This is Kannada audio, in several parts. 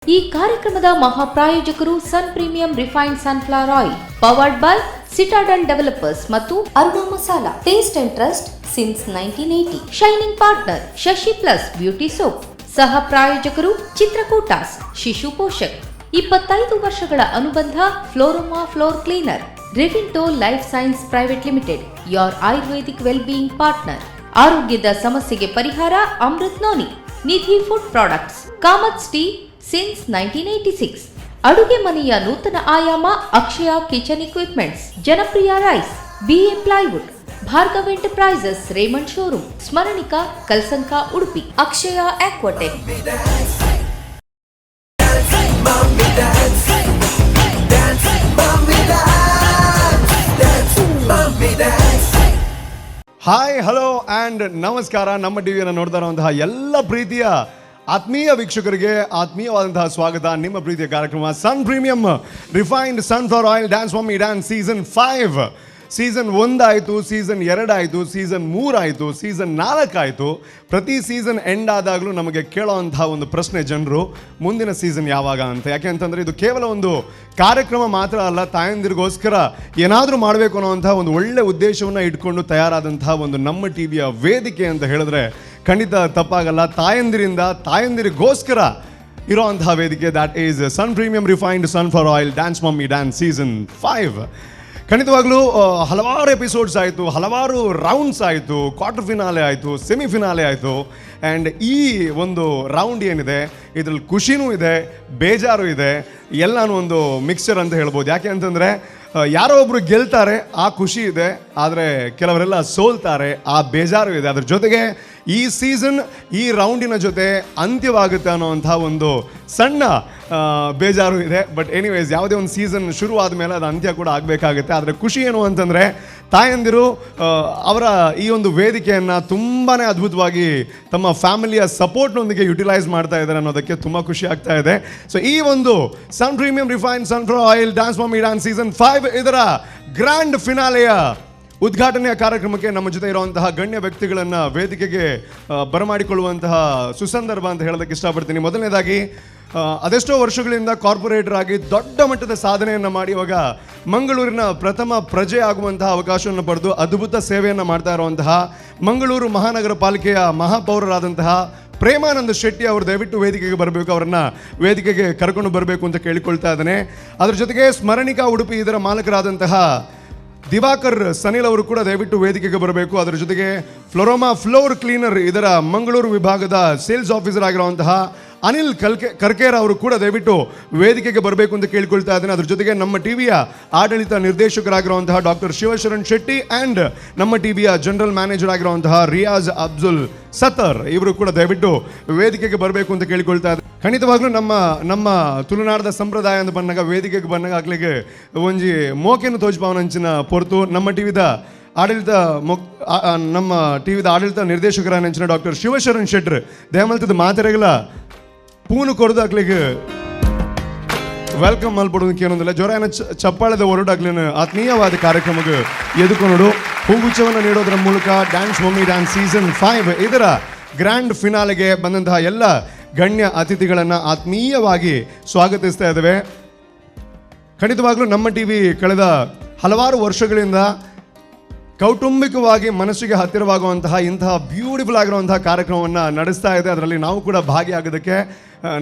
ಈ ಕಾರ್ಯಕ್ರಮದ ಮಹಾಪ್ರಾಯೋಜಕರು Sun premium refined sunflower oil, powered by Citadel developers ಮತ್ತು Aruna Masala, taste and trust since 1980. Shining partner Shashi plus beauty soap. ಸಹ ಪ್ರಾಯೋಜಕರು ಚಿತ್ರಕೂಟಾಸ್, ಶಿಶು ಪೋಷಕ್. 25 ವರ್ಷಗಳ ಅನುಬಂಧ Floroma floor cleaner. Revinto life science private limited, your Ayurvedic well being partner. ಆರೋಗ್ಯದ ಸಮಸ್ಯೆಗೆ ಪರಿಹಾರ Amrit noni. Nidhi food products, Kamath tea since 1986. ಅಡುಗೆ ಮನೆಯ ನೂತನ ಆಯಾಮ ಅಕ್ಷಯ ಕಿಚನ್ ಇಕ್ವಿಪ್ಮೆಂಟ್ಸ್. ಜನಪ್ರಿಯ rice, BA plywood, Bhargav enterprises Raymond showroom, Smaranika Kalsanka Udupi, Akshaya Aquatech. Hi, hello and ನಮಸ್ಕಾರ. ನಮ್ಮ ಟಿವಿಯನ್ನು ನೋಡ್ತಾ ಇರುವಂತಹ ಎಲ್ಲ ಪ್ರೀತಿಯ ಆತ್ಮೀಯ ವೀಕ್ಷಕರಿಗೆ ಆತ್ಮೀಯವಾದಂತಹ ಸ್ವಾಗತ. ನಿಮ್ಮ ಪ್ರೀತಿಯ ಕಾರ್ಯಕ್ರಮ Sun premium refined sunflower oil dance mummy dance season 5. Season 1 ಆಯಿತು, ಸೀಸನ್ 2 ಆಯಿತು, ಸೀಸನ್ 3 ಆಯಿತು, ಸೀಸನ್ 4 ಆಯಿತು. ಪ್ರತಿ ಸೀಸನ್ ಎಂಡ್ ಆದಾಗಲೂ ನಮಗೆ ಕೇಳೋವಂತಹ ಒಂದು ಪ್ರಶ್ನೆ ಜನರು, ಮುಂದಿನ ಸೀಸನ್ ಯಾವಾಗ ಅಂತ. ಯಾಕೆ ಅಂತಂದರೆ ಇದು ಕೇವಲ ಒಂದು ಕಾರ್ಯಕ್ರಮ ಮಾತ್ರ ಅಲ್ಲ, ತಾಯಂದಿರಿಗೋಸ್ಕರ ಏನಾದರೂ ಮಾಡಬೇಕು ಅನ್ನೋವಂತಹ ಒಂದು ಒಳ್ಳೆ ಉದ್ದೇಶವನ್ನು ಇಟ್ಕೊಂಡು ತಯಾರಾದಂತಹ ಒಂದು ನಮ್ಮ ಟಿವಿಯ ವೇದಿಕೆ ಅಂತ ಹೇಳಿದ್ರೆ ಖಂಡಿತ ತಪ್ಪಾಗಲ್ಲ. ತಾಯಂದಿರಿಗೋಸ್ಕರ ಇರೋವಂತಹ ವೇದಿಕೆ, that is Sun premium refined sunflower oil dance mummy dance season 5. ಖಂಡಿತವಾಗ್ಲೂ ಹಲವಾರು ಎಪಿಸೋಡ್ಸ್ ಆಯಿತು, ಹಲವಾರು ರೌಂಡ್ಸ್ ಆಯಿತು, ಕ್ವಾರ್ಟರ್ ಫಿನಾಲೆ ಆಯಿತು, ಸೆಮಿಫಿನಾಲೆ ಆಯಿತು. ಆ್ಯಂಡ್ ಈ ಒಂದು ರೌಂಡ್ ಏನಿದೆ ಇದರಲ್ಲಿ ಖುಷಿನೂ ಇದೆ, ಬೇಜಾರು ಇದೆ, ಎಲ್ಲನೂ ಒಂದು ಮಿಕ್ಸ್ಚರ್ ಅಂತ ಹೇಳ್ಬೋದು. ಯಾಕೆ ಅಂತಂದರೆ ಯಾರೋ ಒಬ್ಬರು ಗೆಲ್ತಾರೆ, ಆ ಖುಷಿ ಇದೆ, ಆದರೆ ಕೆಲವರೆಲ್ಲ ಸೋಲ್ತಾರೆ, ಆ ಬೇಜಾರು ಇದೆ. ಅದ್ರ ಜೊತೆಗೆ ಈ ಸೀಸನ್ ಈ ರೌಂಡಿನ ಜೊತೆ ಅಂತ್ಯವಾಗುತ್ತೆ ಅನ್ನೋವಂಥ ಒಂದು ಸಣ್ಣ ಬೇಜಾರು ಇದೆ. ಬಟ್ ಎನಿವೇಸ್, ಯಾವುದೇ ಒಂದು ಸೀಸನ್ ಶುರು ಆದಮೇಲೆ ಅದು ಅಂತ್ಯ ಕೂಡ ಆಗಬೇಕಾಗುತ್ತೆ. ಆದರೆ ಖುಷಿ ಏನು ಅಂತಂದರೆ ತಾಯಂದಿರು ಅವರ ಈ ಒಂದು ವೇದಿಕೆಯನ್ನು ತುಂಬಾ ಅದ್ಭುತವಾಗಿ ತಮ್ಮ ಫ್ಯಾಮಿಲಿಯ ಸಪೋರ್ಟ್ನೊಂದಿಗೆ ಯುಟಿಲೈಸ್ ಮಾಡ್ತಾ ಇದ್ದಾರೆ ಅನ್ನೋದಕ್ಕೆ ತುಂಬ ಖುಷಿ ಆಗ್ತಾ ಇದೆ. ಸೊ ಈ ಒಂದು Sun premium refined sunflower oil dance mummy dance season 5 ಇದರ ಗ್ರ್ಯಾಂಡ್ ಫಿನಾಲೆಯ ಉದ್ಘಾಟನೆಯ ಕಾರ್ಯಕ್ರಮಕ್ಕೆ ನಮ್ಮ ಜೊತೆ ಇರುವಂತಹ ಗಣ್ಯ ವ್ಯಕ್ತಿಗಳನ್ನು ವೇದಿಕೆಗೆ ಬರಮಾಡಿಕೊಳ್ಳುವಂತಹ ಸುಸಂದರ್ಭ ಅಂತ ಹೇಳೋದಕ್ಕೆ ಇಷ್ಟಪಡ್ತೀನಿ. ಮೊದಲನೇದಾಗಿ ಅದೆಷ್ಟೋ ವರ್ಷಗಳಿಂದ ಕಾರ್ಪೊರೇಟರ್ ಆಗಿ ದೊಡ್ಡ ಮಟ್ಟದ ಸಾಧನೆಯನ್ನು ಮಾಡಿ ಇವಾಗ ಮಂಗಳೂರಿನ ಪ್ರಥಮ ಪ್ರಜೆ ಆಗುವಂತಹ ಅವಕಾಶವನ್ನು ಪಡೆದು ಅದ್ಭುತ ಸೇವೆಯನ್ನು ಮಾಡ್ತಾ ಇರುವಂತಹ ಮಂಗಳೂರು ಮಹಾನಗರ ಪಾಲಿಕೆಯ ಮಹಾಪೌರರಾದಂತಹ ಪ್ರೇಮಾನಂದ ಶೆಟ್ಟಿ ಅವರು ದಯವಿಟ್ಟು ವೇದಿಕೆಗೆ ಬರಬೇಕು, ಅವರನ್ನು ವೇದಿಕೆಗೆ ಕರ್ಕೊಂಡು ಬರಬೇಕು ಅಂತ ಕೇಳಿಕೊಳ್ತಾ ಇದ್ದಾನೆ. ಅದರ ಜೊತೆಗೆ ಸ್ಮರಣಿಕಾ ಉಡುಪಿ ಇದರ ಮಾಲಕರಾದಂತಹ ದಿವಾಕರ್ ಸನಿಲ್ ಅವರು ಕೂಡ ದಯವಿಟ್ಟು ವೇದಿಕೆಗೆ ಬರಬೇಕು. ಅದರ ಜೊತೆಗೆ ಫ್ಲೋರೋಮಾ ಫ್ಲೋರ್ ಕ್ಲೀನರ್ ಇದರ ಮಂಗಳೂರು ವಿಭಾಗದ ಸೇಲ್ಸ್ ಆಫೀಸರ್ ಆಗಿರುವಂತಹ ಅನಿಲ್ ಕರ್ಕೇರ ಅವರು ಕೂಡ ದಯವಿಟ್ಟು ವೇದಿಕೆಗೆ ಬರಬೇಕು ಅಂತ ಕೇಳ್ಕೊಳ್ತಾ ಇದ್ದೇನೆ. ಅದ್ರ ಜೊತೆಗೆ ನಮ್ಮ ಟಿವಿಯ ಆಡಳಿತ ನಿರ್ದೇಶಕರಾಗಿರುವಂತಹ ಡಾಕ್ಟರ್ ಶಿವಶರಣ್ ಶೆಟ್ಟಿ ಆ್ಯಂಡ್ ನಮ್ಮ ಟಿವಿಯ ಜನರಲ್ ಮ್ಯಾನೇಜರ್ ಆಗಿರುವಂತಹ ರಿಯಾಜ್ ಅಬ್ದುಲ್ ಸತ್ತರ್ ಇವರು ಕೂಡ ದಯವಿಟ್ಟು ವೇದಿಕೆಗೆ ಬರಬೇಕು ಅಂತ ಕೇಳಿಕೊಳ್ತಾ ಇದ್ದಾರೆ. ಖಂಡಿತವಾಗ್ಲೂ ನಮ್ಮ ತುಳುನಾಡದ ಸಂಪ್ರದಾಯ ಅಂತ ಬಂದಾಗ ವೇದಿಕೆಗೆ ಬಂದಾಗ ಆಗ್ಲಿಕ್ಕೆ ಒಂಜಿ ಮೋಕೆಯನ್ನು ತೋಜ್ಪಾವನಂಚಿನ ಪೊರ್ತು ನಮ್ಮ ಟಿವಿದ ಆಡಳಿತ ನಿರ್ದೇಶಕರಾಗಿನ ಡಾಕ್ಟರ್ ಶಿವಶರಣ್ ಶೆಟ್ರ್ ದಯಮಲ್ತದ ಮಾತೆರೆಗಳ ಪೂನು ಕೊರದು ಆಗ್ಲಿಕ್ಕೆ ವೆಲ್ಕಮ್ ಮಲ್ಪಡೋದಕ್ಕೆ ಏನೊಂದಿಲ್ಲ, ಜ್ವರ ಚಪ್ಪಾಳದ ಹೊರಡಾಗ್ಲಿನ ಆತ್ಮೀಯವಾದ ಕಾರ್ಯಕ್ರಮಕ್ಕೆ ಎದುಕೊಂಡು ಹೂಗುಚ್ಛವನ್ನು ನೀಡೋದರ ಮೂಲಕ ಡ್ಯಾನ್ಸ್ ಮಮ್ಮಿ ಡ್ಯಾನ್ಸ್ ಸೀಸನ್ 5 ಇದರ ಗ್ರ್ಯಾಂಡ್ ಫಿನಾಲೆಗೆ ಬಂದಂತಹ ಎಲ್ಲ ಗಣ್ಯ ಅತಿಥಿಗಳನ್ನು ಆತ್ಮೀಯವಾಗಿ ಸ್ವಾಗತಿಸ್ತಾ ಇದ್ದೇವೆ. ಖಂಡಿತವಾಗ್ಲೂ ನಮ್ಮ ಟಿವಿ ಕಳೆದ ಹಲವಾರು ವರ್ಷಗಳಿಂದ ಕೌಟುಂಬಿಕವಾಗಿ ಮನಸ್ಸಿಗೆ ಹತ್ತಿರವಾಗುವಂತಹ ಇಂತಹ ಬ್ಯೂಟಿಫುಲ್ ಆಗಿರುವಂತಹ ಕಾರ್ಯಕ್ರಮವನ್ನು ನಡೆಸ್ತಾ ಇದೆ. ಅದರಲ್ಲಿ ನಾವು ಕೂಡ ಭಾಗಿಯಾಗೋದಕ್ಕೆ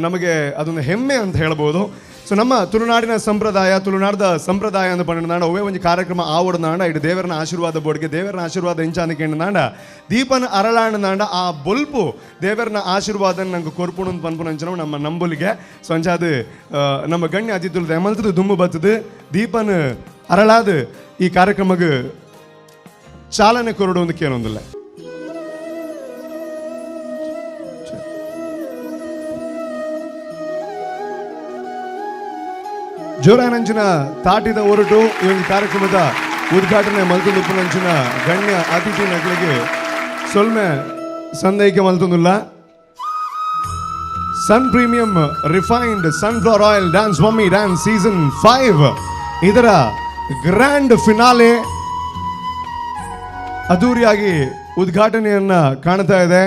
ನಮಗೆ ಅದೊಂದು ಹೆಮ್ಮೆ ಅಂತ ಹೇಳ್ಬೋದು. ಸೊ ನಮ್ಮ ತುಳುನಾಡಿನ ಸಂಪ್ರದಾಯ ಅಂತ ಪಂಡ ಒವೇ ಒಂದು ಕಾರ್ಯಕ್ರಮ ಆವಡ್ನಾಂಡ ಇಡು ದೇವರನ ಆಶೀರ್ವಾದ ಬೋರ್ಡ್ಗೆ ದೇವರನ ಆಶೀರ್ವಾದ ಇಂಚಾನಕ್ಕೆ ಎಂಡನಾಂಡ ದೀಪನ ಅರಳಾಂಡನಾಂಡ ಆ ಬೊಲ್ಪು ದೇವರನ ಆಶೀರ್ವಾದ ನಂಗೆ ಕೊರ್ಪುಣ ಪನ್ಪುನಂಚನ ನಮ್ಮ ನಂಬುಲಿಗೆ. ಸೊ ಅಂಚಾದು ನಮ್ಮ ಗಣ್ಯ ಅತಿಥುలు ದಯಮಲ್ತದು ದುಂಬು ಬತ್ತದು ದೀಪನ ಅರಳಾದ ಈ ಕಾರ್ಯಕ್ರಮಕ್ಕೆ ಚಾಲನೆ ಕೊರಡುವುದಕ್ಕೆ ಏನೊಂದಿಲ್ಲ. ಜೋರಾನಂಚಿನ ತಾಟಿದ ಹೊರಟು ಈ ಒಂದು ಕಾರ್ಯಕ್ರಮದ ಉದ್ಘಾಟನೆ ಮಲ್ತುಂದುಪ್ಪುನಂಚಿನ ಗಣ್ಯ ಅತಿಥಿ ನಗಲಿಗೆ ಸೊಲ್ಮೆ ಸಂದೇಹಕ್ಕೆ ಮಲ್ತುಂದಿಲ್ಲ. Sun premium refined sunflower oil dance mummy dance season 5 ಇದರ ಗ್ರ್ಯಾಂಡ್ ಫಿನಾಲೆ ಅದ್ದೂರಿಯಾಗಿ ಉದ್ಘಾಟನೆಯನ್ನ ಕಾಣ್ತಾ ಇದೆ.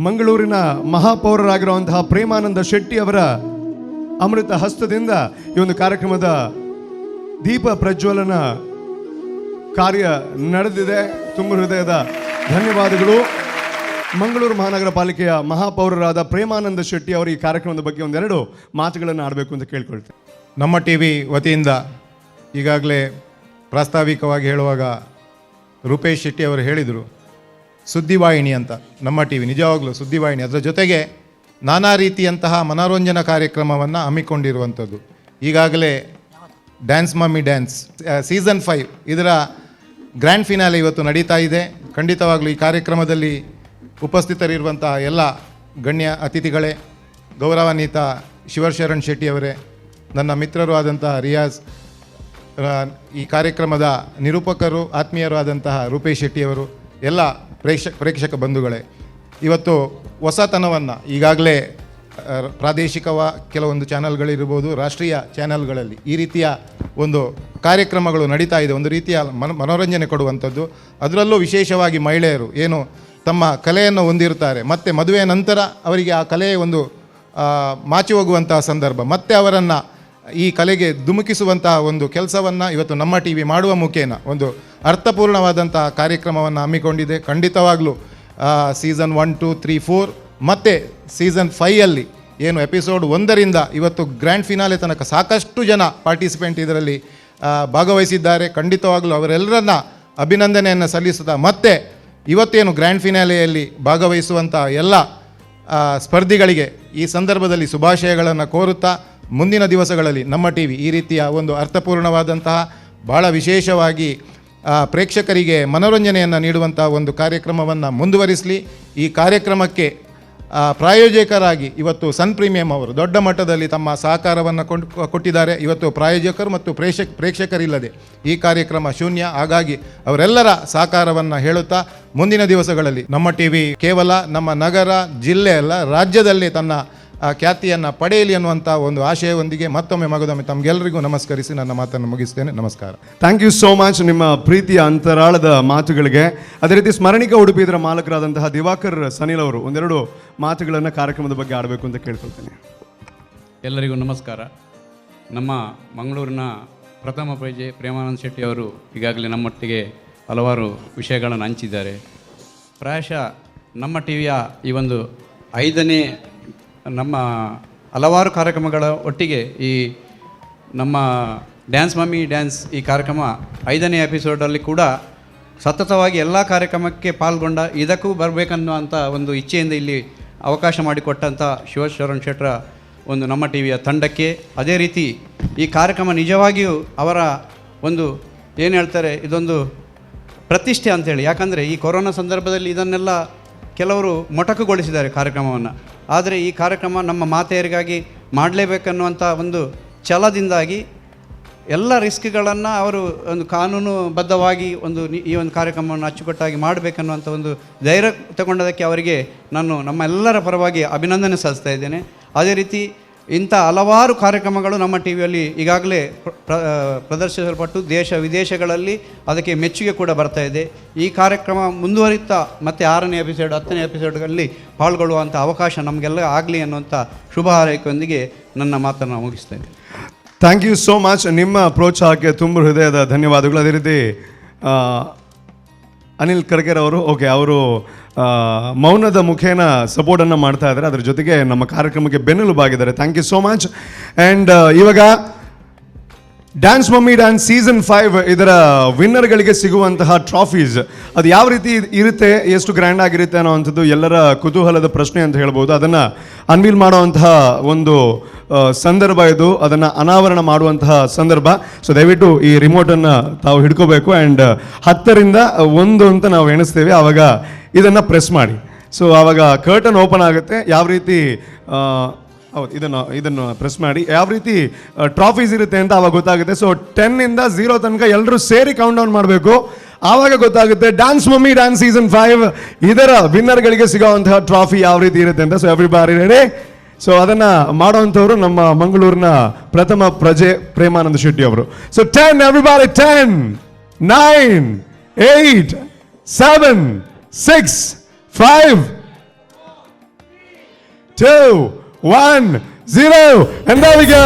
ಮಂಗಳೂರಿನ ಮಹಾಪೌರರಾಗಿರುವಂತಹ ಪ್ರೇಮಾನಂದ ಶೆಟ್ಟಿ ಅವರ ಅಮೃತ ಹಸ್ತದಿಂದ ಈ ಒಂದು ಕಾರ್ಯಕ್ರಮದ ದೀಪ ಪ್ರಜ್ವಲನ ಕಾರ್ಯ ನಡೆದಿದೆ. ತುಂಬ ಹೃದಯದ ಧನ್ಯವಾದಗಳು. ಮಂಗಳೂರು ಮಹಾನಗರ ಪಾಲಿಕೆಯ ಮಹಾಪೌರರಾದ ಪ್ರೇಮಾನಂದ ಶೆಟ್ಟಿ ಅವರು ಈ ಕಾರ್ಯಕ್ರಮದ ಬಗ್ಗೆ ಒಂದೆರಡು ಮಾತುಗಳನ್ನು ಆಡಬೇಕು ಅಂತ ಕೇಳ್ಕೊಳ್ತೇನೆ. ನಮ್ಮ ಟಿ ವಿ ವತಿಯಿಂದ ಈಗಾಗಲೇ ಪ್ರಾಸ್ತಾವಿಕವಾಗಿ ಹೇಳುವಾಗ ರೂಪೇಶ್ ಶೆಟ್ಟಿ ಅವರು ಹೇಳಿದರು, ಸುದ್ದಿವಾಹಿನಿ ಅಂತ ನಮ್ಮ ಟಿ ವಿ ನಿಜವಾಗ್ಲೂ ಸುದ್ದಿವಾಹಿನಿ. ಅದರ ಜೊತೆಗೆ ನಾನಾ ರೀತಿಯಂತಹ ಮನೋರಂಜನಾ ಕಾರ್ಯಕ್ರಮವನ್ನು ಹಮ್ಮಿಕೊಂಡಿರುವಂಥದ್ದು. ಈಗಾಗಲೇ ಡ್ಯಾನ್ಸ್ ಮಮ್ಮಿ ಡ್ಯಾನ್ಸ್ ಸೀಸನ್ 5 ಇದರ ಗ್ರ್ಯಾಂಡ್ ಫಿನಾಲೆ ಇವತ್ತು ನಡೀತಾ ಇದೆ. ಖಂಡಿತವಾಗಲೂ ಈ ಕಾರ್ಯಕ್ರಮದಲ್ಲಿ ಉಪಸ್ಥಿತರಿರುವಂತಹ ಎಲ್ಲ ಗಣ್ಯ ಅತಿಥಿಗಳೇ, ಗೌರವಾನ್ವಿತ ಶಿವಶರಣ್ ಶೆಟ್ಟಿ ಅವರೇ, ನನ್ನ ಮಿತ್ರರು ಆದಂತಹ ರಿಯಾಜ್, ಈ ಕಾರ್ಯಕ್ರಮದ ನಿರೂಪಕರು ಆತ್ಮೀಯರು ಆದಂತಹ ರೂಪೇಶ್ ಶೆಟ್ಟಿಯವರು, ಎಲ್ಲ ಪ್ರೇಕ್ಷಕ ಬಂಧುಗಳೇ, ಇವತ್ತು ಹೊಸತನವನ್ನು ಈಗಾಗಲೇ ಕೆಲವೊಂದು ಚಾನಲ್ಗಳಿರ್ಬೋದು, ರಾಷ್ಟ್ರೀಯ ಚಾನಲ್ಗಳಲ್ಲಿ ಈ ರೀತಿಯ ಒಂದು ಕಾರ್ಯಕ್ರಮಗಳು ನಡೀತಾ ಇದೆ. ಒಂದು ರೀತಿಯ ಮನೋರಂಜನೆ ಕೊಡುವಂಥದ್ದು. ಅದರಲ್ಲೂ ವಿಶೇಷವಾಗಿ ಮಹಿಳೆಯರು ಏನು ತಮ್ಮ ಕಲೆಯನ್ನು ಹೊಂದಿರ್ತಾರೆ, ಮತ್ತು ಮದುವೆಯ ನಂತರ ಅವರಿಗೆ ಆ ಕಲೆಯ ಒಂದು ಮಾಚಿ ಹೋಗುವಂತಹ ಸಂದರ್ಭ, ಮತ್ತು ಅವರನ್ನು ಈ ಕಲೆಗೆ ಧುಮುಕಿಸುವಂತಹ ಒಂದು ಕೆಲಸವನ್ನು ಇವತ್ತು ನಮ್ಮ ಟಿ ವಿ ಮಾಡುವ ಮುಖೇನ ಒಂದು ಅರ್ಥಪೂರ್ಣವಾದಂತಹ ಕಾರ್ಯಕ್ರಮವನ್ನು ಹಮ್ಮಿಕೊಂಡಿದೆ. ಖಂಡಿತವಾಗಲೂ ಸೀಸನ್ 1, 2, 3, 4 ಮತ್ತು ಸೀಸನ್ 5 ಏನು ಎಪಿಸೋಡ್ 1ರಿಂದ ಇವತ್ತು ಗ್ರ್ಯಾಂಡ್ ಫಿನಾಲೆ ತನಕ ಸಾಕಷ್ಟು ಜನ ಪಾರ್ಟಿಸಿಪೆಂಟ್ ಇದರಲ್ಲಿ ಭಾಗವಹಿಸಿದ್ದಾರೆ. ಖಂಡಿತವಾಗಲೂ ಅವರೆಲ್ಲರನ್ನ ಅಭಿನಂದನೆಯನ್ನು ಸಲ್ಲಿಸುತ್ತಾ, ಮತ್ತು ಇವತ್ತೇನು ಗ್ರ್ಯಾಂಡ್ ಫಿನಾಲೆಯಲ್ಲಿ ಭಾಗವಹಿಸುವಂಥ ಎಲ್ಲ ಸ್ಪರ್ಧಿಗಳಿಗೆ ಈ ಸಂದರ್ಭದಲ್ಲಿ ಶುಭಾಶಯಗಳನ್ನು ಕೋರುತ್ತಾ, ಮುಂದಿನ ದಿವಸಗಳಲ್ಲಿ ನಮ್ಮ ಟಿ ವಿ ಈ ರೀತಿಯ ಒಂದು ಅರ್ಥಪೂರ್ಣವಾದಂತಹ ಭಾಳ ವಿಶೇಷವಾಗಿ ಪ್ರೇಕ್ಷಕರಿಗೆ ಮನೋರಂಜನೆಯನ್ನು ನೀಡುವಂಥ ಒಂದು ಕಾರ್ಯಕ್ರಮವನ್ನು ಮುಂದುವರಿಸಲಿ. ಈ ಕಾರ್ಯಕ್ರಮಕ್ಕೆ ಪ್ರಾಯೋಜಕರಾಗಿ ಇವತ್ತು ಸನ್ ಪ್ರೀಮಿಯಂ ಅವರು ದೊಡ್ಡ ಮಟ್ಟದಲ್ಲಿ ತಮ್ಮ ಸಹಕಾರವನ್ನು ಕೊಟ್ಟಿದ್ದಾರೆ. ಇವತ್ತು ಪ್ರಾಯೋಜಕರು ಮತ್ತು ಪ್ರೇಕ್ಷಕರಿಲ್ಲದೆ ಈ ಕಾರ್ಯಕ್ರಮ ಶೂನ್ಯ. ಹಾಗಾಗಿ ಅವರೆಲ್ಲರ ಸಹಕಾರವನ್ನು ಹೇಳುತ್ತಾ, ಮುಂದಿನ ದಿವಸಗಳಲ್ಲಿ ನಮ್ಮ ಟಿ ವಿ ಕೇವಲ ನಮ್ಮ ನಗರ, ಜಿಲ್ಲೆ ಅಲ್ಲ, ರಾಜ್ಯದಲ್ಲಿ ತನ್ನ ಖ್ಯಾತಿಯನ್ನು ಪಡೆಯಲಿ ಅನ್ನುವಂಥ ಒಂದು ಆಶಯವೊಂದಿಗೆ ಮತ್ತೊಮ್ಮೆ ಮಗದೊಮ್ಮೆ ತಮಗೆಲ್ಲರಿಗೂ ನಮಸ್ಕರಿಸಿ ನನ್ನ ಮಾತನ್ನು ಮುಗಿಸ್ತೇನೆ. ನಮಸ್ಕಾರ. ಥ್ಯಾಂಕ್ ಯು ಸೋ ಮಚ್ ನಿಮ್ಮ ಪ್ರೀತಿಯ ಅಂತರಾಳದ ಮಾತುಗಳಿಗೆ. ಅದೇ ರೀತಿ ಸ್ಮರಣಿಕ ಉಡುಪಿ ಇದರ ಮಾಲಕರಾದಂತಹ ದಿವಾಕರ್ ಸನಿಲ್ ಅವರು ಒಂದೆರಡು ಮಾತುಗಳನ್ನು ಕಾರ್ಯಕ್ರಮದ ಬಗ್ಗೆ ಆಡಬೇಕು ಅಂತ ಕೇಳ್ಕೊಳ್ತೇನೆ. ಎಲ್ಲರಿಗೂ ನಮಸ್ಕಾರ. ನಮ್ಮ ಮಂಗಳೂರಿನ ಪ್ರಥಮ ಪ್ರಜೆ ಪ್ರೇಮಾನಂದ ಶೆಟ್ಟಿ ಅವರು ಈಗಾಗಲೇ ನಮ್ಮೊಟ್ಟಿಗೆ ಹಲವಾರು ವಿಷಯಗಳನ್ನು ಹಂಚಿದ್ದಾರೆ. ಪ್ರಾಯಶಃ ನಮ್ಮ ಟಿ ವಿಯ ಈ ಒಂದು 5ನೇ ನಮ್ಮ ಹಲವಾರು ಕಾರ್ಯಕ್ರಮಗಳ ಒಟ್ಟಿಗೆ ಈ ನಮ್ಮ ಡ್ಯಾನ್ಸ್ ಮಮ್ಮಿ ಡ್ಯಾನ್ಸ್ ಈ ಕಾರ್ಯಕ್ರಮ 5ನೇ ಎಪಿಸೋಡಲ್ಲಿ ಕೂಡ ಸತತವಾಗಿ ಎಲ್ಲ ಕಾರ್ಯಕ್ರಮಕ್ಕೆ ಪಾಲ್ಗೊಂಡ, ಇದಕ್ಕೂ ಬರಬೇಕನ್ನುವಂಥ ಒಂದು ಇಚ್ಛೆಯಿಂದ ಇಲ್ಲಿ ಅವಕಾಶ ಮಾಡಿಕೊಟ್ಟಂಥ ಶಿವಶರಣ್ ಶೆಟ್ಟರ ಒಂದು ನಮ್ಮ ಟಿ ವಿಯ ತಂಡಕ್ಕೆ, ಅದೇ ರೀತಿ ಈ ಕಾರ್ಯಕ್ರಮ ನಿಜವಾಗಿಯೂ ಅವರ ಒಂದು ಏನು ಹೇಳ್ತಾರೆ, ಇದೊಂದು ಪ್ರತಿಷ್ಠೆ ಅಂಥೇಳಿ. ಯಾಕಂದರೆ ಈ ಕೊರೋನಾ ಸಂದರ್ಭದಲ್ಲಿ ಇದನ್ನೆಲ್ಲ ಕೆಲವರು ಮೊಟಕುಗೊಳಿಸಿದ್ದಾರೆ ಕಾರ್ಯಕ್ರಮವನ್ನು. ಆದರೆ ಈ ಕಾರ್ಯಕ್ರಮ ನಮ್ಮ ಮಾತೆಯರಿಗಾಗಿ ಮಾಡಲೇಬೇಕನ್ನುವಂಥ ಒಂದು ಛಲದಿಂದಾಗಿ ಎಲ್ಲ ರಿಸ್ಕ್ಗಳನ್ನು ಅವರು ಒಂದು ಕಾನೂನುಬದ್ಧವಾಗಿ ಈ ಒಂದು ಕಾರ್ಯಕ್ರಮವನ್ನು ಅಚ್ಚುಕಟ್ಟಾಗಿ ಮಾಡಬೇಕನ್ನುವಂಥ ಒಂದು ಧೈರ್ಯ ತಗೊಂಡದಕ್ಕೆ ಅವರಿಗೆ ನಾನು ನಮ್ಮ ಎಲ್ಲರ ಪರವಾಗಿ ಅಭಿನಂದನೆ ಸಲ್ಲಿಸ್ತಾ ಇದ್ದೇನೆ. ಅದೇ ರೀತಿ ಇಂಥ ಹಲವಾರು ಕಾರ್ಯಕ್ರಮಗಳು ನಮ್ಮ ಟಿ ವಿಯಲ್ಲಿ ಈಗಾಗಲೇ ಪ್ರದರ್ಶಿಸಲ್ಪಟ್ಟು ದೇಶ ವಿದೇಶಗಳಲ್ಲಿ ಅದಕ್ಕೆ ಮೆಚ್ಚುಗೆ ಕೂಡ ಬರ್ತಾ ಇದೆ. ಈ ಕಾರ್ಯಕ್ರಮ ಮುಂದುವರಿತಾ ಮತ್ತು 6ನೇ ಎಪಿಸೋಡ್ 10ನೇ ಎಪಿಸೋಡ್ಗಳಲ್ಲಿ ಪಾಲ್ಗೊಳ್ಳುವಂಥ ಅವಕಾಶ ನಮಗೆಲ್ಲ ಆಗಲಿ ಅನ್ನುವಂಥ ಶುಭ ಹಾರೈಕೆಯೊಂದಿಗೆ ನನ್ನ ಮಾತನ್ನು ಮುಗಿಸ್ತೇನೆ. Thank you so much. ನಿಮ್ಮ ಪ್ರೋತ್ಸಾಹಕ್ಕೆ ತುಂಬ ಹೃದಯದ ಧನ್ಯವಾದಗಳು. ಅದೇ ರೀತಿ ಅನಿಲ್ ಕರ್ಕೇರ್ ಅವರು ಅವರು ಮೌನದ ಮುಖೇನ ಸಪೋರ್ಟನ್ನು ಮಾಡ್ತಾ ಇದ್ದಾರೆ, ಅದರ ಜೊತೆಗೆ ನಮ್ಮ ಕಾರ್ಯಕ್ರಮಕ್ಕೆ ಬೆನ್ನೆಲುಬಾಗಿದ್ದಾರೆ. Thank you so much. And ಇವಾಗ ಡ್ಯಾನ್ಸ್ ಮಮ್ಮಿ ಡ್ಯಾನ್ಸ್ ಸೀಸನ್ 5 ಇದರ ವಿನ್ನರ್ಗಳಿಗೆ ಸಿಗುವಂತಹ ಟ್ರಾಫೀಸ್ ಅದು ಯಾವ ರೀತಿ ಇರುತ್ತೆ, ಎಷ್ಟು ಗ್ರ್ಯಾಂಡ್ ಆಗಿರುತ್ತೆ ಅನ್ನೋವಂಥದ್ದು ಎಲ್ಲರ ಕುತೂಹಲದ ಪ್ರಶ್ನೆ ಅಂತ ಹೇಳ್ಬೋದು. ಅದನ್ನು ಅನ್ವೀಲ್ ಮಾಡುವಂತಹ ಒಂದು ಸಂದರ್ಭ ಇದು, ಅದನ್ನು ಅನಾವರಣ ಮಾಡುವಂತಹ ಸಂದರ್ಭ. ಸೊ ದಯವಿಟ್ಟು ಈ ರಿಮೋಟನ್ನು ತಾವು ಹಿಡ್ಕೋಬೇಕು. ಆ್ಯಂಡ್ 10ರಿಂದ 1 ಅಂತ ನಾವು ಎಣಿಸ್ತೇವೆ, ಆವಾಗ ಇದನ್ನು ಪ್ರೆಸ್ ಮಾಡಿ. ಸೊ ಆವಾಗ ಕರ್ಟನ್ ಓಪನ್ ಆಗುತ್ತೆ. ಯಾವ ರೀತಿ ಹೌದು, ಇದನ್ನು ಪ್ರೆಸ್ ಮಾಡಿ ಯಾವ ರೀತಿ ಟ್ರಾಫೀಸ್ ಇರುತ್ತೆ ಅಂತ ಆವಾಗ ಗೊತ್ತಾಗುತ್ತೆ. ಸೊ 10ಇಂದ 0 ತನಕ ಎಲ್ಲರೂ ಸೇರಿ ಕೌಂಟ್ ಡೌನ್ ಮಾಡಬೇಕು, ಆವಾಗ ಗೊತ್ತಾಗುತ್ತೆ ಡ್ಯಾನ್ಸ್ ಮಮ್ಮಿ ಡ್ಯಾನ್ಸ್ ಸೀಸನ್ 5 ಇದರ ವಿನ್ನರ್ಗಳಿಗೆ ಸಿಗೋವಂತಹ ಟ್ರಾಫಿ ಯಾವ ರೀತಿ ಇರುತ್ತೆ ಅಂತ. So everybody ready? ಸೊ ಅದನ್ನು ಮಾಡೋವಂಥವ್ರು ನಮ್ಮ ಮಂಗಳೂರಿನ ಪ್ರಥಮ ಪ್ರಜೆ ಪ್ರೇಮಾನಂದ ಶೆಟ್ಟಿ ಅವರು. So 10 everybody, 10, 9, 8, 7, 6, 5, 2, 1, 0, and there we go.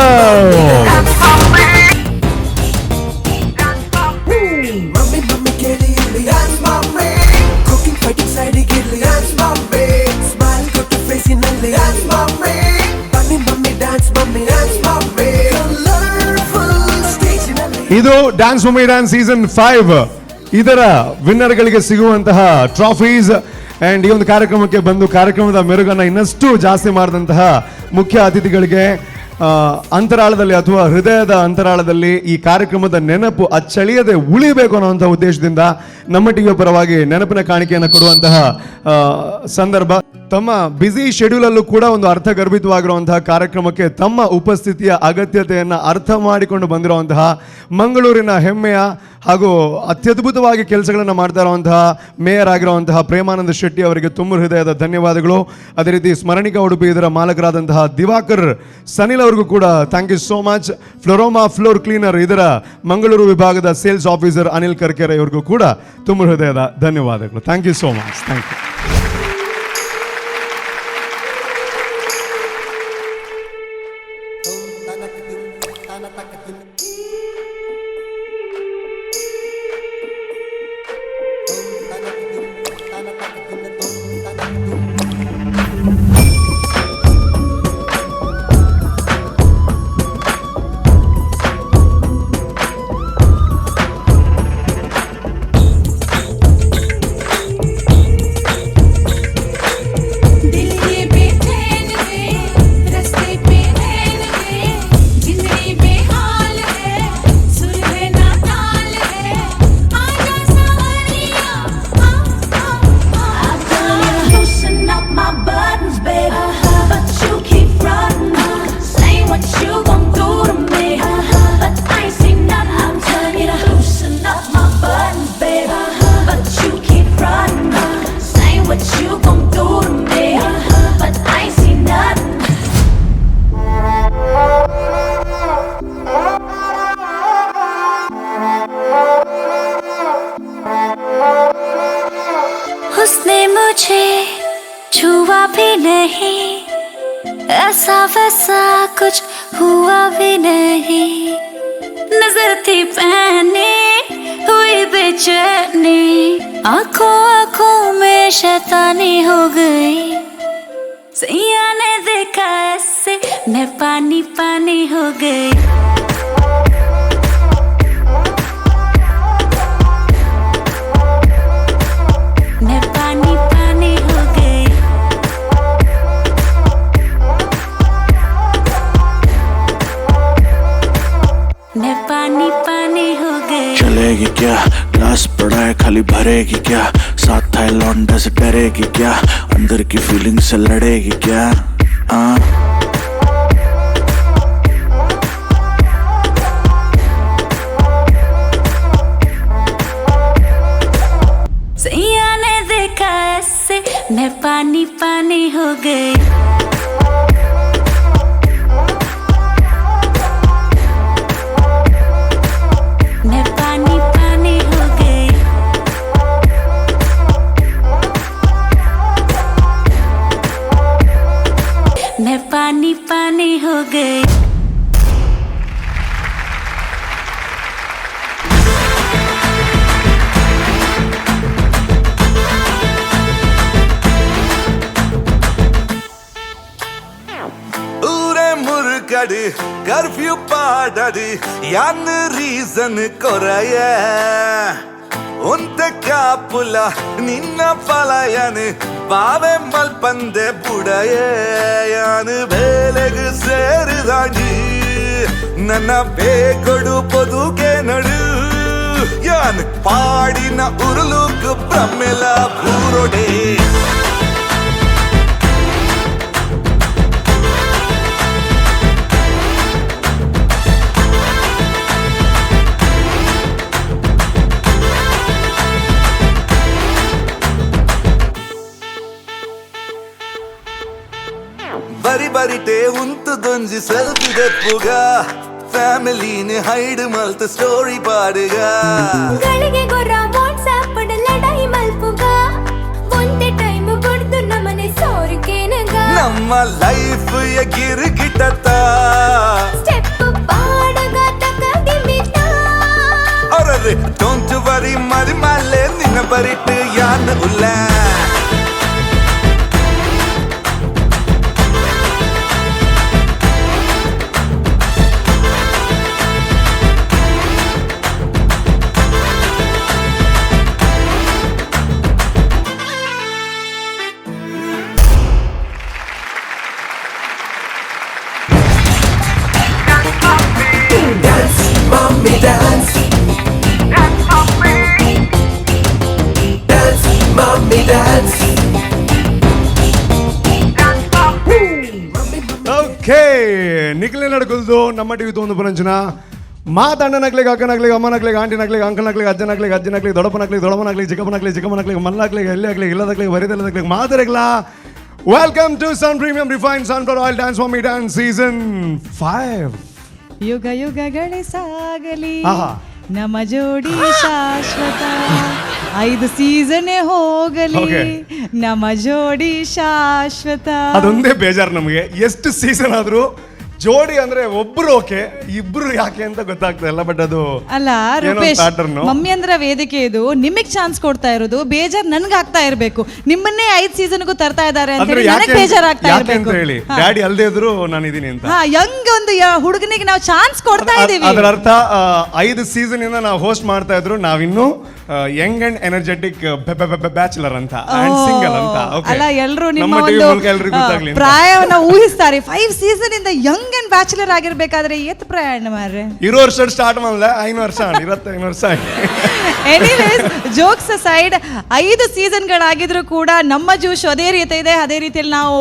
Mummy, mummy, get it, dance, mommy. Cooking, fighting, side, get it, dance, mommy. Smile, got to face in a dance, mommy. Bunny, mummy, dance, mommy. Colorful stage in a ಇದು ಡ್ಯಾನ್ಸ್ ಮಮ್ಮಿ ಡ್ಯಾನ್ಸ್ ಸೀಸನ್ 5 ಇದರ ವಿನ್ನರ್ಗಳಿಗೆ ಸಿಗುವಂತಹ ಟ್ರಾಫೀಸ್ ಅಂಡ್ ಈ ಒಂದು ಕಾರ್ಯಕ್ರಮಕ್ಕೆ ಬಂದು ಕಾರ್ಯಕ್ರಮದ ಮೆರುಗನ್ನು ಇನ್ನಷ್ಟು ಜಾಸ್ತಿ ಮಾಡಿದಂತಹ ಮುಖ್ಯ ಅತಿಥಿಗಳಿಗೆ ಅಂತರಾಳದಲ್ಲಿ ಅಥವಾ ಹೃದಯದ ಅಂತರಾಳದಲ್ಲಿ ಈ ಕಾರ್ಯಕ್ರಮದ ನೆನಪು ಅಚ್ಚಳಿಯದೆ ಉಳಿಬೇಕು ಅನ್ನುವಂಥ ಉದ್ದೇಶದಿಂದ ನಮ್ಮ ಟಿವಿಯ ಪರವಾಗಿ ನೆನಪಿನ ಕಾಣಿಕೆಯನ್ನು ಕೊಡುವಂತಹ ಸಂದರ್ಭ. ತಮ್ಮ ಬ್ಯುಸಿ ಶೆಡ್ಯೂಲ್ ಅಲ್ಲೂ ಕೂಡ ಒಂದು ಅರ್ಥಗರ್ಭಿತವಾಗಿರುವಂತಹ ಕಾರ್ಯಕ್ರಮಕ್ಕೆ ತಮ್ಮ ಉಪಸ್ಥಿತಿಯ ಅಗತ್ಯತೆಯನ್ನು ಅರ್ಥ ಮಾಡಿಕೊಂಡು ಬಂದಿರುವಂತಹ ಮಂಗಳೂರಿನ ಹೆಮ್ಮೆಯ ಹಾಗೂ ಅತ್ಯದ್ಭುತವಾಗಿ ಕೆಲಸಗಳನ್ನು ಮಾಡ್ತಾ ಇರುವಂತಹ ಮೇಯರ್ ಆಗಿರುವಂತಹ ಪ್ರೇಮಾನಂದ ಶೆಟ್ಟಿ ಅವರಿಗೆ ತುಂಬ ಹೃದಯದ ಧನ್ಯವಾದಗಳು. ಅದೇ ರೀತಿ ಸ್ಮರಣಿಕ ಉಡುಪಿ ಇದರ ಮಾಲಕರಾದಂತಹ ದಿವಾಕರ್ ಸನಿಲ್ ಅವರಿಗೂ ಕೂಡ thank you so much. Floroma floor cleaner ಇದರ ಮಂಗಳೂರು ವಿಭಾಗದ ಸೇಲ್ಸ್ ಆಫೀಸರ್ ಅನಿಲ್ ಕರ್ಕೆರೆ ಇವರಿಗೂ ಕೂಡ ತುಂಬ ಹೃದಯದ ಧನ್ಯವಾದಗಳು. Thank you so much. Thank you. उसने मुझे छुआ भी नहीं, ऐसा वैसा कुछ हुआ भी नहीं। नजर थी पहने हुई बेचैनी, आंखों आंखों में शैतानी हो गई। सैया ने देखा ऐसे मैं पानी पानी हो गई। चलेगी क्या ग्लास पड़ा है खाली भरेगी क्या, साथ था लौंडा से डरेगी क्या, अंदर की फीलिंग से लड़ेगी क्या। सैया ने देखा ऐसे मैं पानी पानी हो गई। मैं पानी पानी हो गई। ಊರೇ ಮುರುಗಡಿ ಕರ್ಫ್ಯೂ ಪಾಡಡಿ ಯಾನ್ ರೀಸನ್ ಕೊರಯ ಒಂತೆ ಕಾಪುಲ ನಿನ್ನ ಪಲಯನೆ ಬಾವೆ ಮಲ್ಪಂದೆ ಬುಡಯೇ ಯಾನು ಬೇಲೆಗು ಸೇರಿದಾಡಿ ನನ್ನ ಬೇಕೊಡು ಬದುಕೆ ನಡು ಯಾನ್ ಪಾಡಿನ ಉರುಳುಕು ಬ್ರಹ್ಮೆಲ ಬೂರೊಡೆ ಬರಿ ಬರಿಟೆ ಉಂತು ದೊಂಜಿ ಸೆಲ್ಫಿ ದೆಪ್ಪುಗ ಫ್ಯಾಮಿಲಿನ ಹೈಡ್ ಮಲ್ತ ಸ್ಟೋರಿ ಪಾಡುಗ ಗಳಿಗೆ ಗೊರ ವಾಟ್ಸ್ಆಪ್ ಲಡಾಯಿ ಮಲ್ಪುಗ ಒಂದೇ ಟೈಮ್ ಬಡ್ದು ನಮನೆ ಸೋರಿಕೆನಗ ನಮ್ಮ ಲೈಫ್ ಗಿರ್ಗಿಟತ ಅರೆ ಡೋಂಟ್ ವರಿ ಮರಿ ಮಲ್ಲೆ ನಿನ್ನ ಬರಿಟ್ಟು ಯಾನ್ ಉಲ್ಲ Mommy dance, dance, mommy dance. Okay Nikhil ನಡ್ಕೊಳ್ದು ನಮ್ಮ ಟಿವಿ ಒಂದು ಪರಂಜನ ಮಾತಣ್ಣನಕ್ಲಿಗೆ ಅಕ್ಕನಕ್ಲಿಗೆ ಅಮ್ಮನಕ್ಲಿಗೆ ಆಂಟಿನಕ್ಲಿಗೆ ಅಂಕಲ್ನಕ್ಲಿಗೆ ಅಜ್ಜನಕ್ಲಿಗೆ ಅಜ್ಜನಕ್ಲಿಗೆ ದೊಡ್ಡಪ್ಪನಕ್ಲಿಗೆ ದೊಡ್ಡಮ್ಮನಕ್ಲಿಗೆ ಚಿಕ್ಕಪ್ಪನಕ್ಲಿಗೆ ಚಿಕ್ಕಮ್ಮನಕ್ಲಿಗೆ ಮಲ್ಲಕ್ಲಿಗೆ ಎಲ್ಲಿಯಾಗ್ಲಿಗೆ ಇಲ್ಲದಕ್ಲಿಗೆ ಬರೀದಲ್ಲದಕ್ಲಿಗೆ ಮಾತಾಡಕ್ಲ welcome to Sun premium refined sunflower oil dance mummy dance season 5. ಯುಗ ಯುಗಗಳೇ ಸಾಗಲಿ ಆಹಾ. ನಮ್ಮ ಜೋಡಿ ಶಾಶ್ವತ 5 ಸೀಸನ್ ಹೋಗಲಿ Okay. ನಮ್ಮ ಜೋಡಿ ಶಾಶ್ವತ. ಅದೊಂದೇ ಬೇಜಾರು ನಮಗೆ, ಎಷ್ಟು ಸೀಸನ್ ಆದ್ರೂ ಜೋಡಿ ಅಂದ್ರೆ ಒಬ್ರು ಓಕೆ, ಇಬ್ರು ಯಾಕೆ ಅಂತ ಗೊತ್ತಾಗ್ತಾ ಇಲ್ಲ. ಬಟ್ ಅದು ಅಲ್ಲ ಏನೋ ರೂಪೇಶ್, pattern. ಮಮ್ಮಿ ಅಂದ್ರ ವೇದಿಕೆ ಇದು, ನಿಮಗ್ ಚಾನ್ಸ್ ಕೊಡ್ತಾ ಇರೋದು, ಬೇಜಾರ್ ನನ್ಗೆ ಆಗ್ತಾ ಇರ್ಬೇಕು. ನಿಮ್ಮನ್ನೇ 5 ಸೀಸನ್ಗೂ ತರ್ತಾ ಇದಾರೆ ಅಂತ ಅಂದ್ರೆ ನನಗೆ ಬೇಜಾರ್ ಆಗ್ತಾ ಯಾಕೆ ಇರ್ಬೇಕು ಅಂತ ಹೇಳಿ ಡ್ಯಾಡಿ ಅಲ್ದೇ ಇದ್ರು ನಾನು ಇದೀನಿ ಅಂತ. ಹಾ, ಯಂಗ್ ಒಂದು ಹುಡುಗನಿಗೆ ನಾವು ಚಾನ್ಸ್ ಕೊಡ್ತಾ ಇದೀವಿ. ಅದರ ಅರ್ಥ 5 ಸೀಸನ್ ಇಂದ ನಾವು ಹೋಸ್ಟ್ ಮಾಡ್ತಾ ಇದ್ರು, ನಾವಿನ್ನು ಯಂಗ್ ಅಂಡ್ ಎನರ್ಜೆಟಿಕ್ ಬ್ಯಾಚುಲರ್ ಅಂತ ಸಿಂಗಲ್ ಅಂತ. Okay. ಅಲ್ಲ, ಎಲ್ರು ನಿಮ್ಮ ನಮ್ಮ TV ಒಂದು ಮೂಲಕ ಎಲ್ರಿಗೂ ಗೊತ್ತಾಗ್ಲಿ ಅಂತ. ಪ್ರಾಯವನ್ನ ಊಹಿಸ್ತಾರೆ. 5 ಸೀಸನ್ ಇಂದ ಯಂಗ್ ಅಂಡ್ ಬ್ಯಾಚುಲರ್ ಆಗಿರ್ಬೇಕಾದ್ರೆ ಎತ್ ಪ್ರಯಾಣ ಮಾರ್ರೆ. ಇರೋ ವರ್ಷ ಸ್ಟಾರ್ಟ್ ಮಾಡಲ್ಲ, 5 ವರ್ಷ 25 ವರ್ಷ. ಎನಿವೇಸ್, ಜೋಕ್ಸ್ ಸೈಡ್, 5 ಸೀಸನ್ಗಳಾಗಿದ್ರು ಕೂಡ ನಮ್ಮ ಜೋಶ್ ಅದೇ ರೀತಿ ಇದೆ. ಅದೇ ರೀತಿಯಲ್ಲಿ ನಾವು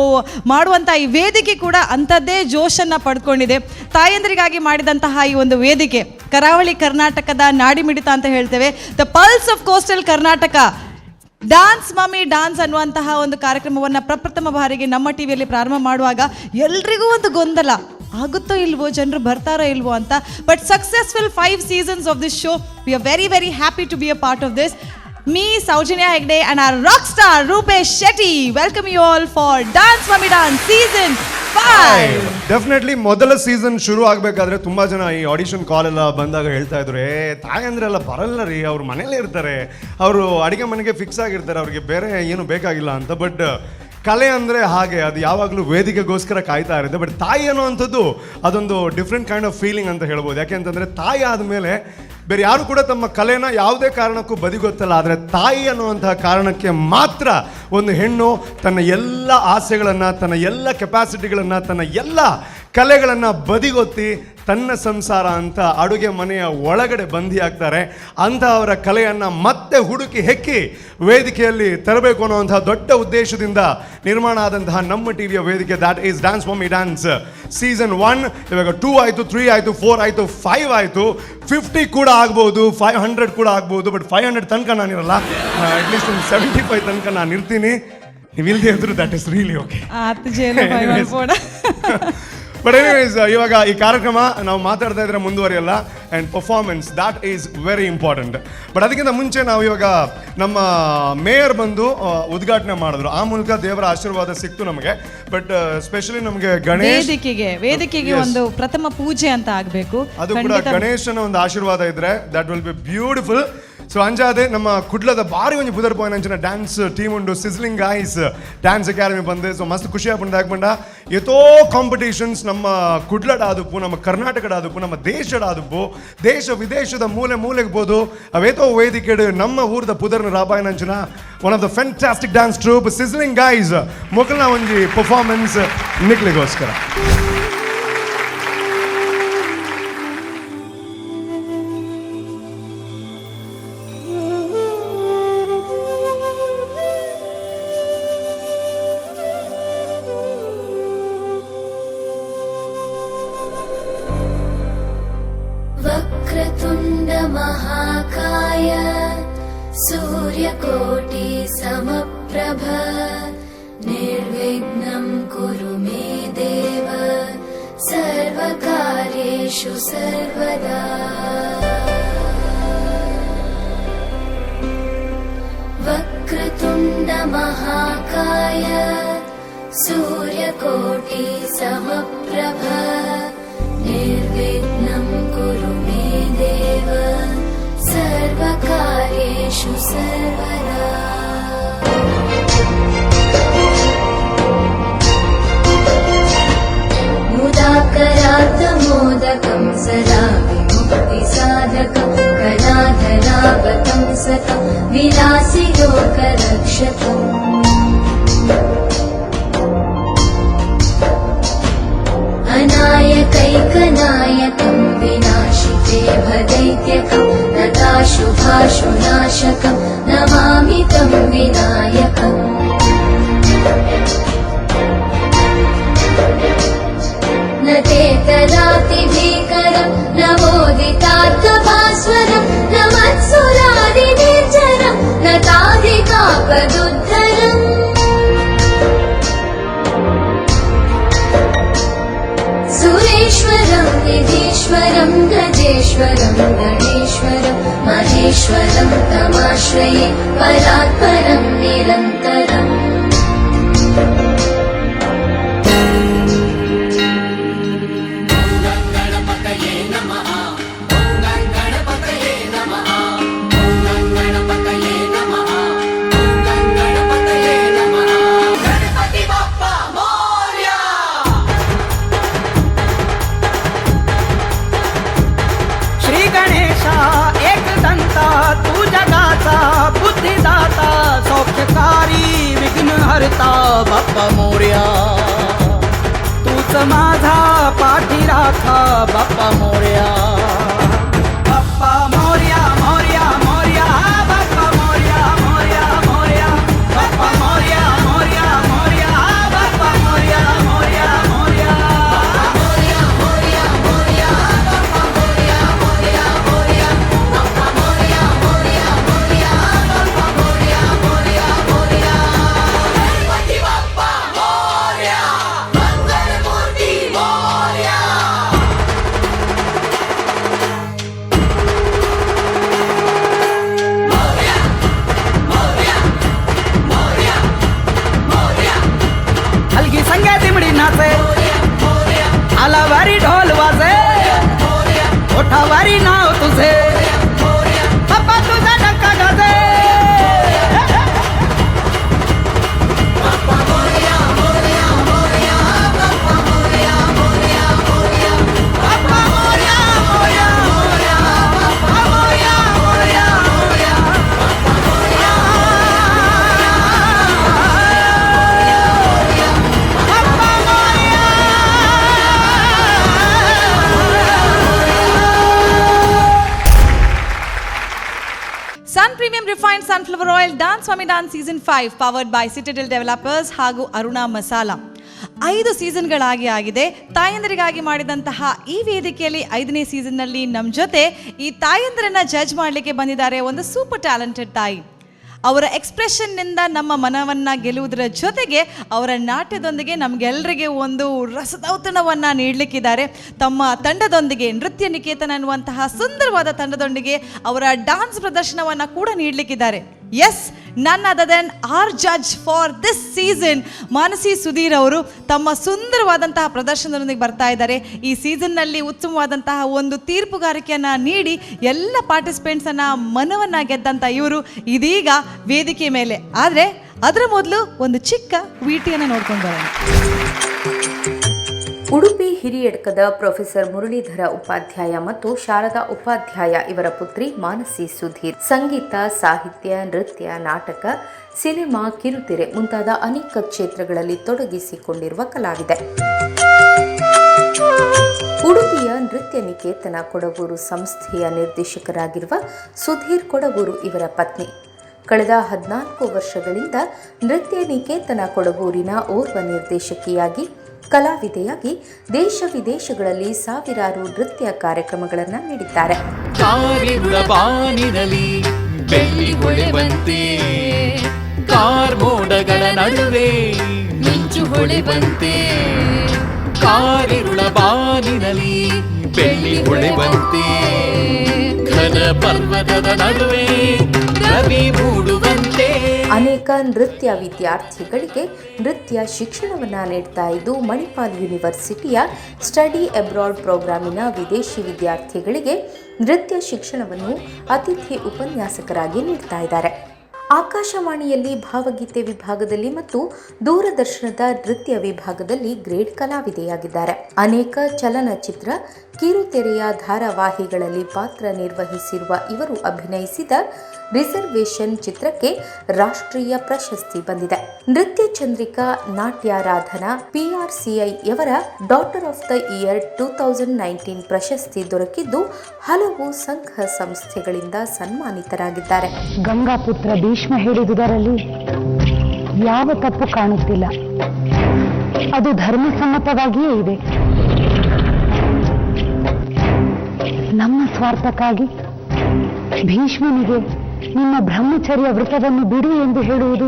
ಮಾಡುವಂತ ಈ ವೇದಿಕೆ ಕೂಡ ಅಂಥದ್ದೇ ಜೋಶನ್ನ ಪಡ್ಕೊಂಡಿದೆ. ತಾಯಂದ್ರಿಗಾಗಿ ಮಾಡಿದಂತಹ ಈ ಒಂದು ವೇದಿಕೆ ಕರಾವಳಿ ಕರ್ನಾಟಕದ ನಾಡಿಮಿಡಿತ ಅಂತ ಹೇಳ್ತೇವೆ. The pulse of coastal Karnataka dance mummy dance ಅನ್ನುವಂತಹ ಒಂದು ಕಾರ್ಯಕ್ರಮವನ್ನು ಪ್ರಪ್ರಥಮ ಬಾರಿಗೆ ನಮ್ಮ ಟಿವಿಯಲ್ಲಿ ಪ್ರಾರಂಭ ಮಾಡುವಾಗ ಎಲ್ರಿಗೂ ಒಂದು ಗೊಂದಲ, ಆಗುತ್ತೋ ಇಲ್ವೋ, ಜನರು ಬರ್ತಾರೋ ಇಲ್ವೋ ಅಂತ. But successful 5 seasons of this show. We are very very happy to be a part of this. Me, Saujanya Hegde and our rock star Rupesh Shetty welcome you all for Dance Mummy Dance Season 5. Definitely ಮೊದಲ ಸೀಸನ್ ಶುರು ಆಗಬೇಕಾದ್ರೆ ತುಂಬಾ ಜನ ಈ ಆಡಿಷನ್ ಕಾಲ್ ಎಲ್ಲ ಬಂದಾಗ ಹೇಳ್ತಾ ಇದ್ರು, ತಾಯಂದ್ರೆಲ್ಲ ಬರಲ್ಲ ರೀ, ಅವ್ರು ಮನೇಲೇ ಇರ್ತಾರೆ, ಅವರು ಅಡಿಗೆ ಮನೆಗೆ ಫಿಕ್ಸ್ ಆಗಿರ್ತಾರೆ, ಅವ್ರಿಗೆ ಬೇರೆ ಏನು ಬೇಕಾಗಿಲ್ಲ ಅಂತ. ಬಟ್ ಕಲೆ ಅಂದರೆ ಹಾಗೆ, ಅದು ಯಾವಾಗಲೂ ವೇದಿಕೆಗೋಸ್ಕರ ಕಾಯ್ತಾ ಇರುತ್ತೆ. ಬಟ್ ತಾಯಿ ಅನ್ನುವಂಥದ್ದು ಅದೊಂದು ಡಿಫ್ರೆಂಟ್ ಕೈಂಡ್ ಆಫ್ ಫೀಲಿಂಗ್ ಅಂತ ಹೇಳ್ಬೋದು. ಯಾಕೆ ಅಂತಂದರೆ ತಾಯಿ ಆದಮೇಲೆ ಬೇರೆ ಯಾರು ಕೂಡ ತಮ್ಮ ಕಲೆನ ಯಾವುದೇ ಕಾರಣಕ್ಕೂ ಬದಿಗೊತ್ತಲ್ಲ. ಆದರೆ ತಾಯಿ ಅನ್ನುವಂತಹ ಕಾರಣಕ್ಕೆ ಮಾತ್ರ ಒಂದು ಹೆಣ್ಣು ತನ್ನ ಎಲ್ಲ ಆಸೆಗಳನ್ನು, ತನ್ನ ಎಲ್ಲ ಕೆಪಾಸಿಟಿಗಳನ್ನು, ತನ್ನ ಎಲ್ಲ ಕಲೆಗಳನ್ನು ಬದಿಗೊತ್ತಿ ತನ್ನ ಸಂಸಾರ ಅಂತ ಅಡುಗೆ ಮನೆಯ ಒಳಗಡೆ ಬಂದಿಯಾಗ್ತಾರೆ. ಅಂತಹವರ ಕಲೆಯನ್ನು ಮತ್ತೆ ಹುಡುಕಿ ಹೆಕ್ಕಿ ವೇದಿಕೆಯಲ್ಲಿ ತರಬೇಕು ಅನ್ನುವಂತಹ ದೊಡ್ಡ ಉದ್ದೇಶದಿಂದ ನಿರ್ಮಾಣ ಆದಂತಹ ನಮ್ಮ ಟಿವಿಯ ವೇದಿಕೆ that is dance mummy dance season 1. ಇವಾಗ 2 ಆಯಿತು, 3 ಆಯಿತು, 4 ಆಯಿತು, 5 ಆಯಿತು, 50 ಕೂಡ ಆಗ್ಬೋದು, 500 ಕೂಡ ಆಗ್ಬೋದು. ಬಟ್ 500 ತನಕ ನಾನಿರಲ್ಲ, ಅಟ್ಲೀಸ್ಟ್ ಒಂದು 75 ತನಕ ನಾನು ಇರ್ತೀನಿ. ನೀವು ಇಲ್ಲದೆ ಇದ್ರು that is really okay. But anyways, ಇವಾಗ ಈ ಕಾರ್ಯಕ್ರಮ ನಾವು ಮಾತಾಡ್ತಾ ಇದ್ರೆ ಮುಂದುವರಿಯಲ್ಲ, and performance that is very important. But ಅದಕ್ಕಿಂತ ಮುಂಚೆ ನಾವು ಇವಾಗ ನಮ್ಮ ಮೇಯರ್ ಬಂದು ಉದ್ಘಾಟನೆ ಮಾಡಿದ್ರು, ಆ ಮೂಲಕ ದೇವರ ಆಶೀರ್ವಾದ ಸಿಕ್ತು ನಮಗೆ. ಬಟ್ ಸ್ಪೆಷಲಿ ನಮಗೆ ವೇದಿಕೆಗೆ ಒಂದು ಪ್ರಥಮ ಪೂಜೆ ಅಂತ ಆಗಬೇಕು. ಅದು ಕೂಡ ಗಣೇಶನ ಒಂದು ಆಶೀರ್ವಾದ ಇದ್ರೆ that will be beautiful. So ಅಂಜಾದೆ ನಮ್ಮ ಕುಡ್ಲದ ಬಾರಿ ಒಂಜಿ ಪುದರ್ ಪೋಯಿನ ಅಂಚಿನ ಡ್ಯಾನ್ಸ್ ಟೀಮ್ ಉಂಡು, ಸಿಸ್ಲಿಂಗ್ ಗೈಸ್ ಡ್ಯಾನ್ಸ್ ಅಕಾಡೆಮಿ ಬಂದೆ. ಸೊ ಮಸ್ತ್ ಖುಷಿ ಆಪುಂಡು ಆಗ್ಬಂಡ ಎತೋ ಕಾಂಪಿಟೇಷನ್ಸ್ ನಮ್ಮ ಕುಡ್ಲಡ ಆದುಪ್ಪು, ನಮ್ಮ ಕರ್ನಾಟಕದ ಆದುಪ್ಪು, ನಮ್ಮ ದೇಶದ ಆದುಪ್ಪು, ದೇಶ ವಿದೇಶದ ಮೂಲೆ ಮೂಲೆಗೆ ಬೋದು ಅವೇತೋ ವೇದಿಕೆ ನಮ್ಮ ಊರದ ಪುದರ್ನ ರಾಬಾಯಿನ ಅಂಚಿನ one of the fantastic dance troupe sizzling guys ಮೊಕಲ್ನ ಒಂಜಿ ಪರ್ಫಾರ್ಮೆನ್ಸ್ ನಿಕ್ಲಿಗೋಸ್ಕರ. वक्रतुण्ड महाकाय सूर्यकोटि समप्रभ निर्विघ्नं कुरु मे देव सर्वकार्येषु सर्वदा. वक्रतुण्ड महाकाय सूर्यकोटि समप्रभ निर्विघ्नं कुरु मे देव सर्वकार्येषु सर्वदा। मुदाकरात्मोदकं सदा विमुक्तिसाधकं कलाधरावतं सतं विलासि लोकरक्षकम् अनायकैकनायकं विनाशिते भदैत्यकं नताशुभाशुनाशकं नमामि तं विनायकम्। न ते तदातिभीकरं नवोदितार्थभास्वरं न मत्सुरादिनिर्जरं न ताधिकापदुद्धरम्। सुरेश्वरं निधीश्वरं गजेश्वरं गणेश्वरं महेश्वरं तमाश्रये परात्परं निरन्तरम्। बाप्पा मोरया तूच माझा पाठी राखा बाप्पा मोरया बाप्पा मोरया मोरया मोरया बाप्पा मोरया मोरया मोरया बाप्पा मोरया मोरया मोरया बाप्पा मोरया मोरया मोरया मोरया मोरया बाप्पा मोरया मोरया मोरया बाप्पा मोरया मोरया मोरया बाप्पा मोरया मोरया मोरया आलावारी ढोल वाजे ओठावारी नाव तुझे बाप्पा तुझा डंका गाजे Bappa Morya Morya Morya Bappa Morya Morya Morya Bappa Morya Morya Morya Bappa Morya Morya Morya Bappa Morya Sun premium refined sunflower oil dance ಸ್ವಾಮಿ dance season 5 powered by Citadel Developers ಹಾಗೂ ಅರುಣಾ ಮಸಾಲಾ 5 ಸೀಸನ್ಗಳಾಗಿ ಆಗಿದೆ. ತಾಯಂದರಿಗಾಗಿ ಮಾಡಿದಂತಹ ಈ ವೇದಿಕೆಯಲ್ಲಿ 5ನೇ ಸೀಸನ್ನಲ್ಲಿ ನಮ್ಮ ಜೊತೆ ಈ ತಾಯಂದರನ್ನ ಜಡ್ಜ್ ಮಾಡಲಿಕ್ಕೆ ಬಂದಿದ್ದಾರೆ ಒಂದು ಸೂಪರ್ ಟ್ಯಾಲೆಂಟೆಡ್ ತಾಯಿ. ಅವರ ಎಕ್ಸ್ಪ್ರೆಷನ್ನಿಂದ ನಮ್ಮ ಮನವನ್ನು ಗೆಲ್ಲುವುದರ ಜೊತೆಗೆ ಅವರ ನಾಟ್ಯದೊಂದಿಗೆ ನಮಗೆಲ್ಲರಿಗೆ ಒಂದು ರಸದೌತಣವನ್ನು ನೀಡಲಿಕ್ಕಿದ್ದಾರೆ. ತಮ್ಮ ತಂಡದೊಂದಿಗೆ ನೃತ್ಯ ನಿಕೇತನ ಅನ್ನುವಂತಹ ಸುಂದರವಾದ ತಂಡದೊಂದಿಗೆ ಅವರ ಡಾನ್ಸ್ ಪ್ರದರ್ಶನವನ್ನು ಕೂಡ ನೀಡಲಿಕ್ಕಿದ್ದಾರೆ. Yes, none other than our judge for this season Manasi Sudhir ಅವರು ತಮ್ಮ ಸುಂದರವಾದಂತಹ ಪ್ರದರ್ಶನದೊಂದಿಗೆ ಬರ್ತಾ ಇದ್ದಾರೆ. ಈ ಸೀಸನ್ನಲ್ಲಿ ಉತ್ತಮವಾದಂತಹ ಒಂದು ತೀರ್ಪುಗಾರಿಕೆಯನ್ನು ನೀಡಿ ಎಲ್ಲ ಪಾರ್ಟಿಸಿಪೆಂಟ್ಸನ್ನು ಮನವನ್ನು ಗೆದ್ದಂಥ ಇವರು ಇದೀಗ ವೇದಿಕೆ ಮೇಲೆ. ಆದರೆ ಅದರ ಮೊದಲು ಒಂದು ಚಿಕ್ಕ ವಿಟಿಯನ್ನು ನೋಡ್ಕೊಂಡು ಬರೋಣ. ಉಡುಪಿ ಹಿರಿಯಡ್ಕದ ಪ್ರೊಫೆಸರ್ ಮುರಳೀಧರ ಉಪಾಧ್ಯಾಯ ಮತ್ತು ಶಾರದಾ ಉಪಾಧ್ಯಾಯ ಇವರ ಪುತ್ರಿ ಮಾನಸಿ ಸುಧೀರ್ ಸಂಗೀತ, ಸಾಹಿತ್ಯ, ನೃತ್ಯ, ನಾಟಕ, ಸಿನಿಮಾ, ಕಿರುತೆರೆ ಮುಂತಾದ ಅನೇಕ ಕ್ಷೇತ್ರಗಳಲ್ಲಿ ತೊಡಗಿಸಿಕೊಂಡಿರುವ ಕಲಾವಿದೆ. ಉಡುಪಿಯ ನೃತ್ಯ ನಿಕೇತನ ಕೊಡಗೂರು ಸಂಸ್ಥೆಯ ನಿರ್ದೇಶಕರಾಗಿರುವ ಸುಧೀರ್ ಕೊಡಗೂರು ಇವರ ಪತ್ನಿ. ಕಳೆದ 14 ವರ್ಷಗಳಿಂದ ನೃತ್ಯ ನಿಕೇತನ ಕೊಡಗೂರಿನ ಓರ್ವ ನಿರ್ದೇಶಕಿಯಾಗಿ, ಕಲಾವಿದೆಯಾಗಿ ದೇಶ ವಿದೇಶಗಳಲ್ಲಿ ಸಾವಿರಾರು ನೃತ್ಯ ಕಾರ್ಯಕ್ರಮಗಳನ್ನು ನೀಡಿದ್ದಾರೆ. ಕಾರ್ಮೋಡಗಳ ನಡುವೆ ಮಿಂಚು ಹೊಳೆವಂತೆ, ಕಾರಿರುಳ ಬಾನಿನಲ್ಲಿ ಬೆಳ್ಳಿ ಹೊಳೆವಂತೆ, ಘನ ಪರ್ವತದ ನಡುವೆ ರವಿ ಮೂಡುವಂತೆ. ಅನೇಕ ನೃತ್ಯ ವಿದ್ಯಾರ್ಥಿಗಳಿಗೆ ನೃತ್ಯ ಶಿಕ್ಷಣವನ್ನು ನೀಡ್ತಾ ಇದ್ದು ಮಣಿಪಾಲ್ ಯೂನಿವರ್ಸಿಟಿಯ ಸ್ಟಡಿ ಅಬ್ರಾಡ್ ಪ್ರೋಗ್ರಾಮಿನ ವಿದೇಶಿ ವಿದ್ಯಾರ್ಥಿಗಳಿಗೆ ನೃತ್ಯ ಶಿಕ್ಷಣವನ್ನು ಅತಿಥಿ ಉಪನ್ಯಾಸಕರಾಗಿ ನೀಡ್ತಾ ಇದ್ದಾರೆ. ಆಕಾಶವಾಣಿಯಲ್ಲಿ ಭಾವಗೀತೆ ವಿಭಾಗದಲ್ಲಿ ಮತ್ತು ದೂರದರ್ಶನದ ನೃತ್ಯ ವಿಭಾಗದಲ್ಲಿ ಗ್ರೇಡ್ ಕಲಾವಿದೆಯಾಗಿದ್ದಾರೆ. ಅನೇಕ ಚಲನಚಿತ್ರ, ಕಿರುತೆರೆಯ ಧಾರಾವಾಹಿಗಳಲ್ಲಿ ಪಾತ್ರ ನಿರ್ವಹಿಸಿರುವ ಇವರು ಅಭಿನಯಿಸಿದ ರಿಸರ್ವೇಶನ್ ಚಿತ್ರಕ್ಕೆ ರಾಷ್ಟ್ರೀಯ ಪ್ರಶಸ್ತಿ ಬಂದಿದೆ. ನೃತ್ಯ ಚಂದ್ರಿಕಾ ನಾಟ್ಯಾರಾಧನಾ PRCI ಯವರ ಡಾಟರ್ ಆಫ್ ದ ಇಯರ್ 2019 ಪ್ರಶಸ್ತಿ ದೊರಕಿದ್ದು ಹಲವು ಸಂಘ ಸಂಸ್ಥೆಗಳಿಂದ ಸನ್ಮಾನಿತರಾಗಿದ್ದಾರೆ. ಗಂಗಾಪುತ್ರ ಭೀಷ್ಮ ಹೇಳಿದುದರಲ್ಲಿ ಯಾವ ತಪ್ಪು ಕಾಣುತ್ತಿಲ್ಲ. ಅದು ಧರ್ಮಸಮ್ಮತವಾಗಿಯೇ ಇದೆ. ನಮ್ಮ ಸ್ವಾರ್ಥಕ್ಕಾಗಿ ಭೀಷ್ಮನಿಗೆ ನಿಮ್ಮ ಬ್ರಹ್ಮಚರ್ಯ ವೃತವನ್ನು ಬಿಡು ಎಂದು ಹೇಳುವುದು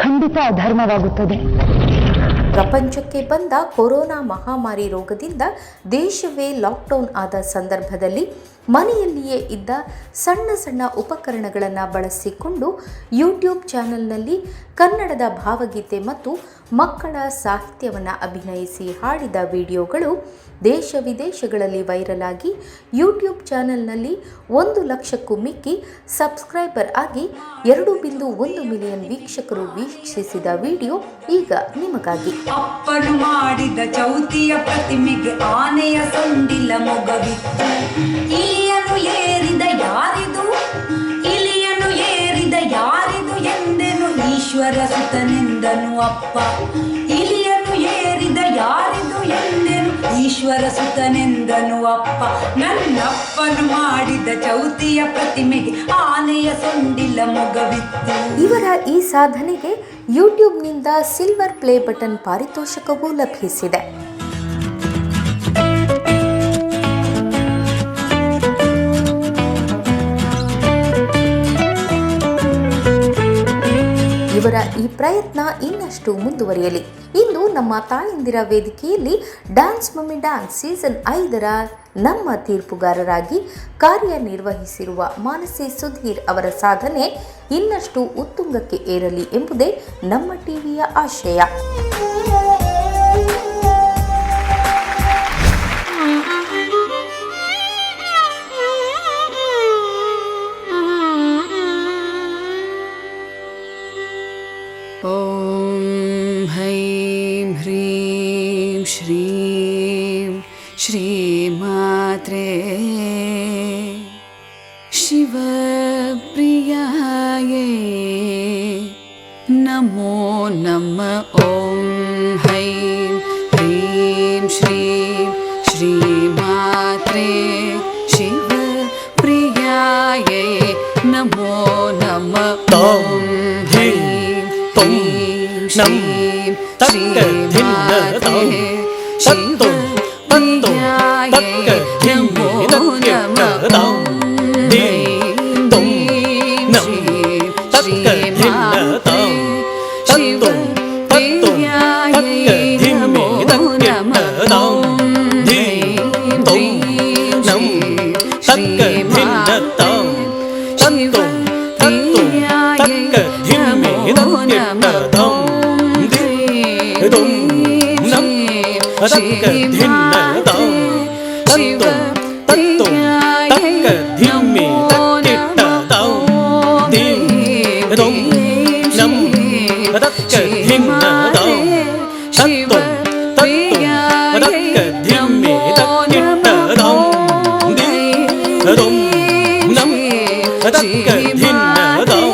ಖಂಡಿತ ಅಧರ್ಮವಾಗುತ್ತದೆ. ಪ್ರಪಂಚಕ್ಕೆ ಬಂದ ಕೊರೋನಾ ಮಹಾಮಾರಿ ರೋಗದಿಂದ ದೇಶವೇ ಲಾಕ್ಡೌನ್ ಆದ ಸಂದರ್ಭದಲ್ಲಿ ಮನೆಯಲ್ಲಿಯೇ ಇದ್ದ ಸಣ್ಣ ಸಣ್ಣ ಉಪಕರಣಗಳನ್ನು ಬಳಸಿಕೊಂಡು ಯೂಟ್ಯೂಬ್ ಚಾನೆಲ್ನಲ್ಲಿ ಕನ್ನಡದ ಭಾವಗೀತೆ ಮತ್ತು ಮಕ್ಕಳ ಸಾಹಿತ್ಯವನ್ನು ಅಭಿನಯಿಸಿ ಹಾಡಿದ ವಿಡಿಯೋಗಳು ದೇಶ ವಿದೇಶಗಳಲ್ಲಿ ವೈರಲ್ ಆಗಿ ಯೂಟ್ಯೂಬ್ ಚಾನೆಲ್ನಲ್ಲಿ 1 ಲಕ್ಷಕ್ಕೂ ಮಿಕ್ಕಿ ಸಬ್ಸ್ಕ್ರೈಬರ್ ಆಗಿ 2.1 ಮಿಲಿಯನ್ ವೀಕ್ಷಕರು ವೀಕ್ಷಿಸಿದ ವಿಡಿಯೋ ಈಗ ನಿಮಗಾಗಿ. ಅಪ್ಪನು ಮಾಡಿದ ಚೌತಿಯ ಪ್ರತಿಮೆಗೆ ಆನೆಯ ಸೊಂಡಿಲ ಮೊಗವಿತ್ತು. ಇಲಿಯನು ಏರಿದ ಯಾರಿದು, ಇಲಿಯನು ಏರಿದ ಯಾರಿದು ಎಂದೆನು ಈಶ್ವರ ಸುತನೆಂದನು ಅಪ್ಪ. ಇಲಿಯನು ಏರಿದ ಯಾರಿದು ಎಂದೆನು ಈಶ್ವರ ಸುತನೆಂದನು ಅಪ್ಪ. ನನ್ನಪ್ಪನು ಮಾಡಿದ ಚೌತಿಯ ಪ್ರತಿಮೆಗೆ ಆನೆಯ ಸೊಂಡಿಲ ಮೊಗವಿತ್ತು. ಇವರ ಈ ಸಾಧನೆಗೆ ಯೂಟ್ಯೂಬ್ನಿಂದ ಸಿಲ್ವರ್ ಪ್ಲೇ ಬಟನ್ ಪಾರಿತೋಷಕವೂ ಲಭಿಸಿದೆ. ಇವರ ಈ ಪ್ರಯತ್ನ ಇನ್ನಷ್ಟು ಮುಂದುವರಿಯಲಿ. ಇಂದು ನಮ್ಮ ತಾಯಂದಿರ ವೇದಿಕೆಯಲ್ಲಿ ಡ್ಯಾನ್ಸ್ ಮಮ್ಮಿ ಡ್ಯಾನ್ಸ್ ಸೀಸನ್ 5ರ ನಮ್ಮ ತೀರ್ಪುಗಾರರಾಗಿ ಕಾರ್ಯನಿರ್ವಹಿಸಿರುವ ಮಾನಸಿ ಸುಧೀರ್ ಅವರ ಸಾಧನೆ ಇನ್ನಷ್ಟು ಉತ್ತುಂಗಕ್ಕೆ ಏರಲಿ ಎಂಬುದೇ ನಮ್ಮ ಟಿವಿಯ ಆಶಯ. ಓಂ ಹೈಂ ಹ್ರೀಂ ಶ್ರೀಂ ಶ್ರೀಮಾತ್ರೇ ಶಿವಪ್ರಿಯಾಯೇ ನಮೋ ನಮಃ. ಓಂ ಹೈಂ ಹ್ರೀಂ ಶ್ರೀಂ ಶ್ರೀಮಾತ್ರೇ ಶಿವಪ್ರಿಯಾಯೇ ನಮೋ ನಮಃ. ಓಂ ಹೈಂ ನಂ ತಕ್ಕ ಧಿನ್ನ ತಂ ತತ್ತು ಬಂತು ತಕ್ಕ ಧಿಮ್ಮೆ ನಕ್ಕ ತಂ ದಿಂ ನಂ ತಕ್ಕ ಧಿನ್ನ ತಂ ತತ್ತು ತತ್ತು ತಕ್ಕ ಧಿಮ್ಮೆ ನಕ್ಕ ತಂ ದಿಂ ನಂ ತಕ್ಕ ಧಿನ್ನ ತಂ ತತ್ತು ತತ್ತು ತಕ್ಕ ಧಿಮ್ಮೆ ನಕ್ಕ ತಂ ತಕ್ಕ ಧಿನ್ನ ತಂ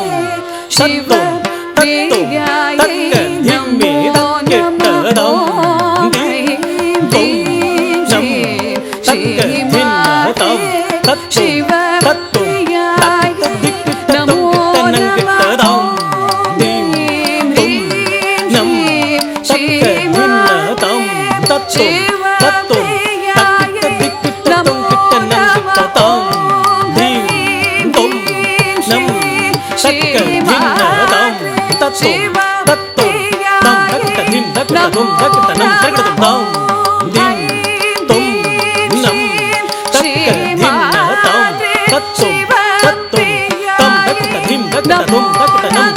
ತತ್ತು ತತ್ತು ತಕ್ಕ ಧಿಮ್ಮೆ ತಕ್ಕಿಟ್ಟ ತಂ ದಿಂ ದಂ ನಂ ತಕ್ಕ ಧಿನ್ನ ತಂ ತತ್ತು ತತ್ತು ತಕ್ಕ ಧಿಮ್ಮೆ ತಕ್ಕಿಟ್ಟ ತಂ ದಿಂ ದಂ ನಂ ತಕ್ಕ ಧಿನ್ನ ತಂ ತತ್ತು ತತ್ತು ತಕ್ಕ ಧಿಮ್ಮೆ ತಕ್ಕಿಟ್ಟ ತಂ Nam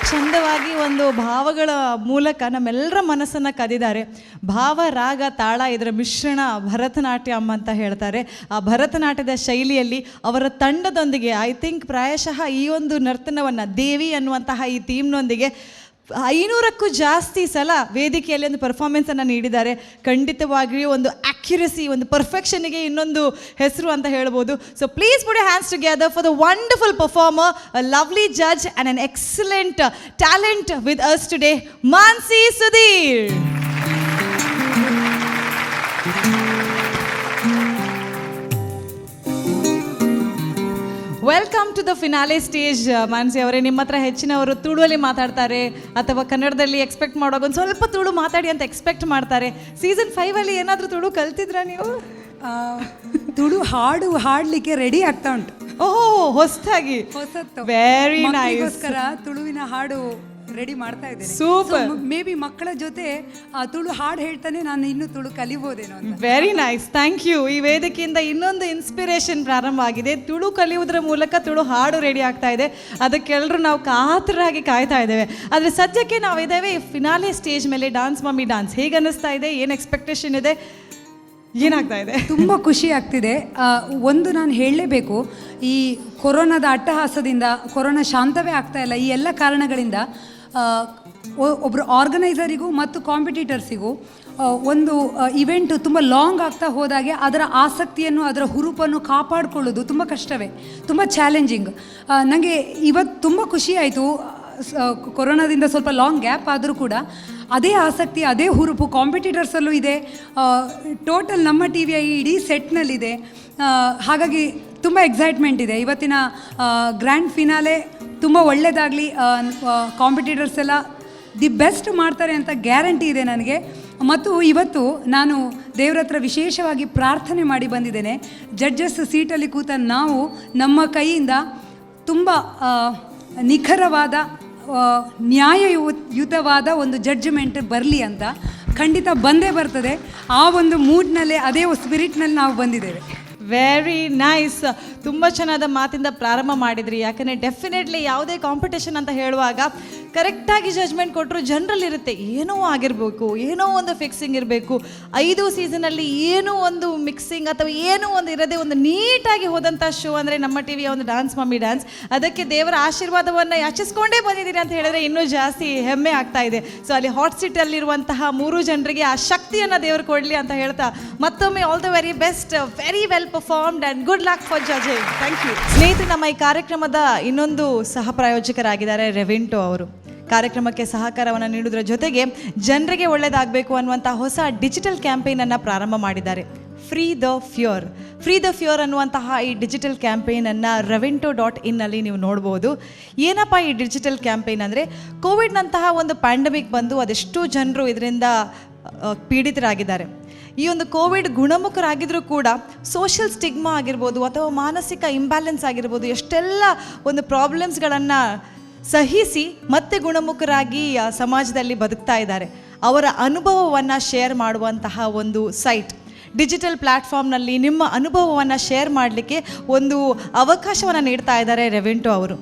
ಚಂದವಾಗಿ ಒಂದು ಭಾವಗಳ ಮೂಲಕ ನಮ್ಮೆಲ್ಲರ ಮನಸ್ಸನ್ನು ಕದಿದ್ದಾರೆ. ಭಾವ, ರಾಗ, ತಾಳ ಇದರ ಮಿಶ್ರಣ ಭರತನಾಟ್ಯಂ ಅಂತ ಹೇಳ್ತಾರೆ. ಆ ಭರತನಾಟ್ಯದ ಶೈಲಿಯಲ್ಲಿ ಅವರ ತಂಡದೊಂದಿಗೆ ಐ ಥಿಂಕ್ ಪ್ರಾಯಶಃ ಈ ಒಂದು ನರ್ತನವನ್ನು ದೇವಿ ಅನ್ನುವಂತಹ ಈ ಥೀಮ್ನೊಂದಿಗೆ 500ಕ್ಕೂ ಜಾಸ್ತಿ ಸಲ ವೇದಿಕೆಯಲ್ಲಿ ಒಂದು ಪರ್ಫಾರ್ಮೆನ್ಸನ್ನು ನೀಡಿದ್ದಾರೆ. ಖಂಡಿತವಾಗಿಯೂ ಒಂದು ಆಕ್ಯುರಸಿ, ಒಂದು ಪರ್ಫೆಕ್ಷನ್ಗೆ ಇನ್ನೊಂದು ಹೆಸರು ಅಂತ ಹೇಳ್ಬೋದು. So please put your hands together for the wonderful performer, a lovely judge and an excellent talent with us today, Mansi Sudhir. Welcome to the finale stage. Mansi ಅವರೇ, ನಿಮ್ಮ ಹತ್ರ ಹೆಚ್ಚಿನವರು ತುಳುವಲ್ಲಿ ಮಾತಾಡ್ತಾರೆ ಅಥವಾ ಕನ್ನಡದಲ್ಲಿ ಎಕ್ಸ್ಪೆಕ್ಟ್ ಮಾಡುವಾಗ ಒಂದು ಸ್ವಲ್ಪ ತುಳು ಮಾತಾಡಿ ಅಂತ ಎಕ್ಸ್ಪೆಕ್ಟ್ ಮಾಡ್ತಾರೆ. ಸೀಸನ್ 5 ಏನಾದರೂ ತುಳು ಕಲ್ತಿದ್ರಾ ನೀವು? ತುಳು ಹಾಡಲಿಕ್ಕೆ ರೆಡಿ ಆಗ್ತಾ ಉಂಟು. ಓಹ್, ಹೊಸದಾಗಿ ವೆರಿ ನೈಸ್. ತುಳುವಿನ ಹಾಡು ರೆಡಿ ಮಾಡ್ತಾ ಇದ್ದೇನೆ. ಸೂಪರ್. ಮೇ ಬಿ ಮಕ್ಕಳ ಜೊತೆ ತುಳು ಹಾಡು ಹೇಳ್ತಾನೆ ನಾನು ಇನ್ನೂ ತುಳು ಕಲಿಬೋದೇನೋ ಅಂತ. Very nice, thank you. ಈ ವೇದಿಕೆಯಿಂದ ಇನ್ನೊಂದು ಇನ್ಸ್ಪಿರೇಷನ್ ಪ್ರಾರಂಭ ಆಗಿದೆ. ತುಳು ಕಲಿಯುವುದರ ಮೂಲಕ ತುಳು ಹಾಡು ರೆಡಿ ಆಗ್ತಾ ಇದೆ. ಅದಕ್ಕೆಲ್ಲರೂ ನಾವು ಕಾತರಾಗಿ ಕಾಯ್ತಾ ಇದ್ದೇವೆ. ಆದರೆ ಸದ್ಯಕ್ಕೆ ನಾವಿದ್ದೇವೆ ಫಿನಾಲೆ ಸ್ಟೇಜ್ ಮೇಲೆ. ಡಾನ್ಸ್ ಮಮ್ಮಿ ಡಾನ್ಸ್ ಹೇಗೆ ಅನ್ನಿಸ್ತಾ ಇದೆ? ಏನು ಎಕ್ಸ್ಪೆಕ್ಟೇಷನ್ ಇದೆ? ಏನಾಗ್ತಾ ಇದೆ? ತುಂಬ ಖುಷಿ ಆಗ್ತಿದೆ. ಒಂದು ನಾನು ಹೇಳಲೇಬೇಕು, ಈ ಕೊರೋನಾದ ಅಟ್ಟಹಾಸದಿಂದ ಕೊರೋನಾ ಶಾಂತವೇ ಆಗ್ತಾ ಇಲ್ಲ. ಈ ಎಲ್ಲ ಕಾರಣಗಳಿಂದ ಒಬ್ಬರು ಆರ್ಗನೈಸರಿಗೂ ಮತ್ತು ಕಾಂಪಿಟೇಟರ್ಸಿಗೂ ಒಂದು ಇವೆಂಟು ತುಂಬ ಲಾಂಗ್ ಆಗ್ತಾ ಹೋದಾಗೆ ಅದರ ಆಸಕ್ತಿಯನ್ನು ಅದರ ಹುರುಪನ್ನು ಕಾಪಾಡಿಕೊಳ್ಳೋದು ತುಂಬ ಕಷ್ಟವೇ, ತುಂಬ ಚಾಲೆಂಜಿಂಗ್. ನನಗೆ ಇವತ್ತು ತುಂಬ ಖುಷಿ ಆಯಿತು, ಕೊರೋನಾದಿಂದ ಸ್ವಲ್ಪ ಲಾಂಗ್ ಗ್ಯಾಪ್ ಆದರೂ ಕೂಡ ಅದೇ ಆಸಕ್ತಿ ಅದೇ ಹುರುಪು ಕಾಂಪಿಟೇಟರ್ಸಲ್ಲೂ ಇದೆ, ಟೋಟಲ್ ನಮ್ಮ ಟಿ ವಿಯ ಇಡೀ ಸೆಟ್ನಲ್ಲಿದೆ. ಹಾಗಾಗಿ ತುಂಬ ಎಕ್ಸೈಟ್ಮೆಂಟ್ ಇದೆ. ಇವತ್ತಿನ ಗ್ರ್ಯಾಂಡ್ ಫಿನಾಲೆ ತುಂಬ ಒಳ್ಳೆಯದಾಗಲಿ, ಕಾಂಪಿಟೇಟರ್ಸ್ ಎಲ್ಲ ದಿ ಬೆಸ್ಟ್ ಮಾಡ್ತಾರೆ ಅಂತ ಗ್ಯಾರಂಟಿ ಇದೆ ನನಗೆ. ಮತ್ತು ಇವತ್ತು ನಾನು ದೇವ್ರ ಹತ್ರ ವಿಶೇಷವಾಗಿ ಪ್ರಾರ್ಥನೆ ಮಾಡಿ ಬಂದಿದ್ದೇನೆ. ಜಡ್ಜಸ್ ಸೀಟಲ್ಲಿ ಕೂತ ನಾವು ನಮ್ಮ ಕೈಯಿಂದ ತುಂಬ ನಿಖರವಾದ ನ್ಯಾಯಯುತವಾದ ಒಂದು ಜಡ್ಜ್ಮೆಂಟ್ ಬರಲಿ ಅಂತ. ಖಂಡಿತ ಬಂದೇ ಬರ್ತದೆ. ಆ ಒಂದು ಮೂಡ್ನಲ್ಲೇ ಅದೇ ಸ್ಪಿರಿಟ್ನಲ್ಲಿ ನಾವು ಬಂದಿದ್ದೇವೆ. Very nice. ತುಂಬ ಚೆನ್ನಾದ ಮಾತಿಂದ ಪ್ರಾರಂಭ ಮಾಡಿದ್ರಿ. ಯಾಕಂದರೆ ಡೆಫಿನೆಟ್ಲಿ ಯಾವುದೇ ಕಾಂಪಿಟೇಷನ್ ಅಂತ ಹೇಳುವಾಗ ಕರೆಕ್ಟಾಗಿ ಜಜ್ಮೆಂಟ್ ಕೊಟ್ಟರು ಜನರಲ್ಲಿರುತ್ತೆ, ಏನೋ ಆಗಿರಬೇಕು, ಏನೋ ಒಂದು ಫಿಕ್ಸಿಂಗ್ ಇರಬೇಕು. 5 ಸೀಸನಲ್ಲಿ ಏನೋ ಒಂದು ಮಿಕ್ಸಿಂಗ್ ಅಥವಾ ಏನೋ ಒಂದು ಇರದೆ ಒಂದು ನೀಟಾಗಿ ಹೋದಂಥ ಶೋ ಅಂದರೆ ನಮ್ಮ ಟಿ ವಿಯ ಒಂದು ಡ್ಯಾನ್ಸ್ ಮಮ್ಮಿ ಡ್ಯಾನ್ಸ್. ಅದಕ್ಕೆ ದೇವರ ಆಶೀರ್ವಾದವನ್ನು ಯಾಚಿಸ್ಕೊಂಡೇ ಬಂದಿದ್ದೀರಿ ಅಂತ ಹೇಳಿದ್ರೆ ಇನ್ನೂ ಜಾಸ್ತಿ ಹೆಮ್ಮೆ ಆಗ್ತಾ ಇದೆ. ಸೊ ಅಲ್ಲಿ ಹಾಟ್ ಸೀಟಲ್ಲಿರುವಂತಹ 3 ಜನರಿಗೆ ಆ ಶಕ್ತಿಯನ್ನು ದೇವರು ಕೊಡಲಿ ಅಂತ ಹೇಳ್ತಾ ಮತ್ತೊಮ್ಮೆ all the very best, very well performed and good luck for judging. Thank you. ಸ್ನೇಹಿತರೆ, ನಮ್ಮ ಈ ಕಾರ್ಯಕ್ರಮದ ಇನ್ನೊಂದು ಸಹ ಪ್ರಾಯೋಜಕರಾಗಿದ್ದಾರೆ ರೆವಿಂಟೋ ಅವರು. ಕಾರ್ಯಕ್ರಮಕ್ಕೆ ಸಹಕಾರವನ್ನು ನೀಡುವುದರ ಜೊತೆಗೆ ಜನರಿಗೆ ಒಳ್ಳೆಯದಾಗಬೇಕು ಅನ್ನುವಂಥ ಹೊಸ ಡಿಜಿಟಲ್ ಕ್ಯಾಂಪೇನನ್ನು ಪ್ರಾರಂಭ ಮಾಡಿದ್ದಾರೆ. ಫ್ರೀ ದ ಫ್ಯೂರ್ ಅನ್ನುವಂತಹ ಈ ಡಿಜಿಟಲ್ ಕ್ಯಾಂಪೇನನ್ನು revinto.in ನಲ್ಲಿ ನೀವು ನೋಡ್ಬೋದು. ಏನಪ್ಪ ಈ ಡಿಜಿಟಲ್ ಕ್ಯಾಂಪೇನ್ ಅಂದರೆ, ಕೋವಿಡ್ನಂತಹ ಒಂದು ಪ್ಯಾಂಡಮಿಕ್ ಬಂದು ಅದೆಷ್ಟೋ ಜನರು ಇದರಿಂದ ಪೀಡಿತರಾಗಿದ್ದಾರೆ. ಈ ಒಂದು ಕೋವಿಡ್ ಗುಣಮುಖರಾಗಿದ್ದರೂ ಕೂಡ ಸೋಷಿಯಲ್ ಸ್ಟಿಗ್ಮಾ ಆಗಿರ್ಬೋದು ಅಥವಾ ಮಾನಸಿಕ ಇಂಬ್ಯಾಲೆನ್ಸ್ ಆಗಿರ್ಬೋದು, ಎಷ್ಟೆಲ್ಲ ಒಂದು ಪ್ರಾಬ್ಲಮ್ಸ್ಗಳನ್ನು ಸಹಿಸಿ ಮತ್ತೆ ಗುಣಮುಖರಾಗಿ ಸಮಾಜದಲ್ಲಿ ಬದುಕ್ತಾ ಇದ್ದಾರೆ. ಅವರ ಅನುಭವವನ್ನು ಶೇರ್ ಮಾಡುವಂತಹ ಒಂದು ಸೈಟ್, ಡಿಜಿಟಲ್ ಪ್ಲ್ಯಾಟ್ಫಾರ್ಮ್ನಲ್ಲಿ ನಿಮ್ಮ ಅನುಭವವನ್ನು ಶೇರ್ ಮಾಡಲಿಕ್ಕೆ ಒಂದು ಅವಕಾಶವನ್ನು ನೀಡ್ತಾ ಇದ್ದಾರೆ ರೆವಿಂಟೋ ಅವರು.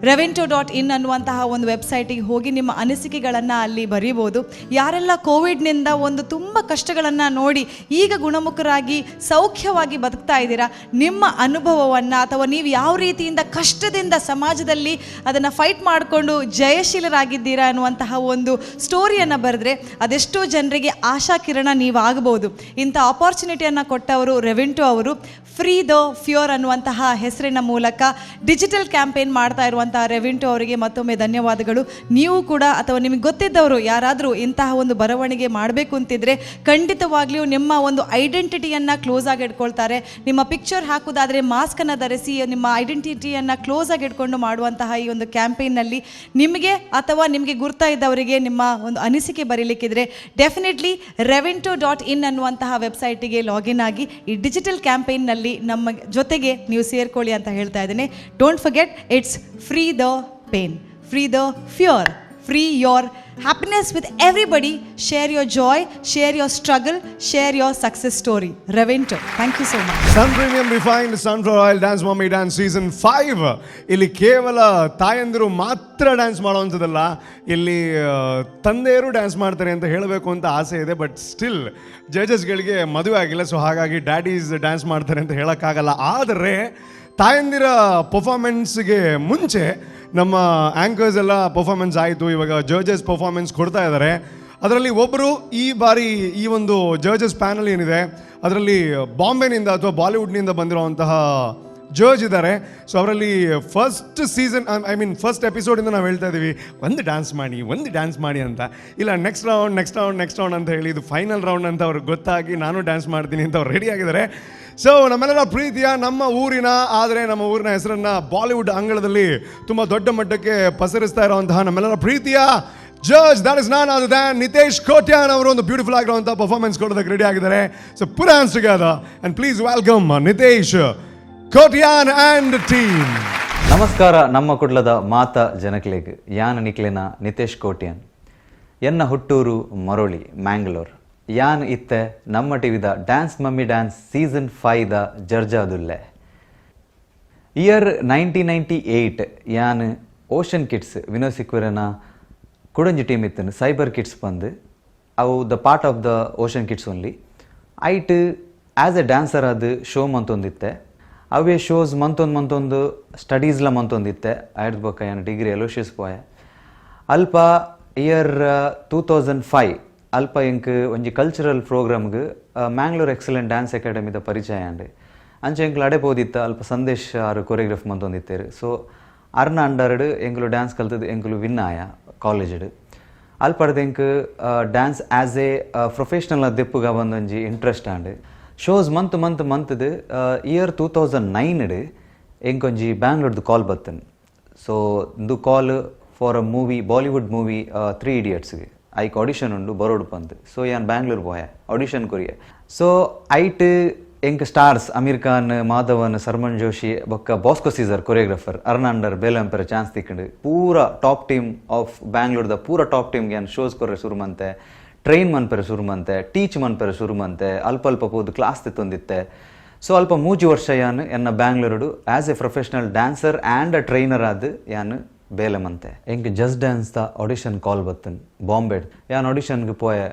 revinto.in ಅನ್ನುವಂತಹ ಒಂದು ವೆಬ್ಸೈಟಿಗೆ ಹೋಗಿ ನಿಮ್ಮ ಅನಿಸಿಕೆಗಳನ್ನು ಅಲ್ಲಿ ಬರೀಬೋದು. ಯಾರೆಲ್ಲ ಕೋವಿಡ್ನಿಂದ ಒಂದು ತುಂಬ ಕಷ್ಟಗಳನ್ನು ನೋಡಿ ಈಗ ಗುಣಮುಖರಾಗಿ ಸೌಖ್ಯವಾಗಿ ಬದುಕ್ತಾ ಇದ್ದೀರಾ, ನಿಮ್ಮ ಅನುಭವವನ್ನು ಅಥವಾ ನೀವು ಯಾವ ರೀತಿಯಿಂದ ಕಷ್ಟದಿಂದ ಸಮಾಜದಲ್ಲಿ ಅದನ್ನು ಫೈಟ್ ಮಾಡಿಕೊಂಡು ಜಯಶೀಲರಾಗಿದ್ದೀರಾ ಅನ್ನುವಂತಹ ಒಂದು ಸ್ಟೋರಿಯನ್ನು ಬರೆದ್ರೆ ಅದೆಷ್ಟೋ ಜನರಿಗೆ ಆಶಾ ಕಿರಣ ನೀವು ಆಗ್ಬೋದು. ಇಂಥ ಆಪರ್ಚುನಿಟಿಯನ್ನು ಕೊಟ್ಟವರು ರೆವಿಂಟೋ ಅವರು. ಫ್ರೀ ದ ಫ್ಯೂರ್ ಅನ್ನುವಂತಹ ಹೆಸರಿನ ಮೂಲಕ ಡಿಜಿಟಲ್ ಕ್ಯಾಂಪೇನ್ ಮಾಡ್ತಾ ಇರುವಂತಹ ರೆವಿಂಟೋ ಅವರಿಗೆ ಮತ್ತೊಮ್ಮೆ ಧನ್ಯವಾದಗಳು. ನೀವು ಕೂಡ ಅಥವಾ ನಿಮಗೆ ಗೊತ್ತಿದ್ದವರು ಯಾರಾದರೂ ಇಂತಹ ಒಂದು ಬರವಣಿಗೆ ಮಾಡಬೇಕು ಅಂತಿದ್ರೆ ಖಂಡಿತವಾಗ್ಲೂ ನಿಮ್ಮ ಒಂದು ಐಡೆಂಟಿಟಿಯನ್ನು ಕ್ಲೋಸ್ ಆಗಿ ಇಟ್ಕೊಳ್ತಾರೆ. ನಿಮ್ಮ ಪಿಕ್ಚರ್ ಹಾಕೋದಾದರೆ ಮಾಸ್ಕನ್ನು ಧರಿಸಿ ನಿಮ್ಮ ಐಡೆಂಟಿಟಿಯನ್ನು ಕ್ಲೋಸ್ ಆಗಿ ಇಟ್ಕೊಂಡು ಮಾಡುವಂತಹ ಈ ಒಂದು ಕ್ಯಾಂಪೇನ್ನಲ್ಲಿ ನಿಮಗೆ ಅಥವಾ ನಿಮಗೆ ಗುರ್ತಾ ಇದ್ದವರಿಗೆ ನಿಮ್ಮ ಒಂದು ಅನಿಸಿಕೆ ಬರೀಲಿಕ್ಕಿದ್ರೆ ಡೆಫಿನೆಟ್ಲಿ revinto.in ಅನ್ನುವಂತಹ ವೆಬ್ಸೈಟಿಗೆ ಲಾಗಿನ್ ಆಗಿ ಈ ಡಿಜಿಟಲ್ ಕ್ಯಾಂಪೇನ್ನಲ್ಲಿ ನಮ್ಮ ಜೊತೆಗೆ ನೀವು ಸೇರ್ಕೊಳ್ಳಿ ಅಂತ ಹೇಳ್ತಾ ಇದ್ದೇನೆ. Don't forget, it's free the pain, free the fear, free your happiness with everybody. Share your joy, share your struggle, share your success story. Revinto, thank you so much. Sun Premium Refined Sunflower Oil Dance Mommy Dance Season 5 ಇಲ್ಲಿ ಕೇವಲ ತಾಯಂದಿರು ಮಾತ್ರ ಡ್ಯಾನ್ಸ್ ಮಾಡೋವಂಥದ್ದಲ್ಲ, ಇಲ್ಲಿ ತಂದೆಯರು ಡ್ಯಾನ್ಸ್ ಮಾಡ್ತಾರೆ ಅಂತ ಹೇಳಬೇಕು ಅಂತ ಆಸೆ ಇದೆ. ಬಟ್ ಸ್ಟಿಲ್ ಜಡ್ಜಸ್ಗಳಿಗೆ ಮದುವೆ ಆಗಿಲ್ಲ, ಸೊ ಹಾಗಾಗಿ ಡ್ಯಾಡೀಸ್ ಡ್ಯಾನ್ಸ್ ಮಾಡ್ತಾರೆ ಅಂತ ಹೇಳೋಕ್ಕಾಗಲ್ಲ. ಆದರೆ ತಾಯಂದಿರ ಪರ್ಫಾರ್ಮೆನ್ಸ್ಗೆ ಮುಂಚೆ ನಮ್ಮ ಆ್ಯಂಕರ್ಸ್ ಎಲ್ಲ ಪರ್ಫಾರ್ಮೆನ್ಸ್ ಆಯಿತು, ಇವಾಗ ಜಡ್ಜಸ್ ಪರ್ಫಾರ್ಮೆನ್ಸ್ ಕೊಡ್ತಾ ಇದ್ದಾರೆ. ಅದರಲ್ಲಿ ಒಬ್ಬರು ಈ ಬಾರಿ ಈ ಒಂದು ಜಡ್ಜಸ್ ಪ್ಯಾನಲ್ ಏನಿದೆ ಅದರಲ್ಲಿ ಬಾಂಬೆನಿಂದ ಅಥವಾ ಬಾಲಿವುಡ್ನಿಂದ ಬಂದಿರೋವಂತಹ ಜಡ್ಜ್ ಇದ್ದಾರೆ. ಸೊ ಅವರಲ್ಲಿ ಫಸ್ಟ್ ಸೀಸನ್ ಫಸ್ಟ್ ಎಪಿಸೋಡಿಂದ ನಾವು ಹೇಳ್ತಾ ಇದ್ದೀವಿ ಒಂದು ಡ್ಯಾನ್ಸ್ ಮಾಡಿ ಅಂತ. ಇಲ್ಲ ನೆಕ್ಸ್ಟ್ ರೌಂಡ್ ಅಂತ ಹೇಳಿ ಇದು ಫೈನಲ್ ರೌಂಡ್ ಅಂತ ಅವ್ರಿಗೆ ಗೊತ್ತಾಗಿ ನಾನು ಡ್ಯಾನ್ಸ್ ಮಾಡ್ತೀನಿ ಅಂತ ಅವ್ರು ರೆಡಿ ಆಗಿದ್ದಾರೆ. ಸೊ ನಮ್ಮೆಲ್ಲರ ಪ್ರೀತಿಯ ನಮ್ಮ ಊರಿನ, ಆದರೆ ನಮ್ಮ ಊರಿನ ಹೆಸರನ್ನು ಬಾಲಿವುಡ್ ಅಂಗಳದಲ್ಲಿ ತುಂಬ ದೊಡ್ಡ ಮಟ್ಟಕ್ಕೆ ಪಸರಿಸ್ತಾ ಇರೋವಂತಹ ನಮ್ಮೆಲ್ಲರ ಪ್ರೀತಿಯ judge, that is none other than Nitesh Kotian ಅವರು ಒಂದು ಬ್ಯೂಟಿಫುಲ್ ಆಗಿರುವಂಥ ಪರ್ಫಾರ್ಮೆನ್ಸ್ ಕೊಡೋದಕ್ಕೆ ರೆಡಿ ಆಗಿದ್ದಾರೆ. So put hands together and please welcome Nitesh Kotian and team. ನಮಸ್ಕಾರ. ನಮ್ಮ ಕುಡ್ಲದ ಮಾತ ಜನಕ್ಲೆಗ್ ಯಾನ್ ನಿಕ್ಲೆನ ನಿತೇಶ್ ಕೋಟ್ಯಾನ್. ಎನ್ನ ಹುಟ್ಟೂರು ಮರೋಳಿ, ಮ್ಯಾಂಗ್ಳೂರ್. ಯಾನ್ ಇತ್ತೆ ನಮ್ಮ ಟಿವಿದ ಡ್ಯಾನ್ಸ್ ಮಮ್ಮಿ ಡ್ಯಾನ್ಸ್ ಸೀಸನ್ 5 ದ ಜಡ್ಜಾದುಲ್ಲೆ. ಇಯರ್ 1998 ಯಾನ್ ಓಷನ್ ಕಿಡ್ಸ್ ವಿನೋದ್ ಸಿಕ್ವೆರನ ಕುಡಂಜಿ ಟೀಮ್ ಇತ್ತು ಸೈಬರ್ ಕಿಡ್ಸ್ ಬಂದು ಅವು the part of the ocean kids only ಐಟ್ ಆ್ಯಸ್ ಎ ಡ್ಯಾನ್ಸರ್ ಅದು ಶೋ ಮಂತೊಂದಿತ್ತೆ. ಅವೇ ಶೋಸ್ ಮಂತೊಂದು ಸ್ಟಡೀಸ್ಲ ಮಂತೊಂದಿತ್ತೆ. ಆಯ್ತು ಬೊಕ್ಕ ಏನು ಡಿಗ್ರಿ ಎಲೋಶಿಯಸ್ ಪೋಯೆ ಅಲ್ಪ. ಇಯರ್ 2005 ಅಲ್ಪ ಎಂಕ್ ಒಂಜಿ ಕಲ್ಚರಲ್ ಪ್ರೋಗ್ರಾಮ್ಗೆ ಮ್ಯಾಂಗ್ಳೂರ್ ಎಕ್ಸಲೆಂಟ್ ಡ್ಯಾನ್ಸ್ ಅಕಾಡೆಮಿದ ಪರಿಚಯ ಅಂಡೆ ಅಂಚೆ ಎಂಕ್ಲು ಅಡೆ ಪೋದಿತ್ತ ಅಲ್ಪ ಸಂದೇಶ್ ಆರು ಕೊರಿಯೋಗ್ರಫ್ ಮಂತೊಂದಿತ್ತೇರು. ಸೊ ಅರ್ನ ಅಂಡರ್ಡ್ ಎಂಕ್ಲು ಡ್ಯಾನ್ಸ್ ಕಲ್ತದ್ದು ಎಂಕ್ಲು ವಿನ್ ಆಯ ಕಾಲೇಜ್ಡ್. ಅಲ್ಪಡ್ದು ಎಂಕ್ ಡ್ಯಾನ್ಸ್ ಆ್ಯಸ್ ಎ ಪ್ರೊಫೆಷ್ನಲ್ ದೆಪ್ಪುಗ ಬಂದೊಂಜಿ ಇಂಟ್ರೆಸ್ಟ್ ಆಂಡ್ ಶೋಸ್ ಮಂತ್ದು ಇಯರ್ 2009 ಎಂಕೊಂಜಿ ಬ್ಯಾಂಗ್ಳೂರ್ದು ಕಾಲ್ ಬತ್ತನ್. ಸೊ ಇಂದು call for a movie, Bollywood movie 3 Idiotsಗೆ ಐಕ್ ಆಡಿಷನ್ ಉಂಡು ಬರೋಡು ಪಂದ್. ಸೊ ಯಾನ್ ಬ್ಯಾಂಗ್ಳೂರ್ ಪೋಯ ಆಡಿಷನ್ ಕೊರಿಯ. ಸೊ ಐಟ್ ಎಂಕ್ ಸ್ಟಾರ್ಸ್ ಅಮೀರ್ ಖಾನ್, ಮಾಧವನ್, ಸರ್ಮನ್ ಜೋಶಿ ಬೊಕ್ಕ ಬಾಸ್ಕೋ ಸೀಸರ್ ಕೊರಿಯೋಗ್ರಾಫರ್ ಅರ್ನ ಅಂಡರ್ ಬೇಲಂಪೆರ ಚಾನ್ಸ್ ತಿಕ್ಕಂಡು ಪೂರ ಟಾಪ್ ಟೀಮ್ ಆಫ್ ಬ್ಯಾಂಗ್ಳೂರ್ದ ಪೂರ ಟಾಪ್ ಟೀಮ್ಗೆ ಯಾನ್ ಶೋಸ್ ಕೊರ್ರೆ ಶುರು ಮಂತೆ, ಟ್ರೈನ್ ಮನ್ಪೆರೆ ಶುರು ಮಂತೆ, ಟೀಚ್ ಮನ್ಪೆರೆ ಶುರು ಮಂತೆ, ಅಲ್ಪ ಪೋದು ಕ್ಲಾಸ್ ತಿತ್ತೊಂದಿತ್ತೆ. ಸೊ ಅಲ್ಪ 3 ವರ್ಷ ಯಾನ್ ಎನ್ನ ಬ್ಯಾಂಗ್ಳೂರ್ಡು as a professional dancer and a trainer ಆದ್ ಯಾನ್ ಬೇಲೆಮಂತೆ. ಎಂಕ್ ಜಸ್ಟ್ ಡ್ಯಾನ್ಸ್ ದ ಆಡಿಷನ್ ಕಾಲ್ ಬತ್ತನ್ ಬಾಂಬೆಡ್. ಯಾನ್ ಆಡಿಷನ್ಗೆ ಪೋಯೆ,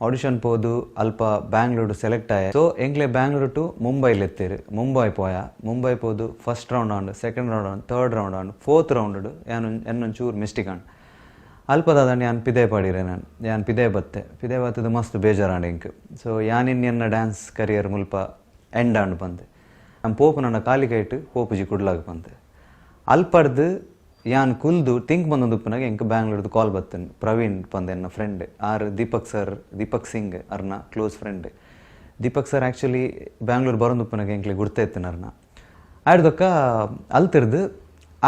ಆಡಿಷನ್ ಪೋದು ಅಲ್ಪ ಬ್ಯಾಂಗ್ಳೂರು ಸೆಲೆಕ್ಟ್ ಆಯ. ಸೊ ಎಂಕ್ಲೆ ಬ್ಯಾಂಗ್ಳೂರು ಟು ಮುಂಬೈಲಿ ಎತ್ತೇರು. ಮುಂಬೈ ಪೋಯ, ಮುಂಬೈ ಪೋದು ಫಸ್ಟ್ ರೌಂಡ್ ಆಂಡ್, ಸೆಕೆಂಡ್ ರೌಂಡ್ ಆಂಡ್, ಥರ್ಡ್ ರೌಂಡ್ ಆಂಡ್, ಫೋರ್ತ್ ರೌಂಡ್ ಎನ್ನೊಂಚೂರು ಮಿಸ್ಟೇಕ್ ಆಂಡ್ ಅಲ್ಪದಾದ ಯಾನ್ ಪಿದೆ ಪಾಡಿರೆ. ಯಾನ್ ಪಿದೆ ಬತ್ತದು ಮಸ್ತ್ ಬೇಜಾರಾಂಡ್ ಎಂಕ್. ಸೊ ಯಾನಿನ್ ಎನ್ನ ಡ್ಯಾನ್ಸ್ ಕರಿಯರ್ ಮುಲ್ಪ ಎಂಡ್ ಆಂಡ್ ಬಂದೆ. ನಮ್ಮ ಪೋಪು ನನ್ನ ಕಾಲಿಗೆ ಇಟ್ಟು ಪೋಪುಜಿ ಕುಡ್ಲಾಗ ಬಂದೆ. ಅಲ್ಪಡ್ದು ಯಾನ್ ಕುಲ್ದು ತಿಂಕ್ ಬಂದೊಂದುಪ್ಪನಾಗ ಎಂಕ್ ಬ್ಯಾಂಗ್ಳೂರ್ದು ಕಾಲ್ ಬತ್ತನ್. ಪ್ರವೀಣ್ ಪಂದೆ ಎನ್ನ ಫ್ರೆಂಡ್ ಆರ್ ದೀಪಕ್ ಸಿಂಗ್ ಅರ್ನ close friend. Deepak sir actually Bangalore ಬರೋದುಪ್ಪನಾಗ ಎಂಕ್ಲೆ ಗುರ್ತ ಇತ್ತನ ಅರ್ನ ಆಡ್ದೊಕ್ಕ ಅಲ್ತಿರ್ದು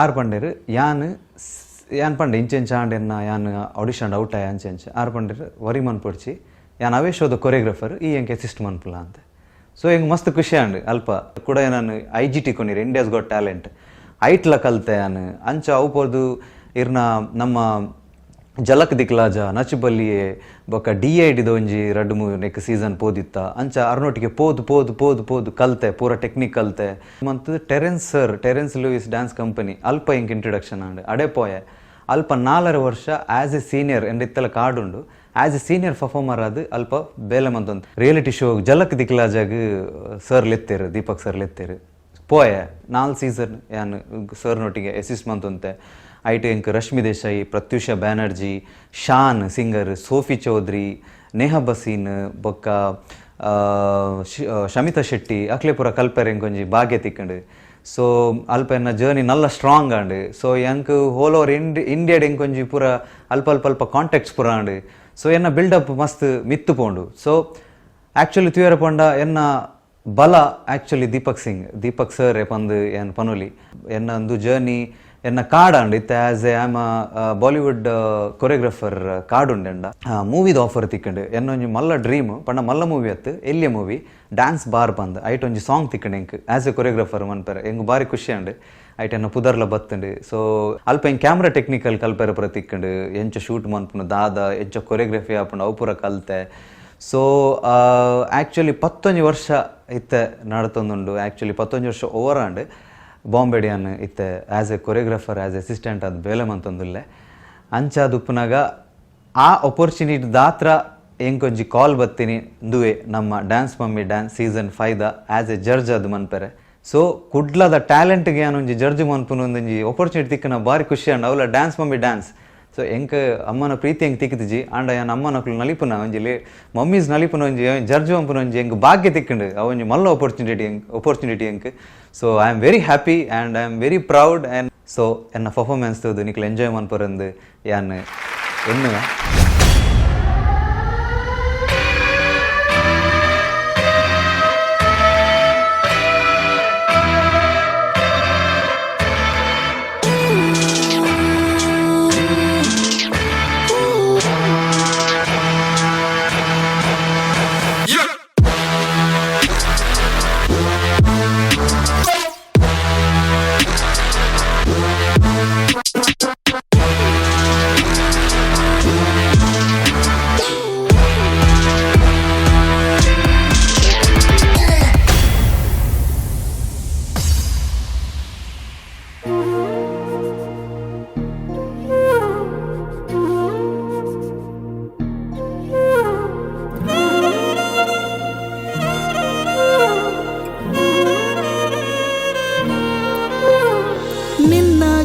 ಆರ್ ಪಂಡೇರು ಯಾನ್ ಪಂಡೆ ಇಂಚೆಂಚ ಆಂಡ್ ಎನ್ನ ಯಾನ್ ಆಡಿಷನ್ ಔಟ್ ಆಯ ಅಂಚೆಂಚ ಆರ್ ಪಂಡೇರು ವರಿ ಮನ್ಪೊಡ್ಚಿ ಯಾನ್ ಅವೇ ಶೋದ ಕೊರಿಯೋಗ್ರಾಫರ್ ಈ ಎಂಕ್ ಅಸಿಸ್ಟ್ ಮನ್ಪುಲ ಅಂತ. ಸೊ ಹೆಂಗೆ ಮಸ್ತ್ ಖುಷಿ ಆಂಡ್ ಅಲ್ಪ ಕೂಡ ನಾನು IGT ಕೊನಿರಿ, ಇಂಡಿಯಾಸ್ ಗಾಟ್ ಟ್ಯಾಲೆಂಟ್ ಐಟ್ಲ ಕಲ್ತೆ ನಾನು ಅಂಚ ಅವಪೋದು ಇರ್ನ ನಮ್ಮ ಜಲಕ್ ದಿಕ್ಲಾಜ ನಚಬಲ್ಲಿಯೇ ಬೊಕ್ಕ DIDದ ಒಂಜಿ 2-3 ನೆಕ್ ಸೀಸನ್ ಪೋದಿತ್ತ ಅಂಚ ಅರ್ನೊಟ್ಟಿಗೆ ಪೋದು ಕಲ್ತೆ ಪೂರ ಟೆಕ್ನಿಕ್ ಕಲ್ತೆ. ಮತ್ತು ಟೆರೆನ್ಸ್ ಲೂಯಿಸ್ ಡ್ಯಾನ್ಸ್ ಕಂಪನಿ ಅಲ್ಪ ಎಂಕ್ ಇಂಟ್ರೊಡಕ್ಷನ್ ಆಂಡ್ ಅಡೆ ಪೋಯೆ ಅಲ್ಪ 4 ವರ್ಷ ಆ್ಯಸ್ ಎ ಸೀನಿಯರ್ ಎಂದಿತ್ತಲ ಕಾರ್ಡುಂಡು ಆ್ಯಸ್ ಎ ಸೀನಿಯರ್ ಪರ್ಫಾರ್ಮರ್ ಆದ್ ಅಲ್ಪ ಬೇಲೆ ಮಂತೊಂದು ರಿಯಾಲಿಟಿ ಶೋ ಜಲಕ್ ದಿಕ್ಲಾಜಾಗ ಸರ್ ಲೆತ್ತೇರು, ದೀಪಕ್ ಸರ್ ಲೆತ್ತೇರು ಪೋಯೆ 4 ಸೀಸನ್ ಯಾನ್ ಸರ್ನೊಟ್ಟಿಗೆ ಅಸಿಸ್ಟ್ ಮಂತೊಂತೆ. ಐಟ್ ಎಂಕ್ ರಶ್ಮಿ ದೇಸಾಯಿ, ಪ್ರತ್ಯೂಷ ಬ್ಯಾನರ್ಜಿ, ಶಾನ್ ಸಿಂಗರ್, ಸೋಫಿ ಚೌಧರಿ, ನೇಹಾ ಬಸೀನ್ ಬೊಕ್ಕ ಶಮಿತಾ ಶೆಟ್ಟಿ ಅಕ್ಲೆ ಪೂರ ಕಲ್ಪೆರೆ ಎಂಕೊಂಜಿ ಭಾಗ್ಯ ತಿಕ್ಕಂಡು. ಸೊ ಅಲ್ಪ ಎನ್ನ journey Nalla strong and. So ಎಂಕ್ ಹೋಲ್ ಓವರ್ ಇಂಡಿಯಾಡ್ ಎಂಕೊಂಜಿ ಪೂರ ಅಲ್ಪ ಕಾಂಟ್ಯಾಕ್ಟ್ಸ್ ಪೂರ ಆಂಡ್. ಸೊ ಎನ್ನ ಬಿಲ್ಡಪ್ ಮಸ್ತ್ ಮಿತ್ತು ಪೋಂಡು. ಸೊ ಆ್ಯಕ್ಚುಲಿ ತುಯರ ಪಂಡ ಎನ್ನ ಬಲ ಆ್ಯಕ್ಚುಲಿ ದೀಪಕ್ ಸರ್ ಪಂದು ಏನ್ ಪನುಲಿ ಎನ್ನ ಒಂದು ಜರ್ನಿ ಎನ್ನ ಕಾಡಂಡ್ ಇತ್ತೆ as a um Bollywood choreographer ಕಾಡುಂಡೆಂಡ ಮೂವಿದ ಆಫರ್ ತಿಕ್ಕಂಡು ಎನ್ನೊಂಜಿ ಮಲ್ಲ ಡ್ರೀಮ್ ಪಂಡ ಮಲ್ಲ ಮೂವಿ ಅತ್ತು ಎಲ್ಲಿಯ ಮೂವಿ ಡ್ಯಾನ್ಸ್ ಬಾರ್ ಬಂದು ಐಟ್ ಒಂಜಿ ಸಾಂಗ್ ತಿಕ್ಕಂಡು ಎಂಕ್ ಆ್ಯಸ್ ಎ ಕೊರಿಯೋಗ್ರಾಫರ್ ಮನ್ಪೆರೆ ಎಂಗ್ ಬಾರಿ ಖುಷಿ ಅಂಡ್ ಐಟ್ ಎನ್ನ ಪುದರ್ಲ ಬತ್ತಂಡು. ಸೊ ಅಲ್ಪ ಎಂಗ್ ಕ್ಯಾಮ್ರಾ ಟೆಕ್ನಿಕಲ್ ಕಲ್ಪೆರೆ ಪುರ ತಿಕ್ಕಂಡು ಎಂಚ ಶೂಟ್ ಮನ್ಪುನು ದಾದ ಎಂಚ ಕೊರಿಯೋಗ್ರಫಿ ಆಪುಂಡು ಅವು ಪೂರ ಕಲ್ತೆ. ಸೊ ಆ್ಯಕ್ಚುಲಿ 11 ವರ್ಷ ಇತ್ತೆ ನಡತೊಂದುಂಡು. ಆ್ಯಕ್ಚುಲಿ 11 ವರ್ಷ ಓವರ್ ಆಂಡ್ ಬಾಂಬೆಡಿಯನ್ ಇತ್ತೆ as A choreographer as assistant ಅದು ಬೇಲೆ ಮಂತೊಂದುಲ್ಲೆ ಅಂಚ ದುಪ್ಪನಾಗ ಆ ಅಪರ್ಚುನಿಟಿ ದಾತ್ರ ಎಂಕೊಂಜಿ ಕಾಲ್ ಬತ್ತೀನಿ ದುವೆ ನಮ್ಮ ಡ್ಯಾನ್ಸ್ ಮಮ್ಮಿ ಡ್ಯಾನ್ಸ್ ಸೀಸನ್ 5ದ ಆ್ಯಸ್ ಎ ಜಡ್ಜ್ ಅದು ಮನ್ಪೆರೆ. ಸೊ ಕುಡ್ಲದ ಟ್ಯಾಲೆಂಟ್ಗೆ ಏನೊಂಜಿ ಜಡ್ಜ್ ಮನ್ಪುನ ಒಂದೊಂಜಿ ಅಪರ್ಚುನಿಟಿ ತಿಕ್ಕನ ಭಾರಿ ಖುಷಿ ಅಂಡ್ ಅವಲ ಡ್ಯಾನ್ಸ್ ಮಮ್ಮಿ ಡ್ಯಾನ್ಸ್. ಸೊ ಎಂಕ್ ಅಮ್ಮನ ಪ್ರೀತಿ ಹೆಂಗೆ ತಿಕ್ಕಿದ್ಜಿ ಆಂಡ ಯಾನ್ ಅಮ್ಮನಕ್ಲು ನಲಿಪುನ ಒಂಜಿ ಮಮ್ಮೀಸ್ ನಲಿಪುನ ಒಂಜಿ ಜಡ್ಜ್ ಮನ್ಪುನ ಒಂಜಿ ಎಂಕ್ ಭಾಗ್ಯ ತಿಕ್ಕಂಡು ಅವೊಂಜಿ ಮಲ್ಲ ಅಪರ್ಚುನಿಟಿ ಎಂಕ್. So I am very happy and I am very proud and so ಎನ್ನ ಪರ್ಫಾರ್ಮೆನ್ಸ್ ತೋದು ನಿಕ್ಲು ಎಂಜಾಯ್ ಮನ್ಪರಂದು ಯಾನ್ ಎನ್ನುವ.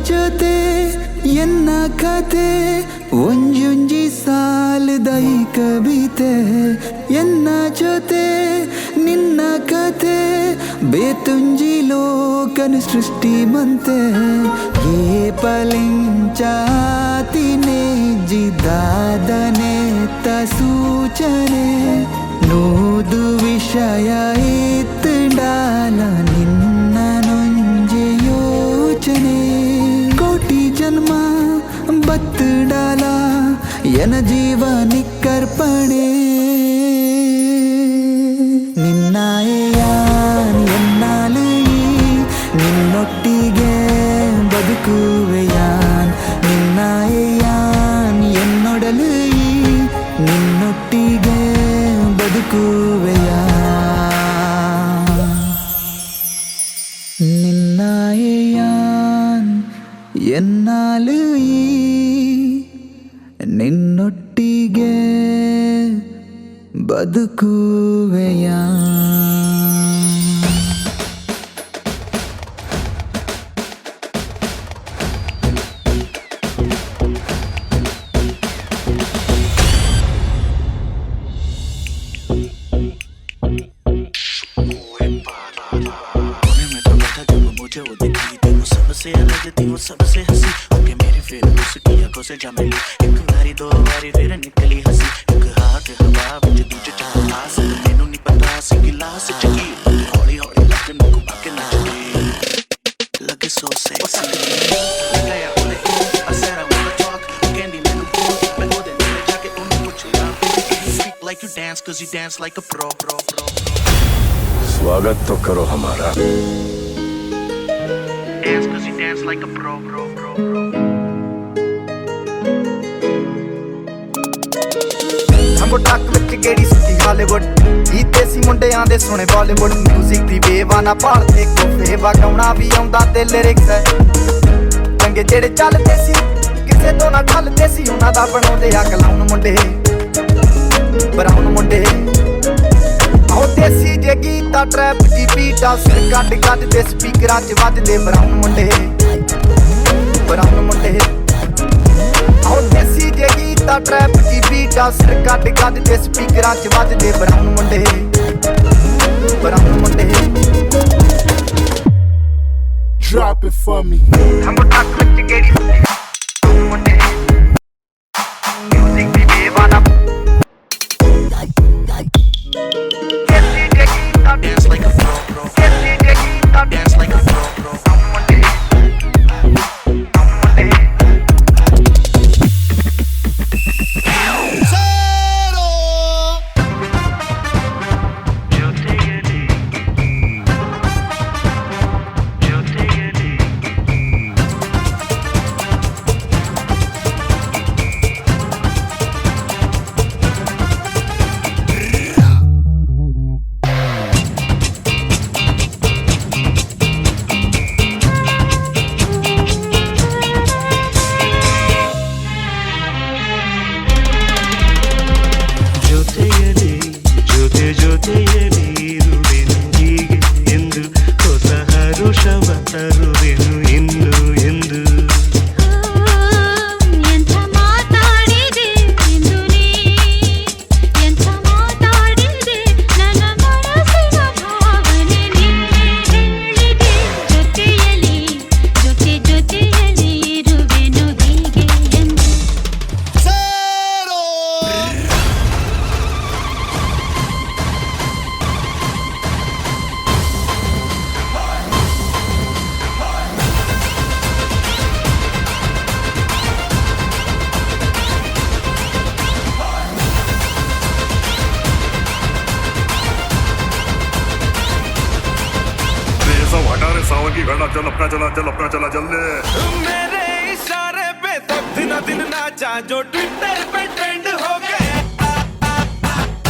ಜೊತೆ ಎನ್ನ ಕತೆ ಒಂಜೊಂಜಿ ಸಾಲದೈ ಕವಿತೆ ಎನ್ನ ಜೊತೆ ನಿನ್ನ ಕಥೆ ಬೇತುಂಜಿ ಲೋಕನ ಸೃಷ್ಟಿ ಮಂತೆ ಏ ಪಲಿಂಚಾತಿನೇ ಜಿದಾದನೆ ತ ಸೂಚನೆ ನೂದು ವಿಷಯ ಇತ್ತಂಡಾಲ ನಿನ್ನ ನೊಂಜೆ ಯೋಚನೆ ಕೋಟಿ ಜನ್ಮ ಬತ್ತಡಾಲ ಎನ ಜೀವ ನಿಕ್ಕರ್ಪಣೆ ನಿನ್ನಾಯಾನ್ ಎನ್ನಾಲು ನಿನ್ನೊಟ್ಟಿಗೆ ಬದುಕುವೆಯಾನ್ ನಿನ್ನಾಯಾನ್ ಎನ್ನೊಡಲು ನಿನ್ನೊಟ್ಟಿಗೆ ಬದುಕುವೆಯಾನ್ ನಿನ್ನಾಯಾನ್ ಎನ್ನಾಲು ನಿನ್ನೊಟ್ಟಿಗೆ ಬದುಕುವೆಯಾ सबसे अलग थी वो सबसे हंसी ओके मेरी फिर उसकी आंखों से जा मिली एक बारी दो बारी फिर निकली हंसी एक हाथ हवा विच दूजे चाहा सब मैनू नहीं पता सी गिलास चकी हौली हौली लग मुक बाके नचदी लगे सो सेक्सी लगाया बोले I said I wanna talk candy मैनू मैं वो दे जाके उन्हें पूछा speak like you dance cause you dance like a pro स्वागत तो करो हमारा dance cause you dance like a pro ਹੰਬੋ ਟੱਕ ਵਿੱਚ ਗੇੜੀ ਸੁੱਤੀ ਹਾਲੀਵੁੱਡ ਗੀਤੇ ਸੀ ਮੁੰਡਿਆਂ ਦੇ ਸੋਹਣੇ ਬਾਲੀਵੁੱਡ ਮਿਊਜ਼ਿਕ ਦੀ ਵੇਵਾ ਨਾ ਭਾਲਦੇ ਕੋਫੇ ਵਗਾਉਣਾ ਵੀ ਆਉਂਦਾ ਤੇ ਲਿਰਿਕਸ ਹੈ ਚੰਗੇ ਜਿਹੜੇ ਚੱਲਦੇ ਸੀ ਕਿਸੇ ਤੋਂ ਨਾ ਠੱਲਦੇ ਸੀ ਉਹਨਾਂ ਦਾ ਬਣਾਉਂਦੇ ਆ ਕਲਾਉਣ ਮੁੰਡੇ ਬਰਾਉਨ ਮੁੰਡੇ ਆਹ ਦੇਸੀ ਜੇ ਗੀਤਾ ਟਰੈਪ ਦੀ ਬੀਟਾ ਸਿਰ ਕੱਢ ਕੱਢ ਦੇ ਸਪੀਕਰਾਂ 'ਚ ਵੱਜਦੇ ਬਰਾਉਨ ਮੁੰਡੇ ਆਹ ਦੇਸੀ ਜੇ ਗੀਤਾ ਟਰੈਪ ਦੀ ਬੀਟਾ ਸਿਰ ਕੱਢ ਕੱਢ ਦੇ ਸਪੀਕਰਾਂ 'ਚ ਵੱਜਦੇ ਬਰਾਉਨ ਮੁੰਡੇ Drop it for me ਹੰਬੋ ਟੱਕ ਵਿੱਚ ਗੇੜੀ ਸੁੱਤੀ ਮੁੰਡੇ ਮਿਊਜ਼ਿਕ ਦੀ ਵੇਵਾ ਨਾ dance like a pro dance like a pro चला जल्दी मेरे इशारे पे तो दिन नाचा जो ट्विटर पे ट्रेंड हो गया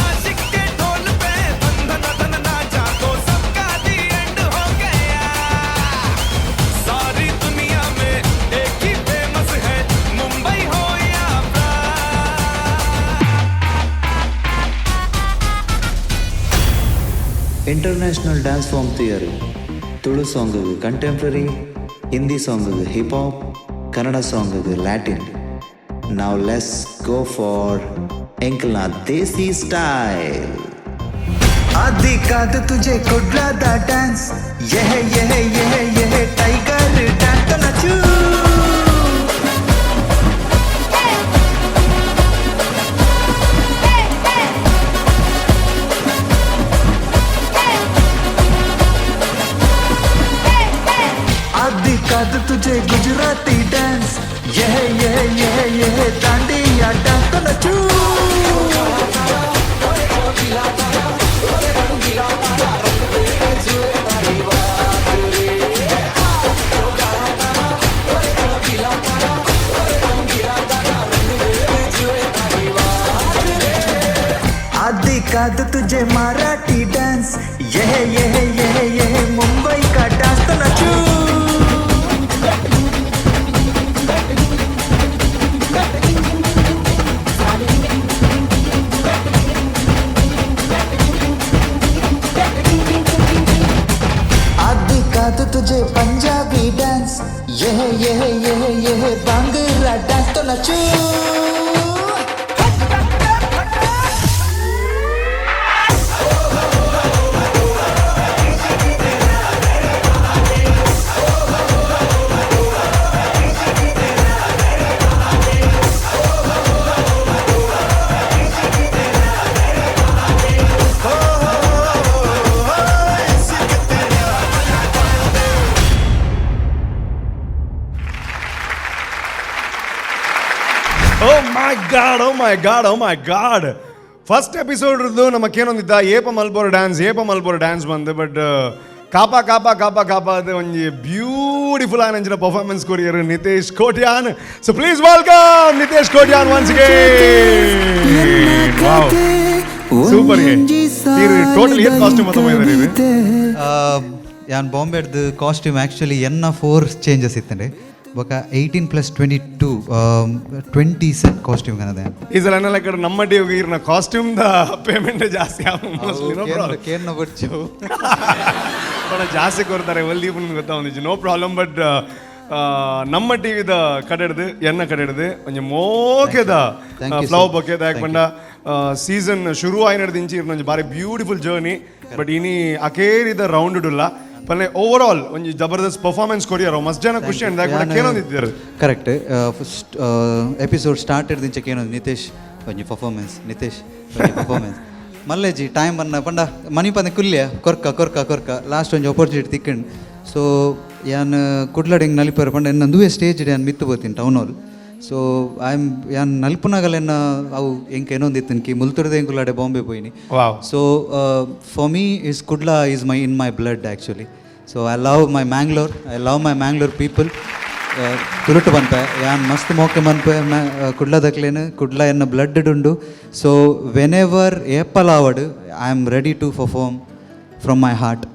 आशिक के ढोल पे धन नाचा तो सबका दी एंड हो गया सारी दुनिया में एक ही फेमस है मुंबई हो या international dance form theory Tulu ಸಾಂಗಿಗೆ ಕಂಟೆಂಪ್ರರಿ, ಹಿಂದಿ ಸಾಂಗಿಗೆ ಹಿಪ್ ಹಾಪ್, ಕನ್ನಡ ಸಾಂಗಿಗೆ Latin. Now let's go for Enkelna Desi style. आधी काद तुझे कुडला दा डांस यह टाइगर डांस तो नचू आधी काद तुझे गुजराती डांस यह दांडिया डांस तो नचू आधी काद तुझे मराठी डांस यह मुंबई का डांस तो नचू आधी काद तुझे पंजाबी डांस यह बांग्ला डांस तो नचू Oh my god first episode ನಮಕ್ಕೇನೊಂದಿದ್ದ ಏಪ ಮಲ್ಬೋರ್ ಡ್ಯಾನ್ಸ್ ಬಂದು ಬಟ್ ಕಾಪಾ ಅದು ಒಂದು ಬ್ಯೂಟಿಫುಲ್ ಆನಂಜಿನ ಪರ್ಫಾರ್ಮೆನ್ಸ್ ಕೊರಿಯರ್ Nitesh Kotian. So please welcome Nitesh Kotian once again. Wow super total ಏನ್ ಕಾಸ್ಟ್ಯೂಮ್ ಅಂತ ಮಾಡಿದ್ದಾರೆ ಯಾನ್ ಬಾಂಬೆಡ್ದು ಕಾಸ್ಟ್ಯೂಮ್ ಆ್ಯಕ್ಚುಲಿ 4 ಚೇಂಜಸ್ ಇತ್ತಂಡೆ ಬೊಕ 18+22 20 ಸೆಟ್ ಕಾಸ್ಟ್ಯೂಮ್ ಕನದೆ ಈ ಸಲ ಅನ್ನಲ್ಲ ಕಡೆ ನಮ್ಮ ಟಿವಿಗೆ ಇರ್ನ ಕಾಸ್ಟ್ಯೂಮ್ ದ ಪೇಮೆಂಟ್ ಜಾಸ್ತಿ ಕೇರ್ನ ಬರ್ಚು ಬಡ ಜಾಸ್ತಿ ಕೊಡ್ತಾರೆ ಒಲ್ಲಿ ಗೊತ್ತಾವಂದಿச்சு ನೋ ಪ್ರಾಬ್ಲಮ್ ಬಟ್ ನಮ್ಮ ಟಿವಿದ ಕಡೆಡ್ದು ಕಡೆಡ್ದು ಒಂಜಿ ಮೋಕೆದ ಫ್ಲವ್ ಬೊಕೆದ ಯಾಕೆ ಪಂಡ ಸೀಸನ್ ಶುರು ಆಯ್ ನಡೆದಿಂಚಿ ಇರ್ನ ಬಾರಿ ಬ್ಯೂಟಿಫುಲ್ ಜರ್ನಿ ಬಟ್ ಇನಿ ಅಕೇರಿದ ರೌಂಡ್ ಇಲ್ಲ ಪನ್ನೆ ಓವರ್ ಆಲ್ ಒಂಜಿ ಜಬರ್ದಸ್ತ್ ಪರ್ಫಾರ್ಮೆನ್ಸ್ ಕೊರಿಯರು ಮಸ್ತ್ ಜನ ಖುಷಿ ಅಂದ ಕೇನೊಂದಿದ್ದಾರೆ ಕರೆಕ್ಟ್ ಫಸ್ಟ್ ಎಪಿಸೋಡ್ ಸ್ಟಾರ್ಟ್ ಹಿಡ್ದಿಂಚ ಕೇನೊಂದು ನಿತೇಶ್ ಒಂಜಿ ಪರ್ಫಾರ್ಮೆನ್ಸ್ ಮಲ್ಲೆಜಿ ಟೈಮ್ ಬನ್ನ ಪಂಡ ಮನಿ ಪಂದೆ ಕುಲ್ಯ ಕೊರ್ಕ ಲಾಸ್ಟ್ ಒಂಜಿ ಆಪರ್ಚುನಿಟಿ ತಿಕ್ಕಂಡು ಸೊ ಯಾನ್ ಕುಡ್ಲಡಿಂಗ್ ನಲಿಪರು ಪಂಡ ಎನ್ನ ದುವೆ ಸ್ಟೇಜ್ ಯಾನ್ ಮಿತ್ತು ಬೋತೀನಿ ಟೌನ್ ಹಾಲ್ ಸೊ ಯಾನ್ ನಲ್ಪುನಾಗಲೆನ್ನ ಅವು ಎಂಕ ಏನೊಂದಿತ್ತು ಕಿ ಮುಲ್ತುರ್ದೆ ಎಂಕುಲಾಡೆ ಬಾಂಬೆ ಪೋಯಿನಿ. So for me is Kudla is in my blood actually. So I love my Mangalore people. ತುರುಟು ಬಂತೆ ಯಾನ್ ಮಸ್ತ್ ಮೋಕೆ ಮನ್ಪೆ ಕುಡ್ಲದಕ್ಲೇನು ಕುಡ್ಲ ಎನ್ನ ಬ್ಲಡ್ ಉಂಡು. So when ever apple I am ready to perform from my heart.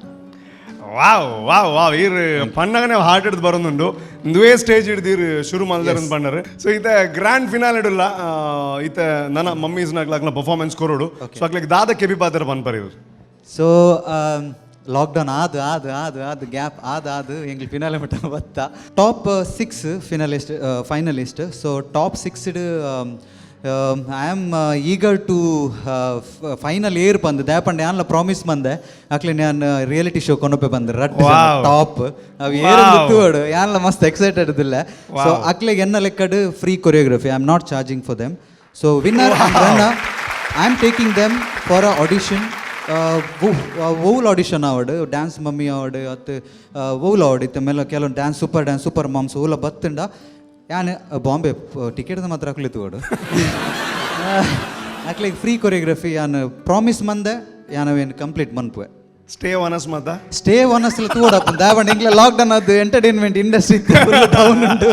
Wow ಈರ್ ಪಣ್ಣಗನೆ ಹಾರ್ಟ್ ಹಿಡ್ದು ಬರೋದುಂಡು ದುವೇ ಸ್ಟೇಜ್ ಹಿಡ್ದೀರ್ ಶುರು ಮಲ್ದಾರ ಪಣ್ಣರು. ಸೊ ಈತ ಗ್ರ್ಯಾಂಡ್ ಫಿನಾಲ್ ಇಡಲ್ಲ ಈತ ನನ್ನ ಮಮ್ಮೀಸ್ನಾಗ್ಲಾಗ್ಲ ಪರ್ಫಾರ್ಮೆನ್ಸ್ ಕೊರೋಡು. ಸೊ ಅಕ್ಲಿಗೆ ದಾದ ಕೆಬಿ ಪಾತ್ರ ಪನ್ಪರ್ ಇವ್ರು. ಸೊ ಲಾಕ್ಡೌನ್ ಆದ ಗ್ಯಾಪ್ ಆದ ಎಂಗ್ಲು ಫಿನಾಲೆ ಮಟ್ಟ ಬತ್ತ top 6 finalist. So top 6 I am eager to final ಏರ್ ಬಂದು ದ್ಯಾಪಂಡ ಯಾನ್ಲ ಪ್ರಾಮಿಸ್ ಬಂದೆ ಅಕ್ಲೆ ನಾನು ರಿಯಾಲಿಟಿ ಶೋ ಕೊನೊಪ್ಪೆ ಬಂದೆ ರಟ್ ಟಾಪ್ ಅವು ಏರ್ ಗೊತ್ತುವಡು ಯಾನ್ಲ ಮಸ್ತ್ ಎಕ್ಸೈಟೆಡ್ ಇದಿಲ್ಲ. ಸೊ ಅಕ್ಲೆಗೆ ಎನ್ನ ಲೆಕ್ಕಡು free choreography I am not charging for them. So winner I am taking them for a audition. ವೌಲ್ ಆಡಿಷನ್ ಆವಡು ಡ್ಯಾನ್ಸ್ ಮಮ್ಮಿ ಆವಡು ಅತ್ತು ವೌಲ್ ಆವಡು ಇತ್ತ ಮೇಲೆ ಕೆಲವೊಂದು ಡ್ಯಾನ್ಸ್ ಸೂಪರ್ ಮಾಮ್ಸ್ ಓಲ ಬತ್ತಂಡ ಯಾನ್ ಬಾಂಬೆ ಟಿಕೆಟ್ದ ಮಾತ್ರ ಹಾಕ್ಲಿತ್ತು ಓಡು ಹಾಕ್ಲಿಕ್ಕೆ ಫ್ರೀ ಕೊರಿಯೋಗ್ರಫಿ ಯಾನ್ ಪ್ರಾಮಿಸ್ ಮಂದೆ ಯಾನವೇನು ಕಂಪ್ಲೀಟ್ ಮನ್ಪುವೆ ಸ್ಟೇ ಒನಸ್ಲ ತೂಡಪ್ಪ ದಾವಣ ಇಂಗ್ಲ ಲಾಕ್ಡೌನ್ ಅದು ಎಂಟರ್ಟೈನ್ಮೆಂಟ್ ಇಂಡಸ್ಟ್ರಿ ಡೌನ್ ಉಂಟು.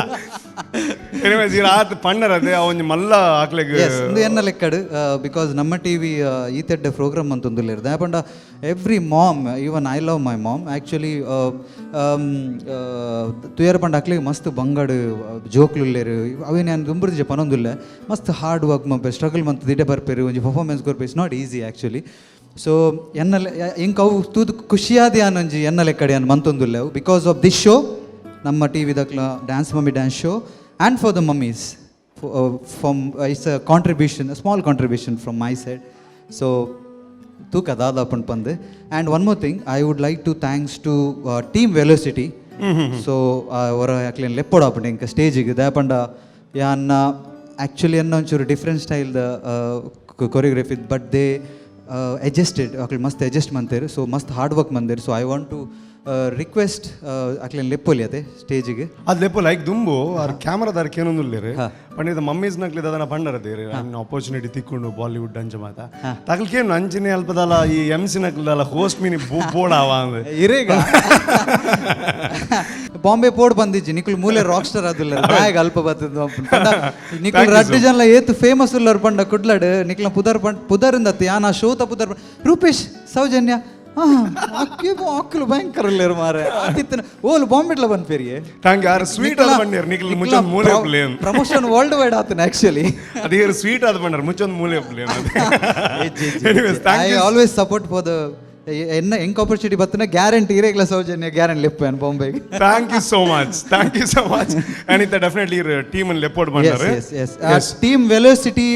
ಪಣ್ಣರದೆ ಅವನ್ ಮಲ್ಲ ಹಾಕ್ಲಿಕ್ಕೆ ಎನ್ನ ಲೆಕ್ಕಡು ಬಿಕಾಸ್ ನಮ್ಮ ಟಿವಿ ಈ ತೆಡ್ಡ ಪ್ರೋಗ್ರಾಮ್ ಅಂತೊಂದು ದಾಪಂಡ every mom even I love my mom actually ತುಯರ್ ಪಂಡ ಹಾಕ್ಲಿಕ್ಕೆ ಮಸ್ತ್ ಬಂಗಡು ಜೋಕ್ಲುಲ್ಲೇರು ಅವೇನು ನಾನು ದುಂಬರ್ದಿಜೆ ಪನೊಂದುಲ್ಲ ಮಸ್ತ್ ಹಾರ್ಡ್ ವರ್ಕ್ ಮಲ್ಪೆ ಸ್ಟ್ರಗಲ್ ಮಂತ್ ದಿಡೆ ಬರ್ಪೇರು ಒಂಜಿ ಪರ್ಫಾರ್ಮೆನ್ಸ್ ಕೊರ್ಪೆ it's not easy actually. So ಎನ್ನಲೆ ಇಂಕ ಅವು ತೂದು ಖುಷಿಯಾದ ಅನ್ನೊಂಜಿ ಎನ್ನ ಲೆಕ್ಕಡೆ ಅನ್ನು ಮಂತೊಂದುಲ್ಲೆವು ಬಿಕಾಸ್ ಆಫ್ ದಿಸ್ ಶೋ ನಮ್ಮ ಟಿ ವಿದ dance mummy dance show and for the mummies it's a contribution, a small contribution from my side. So ತೂಕ ದಾದ ಪಂದು. And one more thing, I would like to thanks to Team Velocity. So ಅವರ ಯಾಕ್ಲೇನು ಲೆಪ್ಪೋಡ ಆಪಂಡು ಇಂಕ ಸ್ಟೇಜಿಗೆ ದಾಪಂಡ ಯಾನ್ನ ಆ್ಯಕ್ಚುಲಿ ಅನ್ನೋ ಒಂಚೂರು ಡಿಫ್ರೆಂಟ್ ಸ್ಟೈಲ್ದ ಕೊರಿಯೋಗ್ರಫಿ ಬಟ್ ದೇ adjusted ಅಕ್ಲೆ ಮಸ್ತ್ ಅಡ್ಜಸ್ಟ್ ಮಂತೇರು. ಸೊ ಮಸ್ತ್ ಹಾರ್ಡ್ ವರ್ಕ್ ಮಂದೇರು. So I want to request ಅಕ್ಲೇನು ಲೆಪ್ಪೊಲಿ ಅದೇ ಸ್ಟೇಜಿಗೆ ಅದು ಲೆಪ್ಪು ಲೈಕ್ ದುಂಬು ಅವ್ರ ಕ್ಯಾಮ್ರಾದಾರ ಕೇನೊಂದುಲ್ಲೇರು ಪಂಡಿತ ಮಮ್ಮೀಸ್ ನಕ್ಲಿ ಅದನ್ನ ಪಂಡರದೇರಿ ಆಪರ್ಚುನಿಟಿ ತಿಕ್ಕೊಂಡು ಬಾಲಿವುಡ್ ಅಂಚ ಮಾತ ತಗಲ್ಕೇನು ಅಂಚಿನೇ ಅಲ್ಪದಲ್ಲ ಈ MC ನಕ್ಲದಲ್ಲ ಹೋಸ್ಟ್ ಮೀನಿ ಬೋಡಾವ ಅಂದ್ರೆ ಇರೇಗ ಬಾಂಬೆ ಪೋಡ್ ಬಂದಿಜ್ಜಿ ನಿಕ್ಲು ಮೂಲೆ ರಾಕ್ ಸ್ಟಾರ್ ಅದಿಲ್ಲ ಬ್ಯಾಗ್ ಅಲ್ಪ ಬರ್ತದ ನಿಕ್ಲು ರಡ್ಡು ಜನ ಏತ್ ಫೇಮಸ್ ಉಲ್ಲರ್ ಪಂಡ ಕುಡ್ಲಡ್ ನಿಕ್ಲ ಪುದರಿಂದ ಯಾನ ಶೋತ ಪುದರ್ ರೂಪೇಶ್ ಸೌಜನ್ಯ ಅಕ್ಕಲು ಭಯಂಕರ ಮಾರೆ ಓಲ್ ಬಾಂಬೆಡ್ಲ ಬಂದ್ ಪೇರಿಗೆ ಸ್ವೀಟ್ ಅದು ಬಂದಿರ್ ನಿಕ್ಲ ಮುಚ್ಚೊಂದು ಮೂಲೆ ಪ್ಲೇಮ್ ಪ್ರಮೋಷನ್ ವರ್ಲ್ಡ್ ವೈಡ್ ಆತನ ಆಕ್ಚುಲಿ ಅದೇ ಸ್ವೀಟ್ ಅದು ಬಂದರ್ ಮುಚ್ಚೊಂದು ಮೂಲೆ ಪ್ಲೇಮ್ I always support for the ಎನ್ನ ಎಂಕ್ ಆಪರ್ಚುನಿಟಿ ಬರ್ತನೆ ಗ್ಯಾರಂಟಿ ಇರೇಗ್ಲ ಸೌಜನ್ಯ ಗ್ಯಾರಂಟಿ ಲೆಪ್ಪೇನ್ ಬಾಂಬೆಗೆ. Thank you so much and ಇತ್ತ ಡೆಫಿನೆಟ್ಲಿ ಟೀಮ್ ಅನ್ನು ಲೆಪ್ಪೋಡ್ ಬಂದಾರೆ. Yes team velocity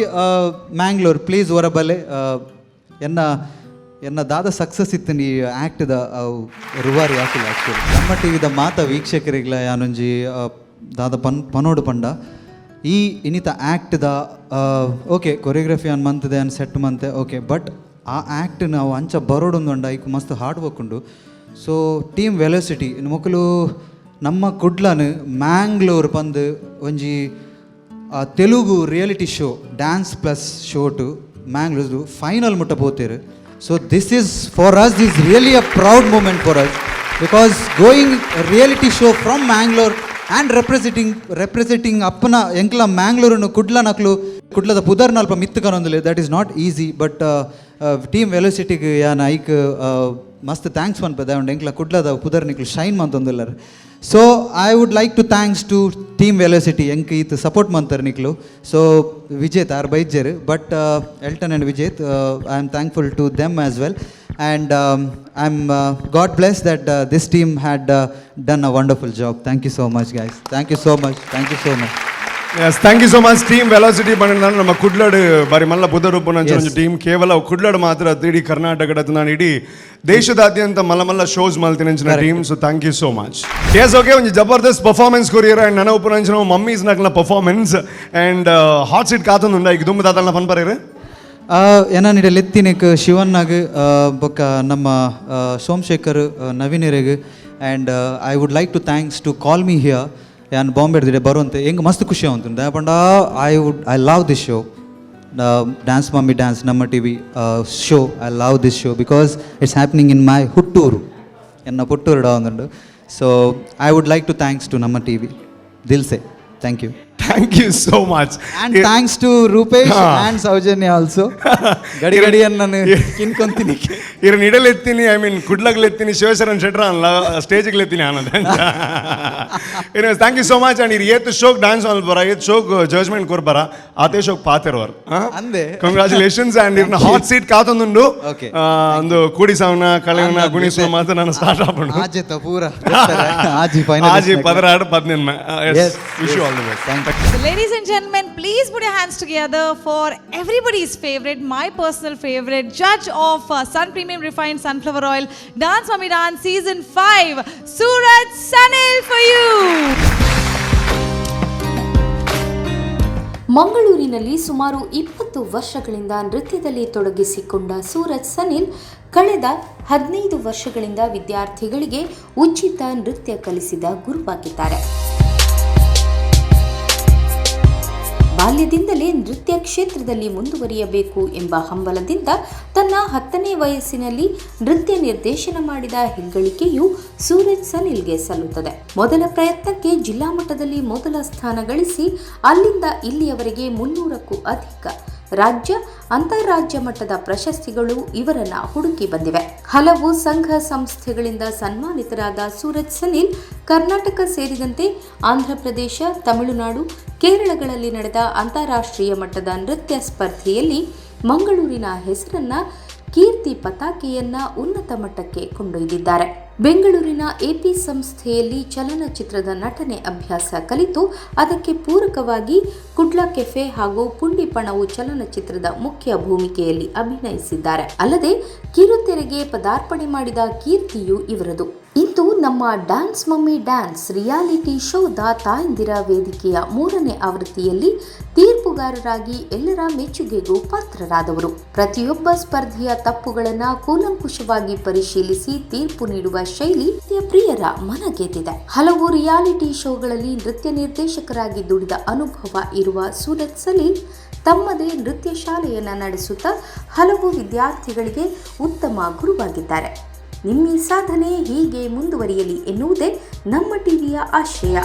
Mangalore please ಹೊರಬಲೆ ಎನ್ನ ದಾದ ಸಕ್ಸಸ್ ಇತ್ತು ಈ ಆ್ಯಕ್ಟ್ದ ರುವಾರಿ ಹಾಕಿಲ್ಲ ಆ್ಯಕ್ಚುಲಿ ನಮ್ಮ ಟಿವಿದ ಮಾತ ವೀಕ್ಷಕರಿಗ್ಲ ಯಾನೊಂಜಿ ದಾದ ಪನೋಡು ಪಂಡ ಈ ಇನ್ನಿತ ಆ್ಯಕ್ಟ್ದ ಓಕೆ ಕೊರಿಯೋಗ್ರಫಿ ಅನ್ ಮಂತದೆ ಅನ್ ಸೆಟ್ ಮಂತೆ ಓಕೆ ಬಟ್ ಆ ಆ್ಯಕ್ಟ್ ನಾವು ಅಂಚ ಬರೋಡೊಂದುಂಡ ಈಗ ಮಸ್ತ್ ಹಾರ್ಡ್ ವರ್ಕ್ ಉಂಡು. ಸೊ ಟೀಮ್ ವೆಲೋಸಿಟಿ ಮೊಕ್ಕಲು ನಮ್ಮ ಕುಡ್ಲನ್ ಮ್ಯಾಂಗ್ಳೂರ್ ಬಂದು ಒಂಜಿ Telugu reality show dance plus show to ಮ್ಯಾಂಗ್ಳೂರ್ದು ಫೈನಲ್ ಮುಟ್ಟ ಪೋತೇರು. So this is for us is really a proud moment for us because going a reality show from Mangalore and representing appana enkla Mangalore nu kudlada pudar nalpa mittu kanondile that is not easy but team velocity ge ya naik mast thanks man pada und enkla kudlada pudar niklu shine mantondillar. So I would like to thanks to team velocity enki it support mantar niklu. So Vijay are baijjeru but Elton and Vijay I am thankful to them as well and I'm God bless that this team had done a wonderful job. Thank you so much guys. Thank you so much. Yes, thank you so much team velocity ಬಂದಿನ ನಮ್ಮ ಕುಡ್ಲಡ್ ಬಾರಿ ಮಲ್ಲ ಬುಧರೂಪ ನಂಚ ಒಂದು ಟೀಮ್ ಕೇವಲ ಕುಡ್ಲಡ್ ಮಾತ್ರ ಇಡೀ ಕರ್ನಾಟಕದ ನಾನು ಇಡೀ ದೇಶದಾದ್ಯಂತ ಮಲ್ಲ ಶೋಸ್ ಮಲ್ತಿನ team so thank you so much. Yes okay ಒಂದು ಜಬರ್ದಸ್ತ್ ಪರ್ಫಾರ್ಮೆನ್ಸ್ ಕೊರಿಯರ್ ಅಂಡ್ ನನ್ನ ಉಪರಂಚನ ಮಮ್ಮೀಸ್ ನಕ್ಲ ಪರ್ಫಾರ್ಮೆನ್ಸ್ ಅಂಡ್ ಹಾಟ್ ಸೀಟ್ ಕಾತೊಂದುಂಡ ಈಗ ದುಂಬ ದಾತಲ್ನ ಪನ್ ಬರೀರಿ ಏನಿಡ ಲೆತ್ತಿನಕ್ ಶಿವನ್ನಾಗ ಬೊಕ್ಕ ನಮ್ಮ ಸೋಮಶೇಖರ್ ನವೀನರಿಗೆ and I would like to thanks to call me here ಯಾನ್ ಬಾಂಬೆ ಹಿಡಿದಿದೆ ಬರುವಂತೆ ಹೆಂಗೆ ಮಸ್ತ್ ಖುಷಿ ಆಗುಂಟು ದಾಪಂಡ I love this show dance mummy dance ನಮ್ಮ TV show I love this show because it's happening in my ಹುಟ್ಟೂರು ಎನ್ನ ಪುಟ್ಟೂರು ಆಗುಂಡು. So I would like to thanks to ನಮ್ಮ ಟಿವಿ ದಿಲ್ಸೆ thank you. Thank you so much. And thanks to Rupesh and Saujanya also. ಗಡಿ ಅನ್ನನು ಕಿನ್ಕೊಂತೀನಿ ಇರ ನಿಡಲೆತ್ತೀನಿ ಐ ಮೀನ್ ಕುಡ್ಲಗ್ಲೆತ್ತೀನಿ ಶಿವಶರಣ್ ಶೆಟ್ರ ಅಲ್ಲ ಸ್ಟೇಜಿಗೆ ಲೆತ್ತೀನಿ ಆನಂದ. Anyways, thank you so much and ಇರ ಏತ್ ಶೋಕ್ ಡ್ಯಾನ್ಸ್ ಆಲ್ ಬರ ಏತ್ ಶೋಕ್ ಜಡ್ಜ್ಮೆಂಟ್ ಕೊರ್ ಬರ ಆತೆ ಶೋಕ್ ಪಾತೆರ್ವರ್ ಅಂದೆ ಕಂಗ್ರಾಚುಲೇಷನ್ಸ್ ಅಂಡ್ ಇರ್ನ ಹಾಟ್ ಸೀಟ್ ಕಾತೊಂದುಂಡು ಒಂದು ಕೂಡಿ ಸಾವನ ಕಳೆವನ ಗುಣಿಸುವ ಮಾತು ನಾನು ಸ್ಟಾರ್ಟ್ ಆಪುಂಡು ಆಜೆ ತ ಪೂರ ಆಜಿ ಫೈನಲ್ ಆಜಿ 16 yes wish you all the best. Thank you. So ladies and gentlemen, please put your hands together for everybody's favorite, my personal favorite, judge of Sun Premium Refined Sunflower Oil Dance Mummy Dance Season 5, Suraj Sanil for you. ಮಂಗಳೂರಿನಲ್ಲಿ ಸುಮಾರು 20 ವರ್ಷಗಳಿಂದ ನೃತ್ಯದಲ್ಲಿ ತೊಡಗಿಸಿಕೊಂಡ ಸೂರಜ್ ಸನಿಲ್ ಕಳೆದ 15 ವರ್ಷಗಳಿಂದ ವಿದ್ಯಾರ್ಥಿಗಳಿಗೆ ಉಚಿತ ನೃತ್ಯ ಕಲಿಸಿದ ಗುರುವಾಗಿದ್ದಾರೆ. ಬಾಲ್ಯದಿಂದಲೇ ನೃತ್ಯ ಕ್ಷೇತ್ರದಲ್ಲಿ ಮುಂದುವರಿಯಬೇಕು ಎಂಬ ಹಂಬಲದಿಂದ ತನ್ನ 10ನೇ ವಯಸ್ಸಿನಲ್ಲಿ ನೃತ್ಯ ನಿರ್ದೇಶನ ಮಾಡಿದ ಹೆಗ್ಗಳಿಕೆಯು ಸೂರಜ್ ಸನಿಲ್ಗೆ ಸಲ್ಲುತ್ತದೆ. ಮೊದಲ ಪ್ರಯತ್ನಕ್ಕೆ ಜಿಲ್ಲಾ ಮಟ್ಟದಲ್ಲಿ ಮೊದಲ ಸ್ಥಾನ ಗಳಿಸಿ ಅಲ್ಲಿಂದ ಇಲ್ಲಿಯವರೆಗೆ 300ಕ್ಕೂ ಅಧಿಕ ರಾಜ್ಯ ಅಂತಾರಾಜ್ಯ ಮಟ್ಟದ ಪ್ರಶಸ್ತಿಗಳು ಇವರನ್ನ ಹುಡುಕಿ ಬಂದಿವೆ. ಹಲವು ಸಂಘ ಸಂಸ್ಥೆಗಳಿಂದ ಸನ್ಮಾನಿತರಾದ ಸೂರಜ್ ಸನಿಲ್ ಕರ್ನಾಟಕ ಸೇರಿದಂತೆ ಆಂಧ್ರಪ್ರದೇಶ, ತಮಿಳುನಾಡು, ಕೇರಳಗಳಲ್ಲಿ ನಡೆದ ಅಂತಾರಾಷ್ಟ್ರೀಯ ಮಟ್ಟದ ನೃತ್ಯ ಸ್ಪರ್ಧೆಯಲ್ಲಿ ಮಂಗಳೂರಿನ ಹೆಸರನ್ನ ಕೀರ್ತಿ ಪತಾಕೆಯನ್ನ ಉನ್ನತ ಮಟ್ಟಕ್ಕೆ ಕೊಂಡೊಯ್ದಿದ್ದಾರೆ. ಬೆಂಗಳೂರಿನ ಎಪಿ ಸಂಸ್ಥೆಯಲ್ಲಿ ಚಲನಚಿತ್ರದ ನಟನೆ ಅಭ್ಯಾಸ ಕಲಿತು ಅದಕ್ಕೆ ಪೂರಕವಾಗಿ ಕುಡ್ಲ ಕೆಫೆ ಹಾಗೂ ಪುಂಡಿಪಣವು ಚಲನಚಿತ್ರದ ಮುಖ್ಯ ಭೂಮಿಕೆಯಲ್ಲಿ ಅಭಿನಯಿಸಿದ್ದಾರೆ. ಅಲ್ಲದೆ ಕಿರುತೆರೆಗೆ ಪದಾರ್ಪಣೆ ಮಾಡಿದ ಕೀರ್ತಿಯು ಇವರದು. ಇಂದು ನಮ್ಮ ಡ್ಯಾನ್ಸ್ ಮಮ್ಮಿ ಡ್ಯಾನ್ಸ್ ರಿಯಾಲಿಟಿ ಶೋದ ತಾಯಂದಿರ ವೇದಿಕೆಯ 3ನೇ ಆವೃತ್ತಿಯಲ್ಲಿ ತೀರ್ಪುಗಾರರಾಗಿ ಎಲ್ಲರ ಮೆಚ್ಚುಗೆಗೂ ಪಾತ್ರರಾದವರು. ಪ್ರತಿಯೊಬ್ಬ ಸ್ಪರ್ಧೆಯ ತಪ್ಪುಗಳನ್ನು ಕೂಲಂಕುಷವಾಗಿ ಪರಿಶೀಲಿಸಿ ತೀರ್ಪು ನೀಡುವ ಶೈಲಿ ಪ್ರಿಯರ ಮನಗೆದ್ದಿದೆ. ಹಲವು ರಿಯಾಲಿಟಿ ಶೋಗಳಲ್ಲಿ ನೃತ್ಯ ನಿರ್ದೇಶಕರಾಗಿ ದುಡಿದ ಅನುಭವ ಇರುವ ಸೂರತ್ ಸಲೀಲ್ ತಮ್ಮದೇ ನೃತ್ಯ ಶಾಲೆಯನ್ನು ನಡೆಸುತ್ತಾ ಹಲವು ವಿದ್ಯಾರ್ಥಿಗಳಿಗೆ ಉತ್ತಮ ಗುರುವಾಗಿದ್ದಾರೆ. ನಿಮ್ಮ ಈ ಸಾಧನೆ ಹೀಗೆ ಮುಂದುವರಿಯಲಿ ಎನ್ನುವುದೇ ನಮ್ಮ ಟಿವಿಯ ಆಶಯ.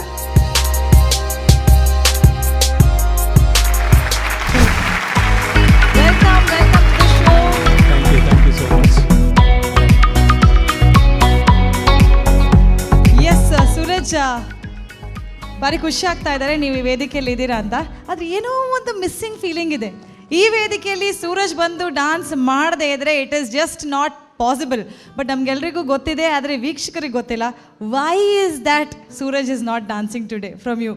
ಸೂರಜ್ ಭಾರಿ ಖುಷಿ ಆಗ್ತಾ ಇದ್ದಾರೆ ನೀವು ಈ ವೇದಿಕೆಯಲ್ಲಿ ಇದ್ದೀರಾ ಅಂತ. ಆದರೆ ಏನೋ ಒಂದು ಮಿಸ್ಸಿಂಗ್ ಫೀಲಿಂಗ್ ಇದೆ. ಈ ವೇದಿಕೆಯಲ್ಲಿ ಸೂರಜ್ ಬಂದು ಡಾನ್ಸ್ ಮಾಡದೇ ಇದ್ರೆ it is just not possible. But ನಮ್ಗೆಲ್ರಿಗೂ ಗೊತ್ತಿದೆ, ಆದರೆ ವೀಕ್ಷಕರಿಗೆ ಗೊತ್ತಿಲ್ಲ. Why is that Suraj is not dancing today from you?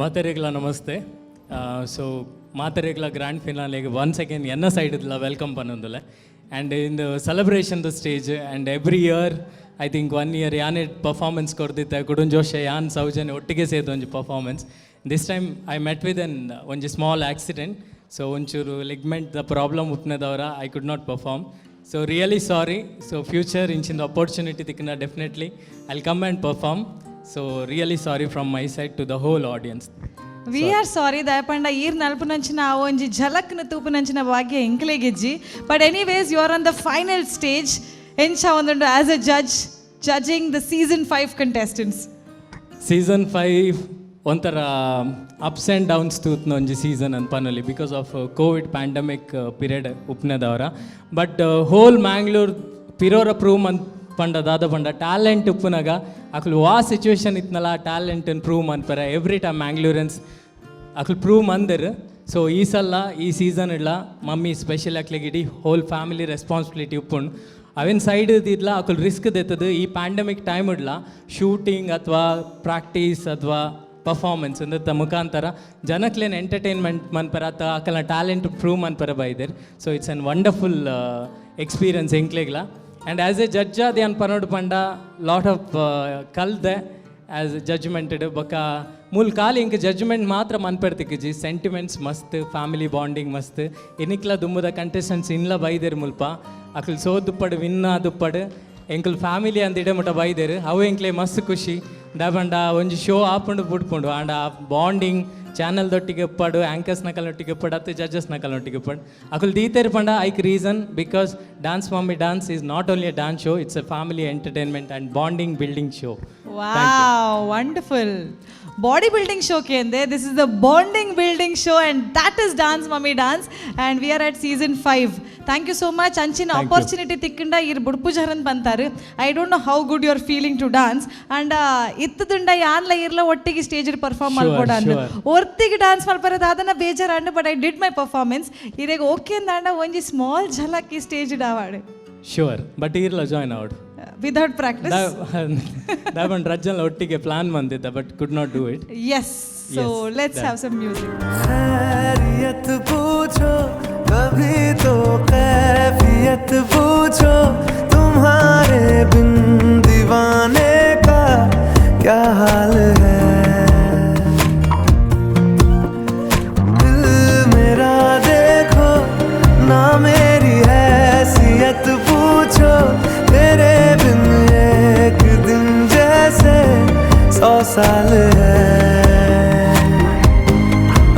ಮಾತೆರೆಗ್ಲ ನಮಸ್ತೆ. ಸೊ ಮಾತೆರೆಗ್ಲ ಗ್ರ್ಯಾಂಡ್ ಫಿನಾಲೆಗೆ ಒನ್ಸ್ ಅಗೇನ್ ಎನ್ನ ಸೈಡ್ ಇದ್ಲ ವೆಲ್ಕಮ್ ಪನ್ನೊಂದುಲೆ. And in the celebration the stage and every year I think 1 year ಯಾನೇ ಪರ್ಫಾರ್ಮೆನ್ಸ್ ಕೊಡ್ದಿತ್ತೆ ಕುಡುನ್ ಜೋಶೆ ಯಾನ್ ಸೌಜನ್ಯ ಒಟ್ಟಿಗೆ ಸೇರಿದ ಒಂಜಿ performance. This time I met with ಒಂಜಿ ಸ್ಮಾಲ್ ಆಕ್ಸಿಡೆಂಟ್. ಸೊ ಒಂಚೂರು ಲಿಗ್ಮೆಂಟ್ ದ ಪ್ರಾಬ್ಲಮ್ ಉಪ್ನದವರ I could not perform. So really sorry. So future ಇಂಚಿಂದ ಅಪರ್ಚುನಿಟಿ ತಿಕ್ಕನ definitely I come and perform. So really sorry from my side to the whole audience. We are sorry ದಯಪಂಡ ಈರ್ ನಲ್ಪುನಂಚಿನ ಒಂಜಿ ಝಲಕ್ನ ತೂಪುನಂಚಿನ ಭಾಗ್ಯ ಎಂಕ್ಲೆಗಿಜ್ಜಿ. But anyways you are on the final stage. ಎಂಚ ಒಂದುಂಡು as a judge judging the season 5 contestants. Season 5 ಒಂಥರ ಅಪ್ಸ್ ಆ್ಯಂಡ್ ಡೌನ್ಸ್ ತೂತ್ನ ಒಂಜಿ ಸೀಸನ್ ಅನ್ಪನಲ್ಲಿ because of Covid pandemic period ಉಪ್ನದವರ. ಬಟ್ ಹೋಲ್ ಮ್ಯಾಂಗ್ಳೂರ್ ಪಿರೋರ ಪ್ರೂವ್ ಪಂಡ ದಾದ ಪಂಡ ಟ್ಯಾಲೆಂಟ್ ಉಪ್ಪುನಾಗ ಅಕ್ಲು ವಾ ಸಿಚುವೇಶನ್ ಇತ್ನಲ್ಲ ಆ ಟ್ಯಾಲೆಂಟನ್ನು ಪ್ರೂವ್ ಮನ್ಪರ ಎವ್ರಿ ಟೈಮ್ ಮ್ಯಾಂಗ್ಳೂರಿಯನ್ಸ್ ಅಕ್ಲು ಪ್ರೂವ್ ಮಂದಿರ್. ಸೊ ಈ ಸಲ ಈ ಸೀಸನ್ ಇಡ್ಲ ಮಮ್ಮಿ ಸ್ಪೆಷಲ್ ಅಕ್ಲಿಗೆ ಇಡೀ ಹೋಲ್ ಫ್ಯಾಮಿಲಿ ರೆಸ್ಪಾನ್ಸಿಬಿಲಿಟಿ ಉಪ್ಪುಂಡು. ಅವೇನು ಸೈಡ್ ಇದ್ದಿಲ್ಲ ಅಕ್ಲು ರಿಸ್ಕ್ ದೆತ್ತದು ಈ ಪ್ಯಾಂಡಮಿಕ್ ಟೈಮ್ ಇಡ್ಲ ಶೂಟಿಂಗ್ ಅಥವಾ ಪ್ರಾಕ್ಟೀಸ್ ಅಥವಾ ಪರ್ಫಾರ್ಮೆನ್ಸ್ ಅಂದ ಮುಖಾಂತರ ಜನಕ್ಲೇನು ಎಂಟರ್ಟೈನ್ಮೆಂಟ್ ಮನ್ಪರ ಅಥವಾ ಅಕಲ್ನ ಟ್ಯಾಲೆಂಟ್ ಪ್ರೂವ್ ಮನ್ಪರ ಬೈದೇರ್. So it's an wonderful experience ಎಂಕ್ಲೆಗ್ಲ. ಆ್ಯಂಡ್ ಆ್ಯಸ್ ಎ ಜಡ್ಜ್ ಅದು ಏನು ಪನೋಡು ಪಂಡ ಲಾಟ್ ಆಫ್ ಕಲ್ದೆ ಆ್ಯಸ್ ಜಡ್ಜ್ಮೆಂಟೆಡ್ ಬೊಕ್ಕ ಮೂಲ ಖಾಲಿ ಇಂಕ ಜಡ್ಜ್ಮೆಂಟ್ ಮಾತ್ರ ಮನ್ಪಡ್ತಿಕ್ಕಿ ಸೆಂಟಿಮೆಂಟ್ಸ್ ಮಸ್ತ್ ಫ್ಯಾಮಿಲಿ ಬಾಂಡಿಂಗ್ ಮಸ್ತ್ ಎನಿಕ್ಲ ದುಂಬುದ ಕಂಟೆಸ್ಟೆಂಟ್ಸ್ ಇನ್ಲ ಬೈದೇರು ಮುಲ್ಪ ಅಕ್ಲು ಸೋದುಪ್ಪಡು ವಿನ್ ಆದುಪ್ಪಡು ಎಂಕಲ್ ಫ್ಯಾಮಿಲಿ ಅಂತ ಇಡಮುಟ ಬೈದೇರು ಅವು ಎಂಕ್ಲೆ ಮಸ್ತ್ ಖುಷಿ ದಾಬಂಡ ಒಂಜಿ ಶೋ ಆಪುಂಡು ಬಿಟ್ಪುಂಡು ಆಂಡ ಆ ಬಾಂಡಿಂಗ್ ಚಾನಲ್ದೊಟ್ಟಿಗೆ ಉಪ್ಪಡು ಆ್ಯಂಕರ್ಸ್ ನಕಲ್ನೊಟ್ಟಿಗೆ ಉಪ್ಪಡು ಅತ್ತು ಜಡ್ಜಸ್ ನಕಲ್ನೊಟ್ಟಿಗೆ ಉಪ್ಪಡು ಅಕಲ್ ದೀತೇರು ಪಂಡ ಐಕ್ reason because dance mummy dance is not only a dance show, it's a family entertainment and bonding building show. Wow, wonderful. Body building ಶೋಕ್ಕೆ ಅಂದೆ, this is the bonding building show and that is dance mummy dance and we are at season 5. Thank you so much. ಅಂಚಿನ ಅಪರ್ಚುನಿಟಿ ತಿಕ್ಕಂಡ ಇರ್ ಬುಡ್ಪುಜಾರನ್ ಬಂತಾರೆ. I don't know how good you are feeling to dance and ಇತ್ತದುಂಡ ಯಾನ್ಲ ಇರ್ಲ ಒಟ್ಟಿಗೆ ಸ್ಟೇಜ್ ಪರ್ಫಾರ್ಮ್ ಮಾಡ್ಬೋಡ ಅಂದು ಒರ್ತಿಗೆ ಡ್ಯಾನ್ಸ್ ಮಲ್ಪರದ ಅದನ್ನ ಬೇಜಾರಂಡು but I did my performance. ಇದಾಗ ಓಕೆ ಅಂದಾಂಡ ಒಂಜಿ ಸ್ಮಾಲ್ ಝಲಕ್ ಈ ಸ್ಟೇಜ್ ಡಾವಾಡೆ ಶೂರ್ ಬಟ್ ಇರ್ಲ ಜಾಯ್ನ್ ಔಟ್ ವಿದೌಟ್ ಪ್ರಾಕ್ಟೀಸ್. ದಾಬಂಡ್ ರಜ್ಜಲ್ ಒಟ್ಟಿಗೆ ಪ್ಲಾನ್ ಬಂದಿದ್ದ but could not do it. Yes, so let's have some music. खैरियत पूछो कभी तो कैफियत पूछो तुम्हारे बिन दीवाने का क्या हाल है. दिल मेरा देखो ना मेरी हैसियत पूछो तेरे बिन एक दिन जैसे 100 साल है.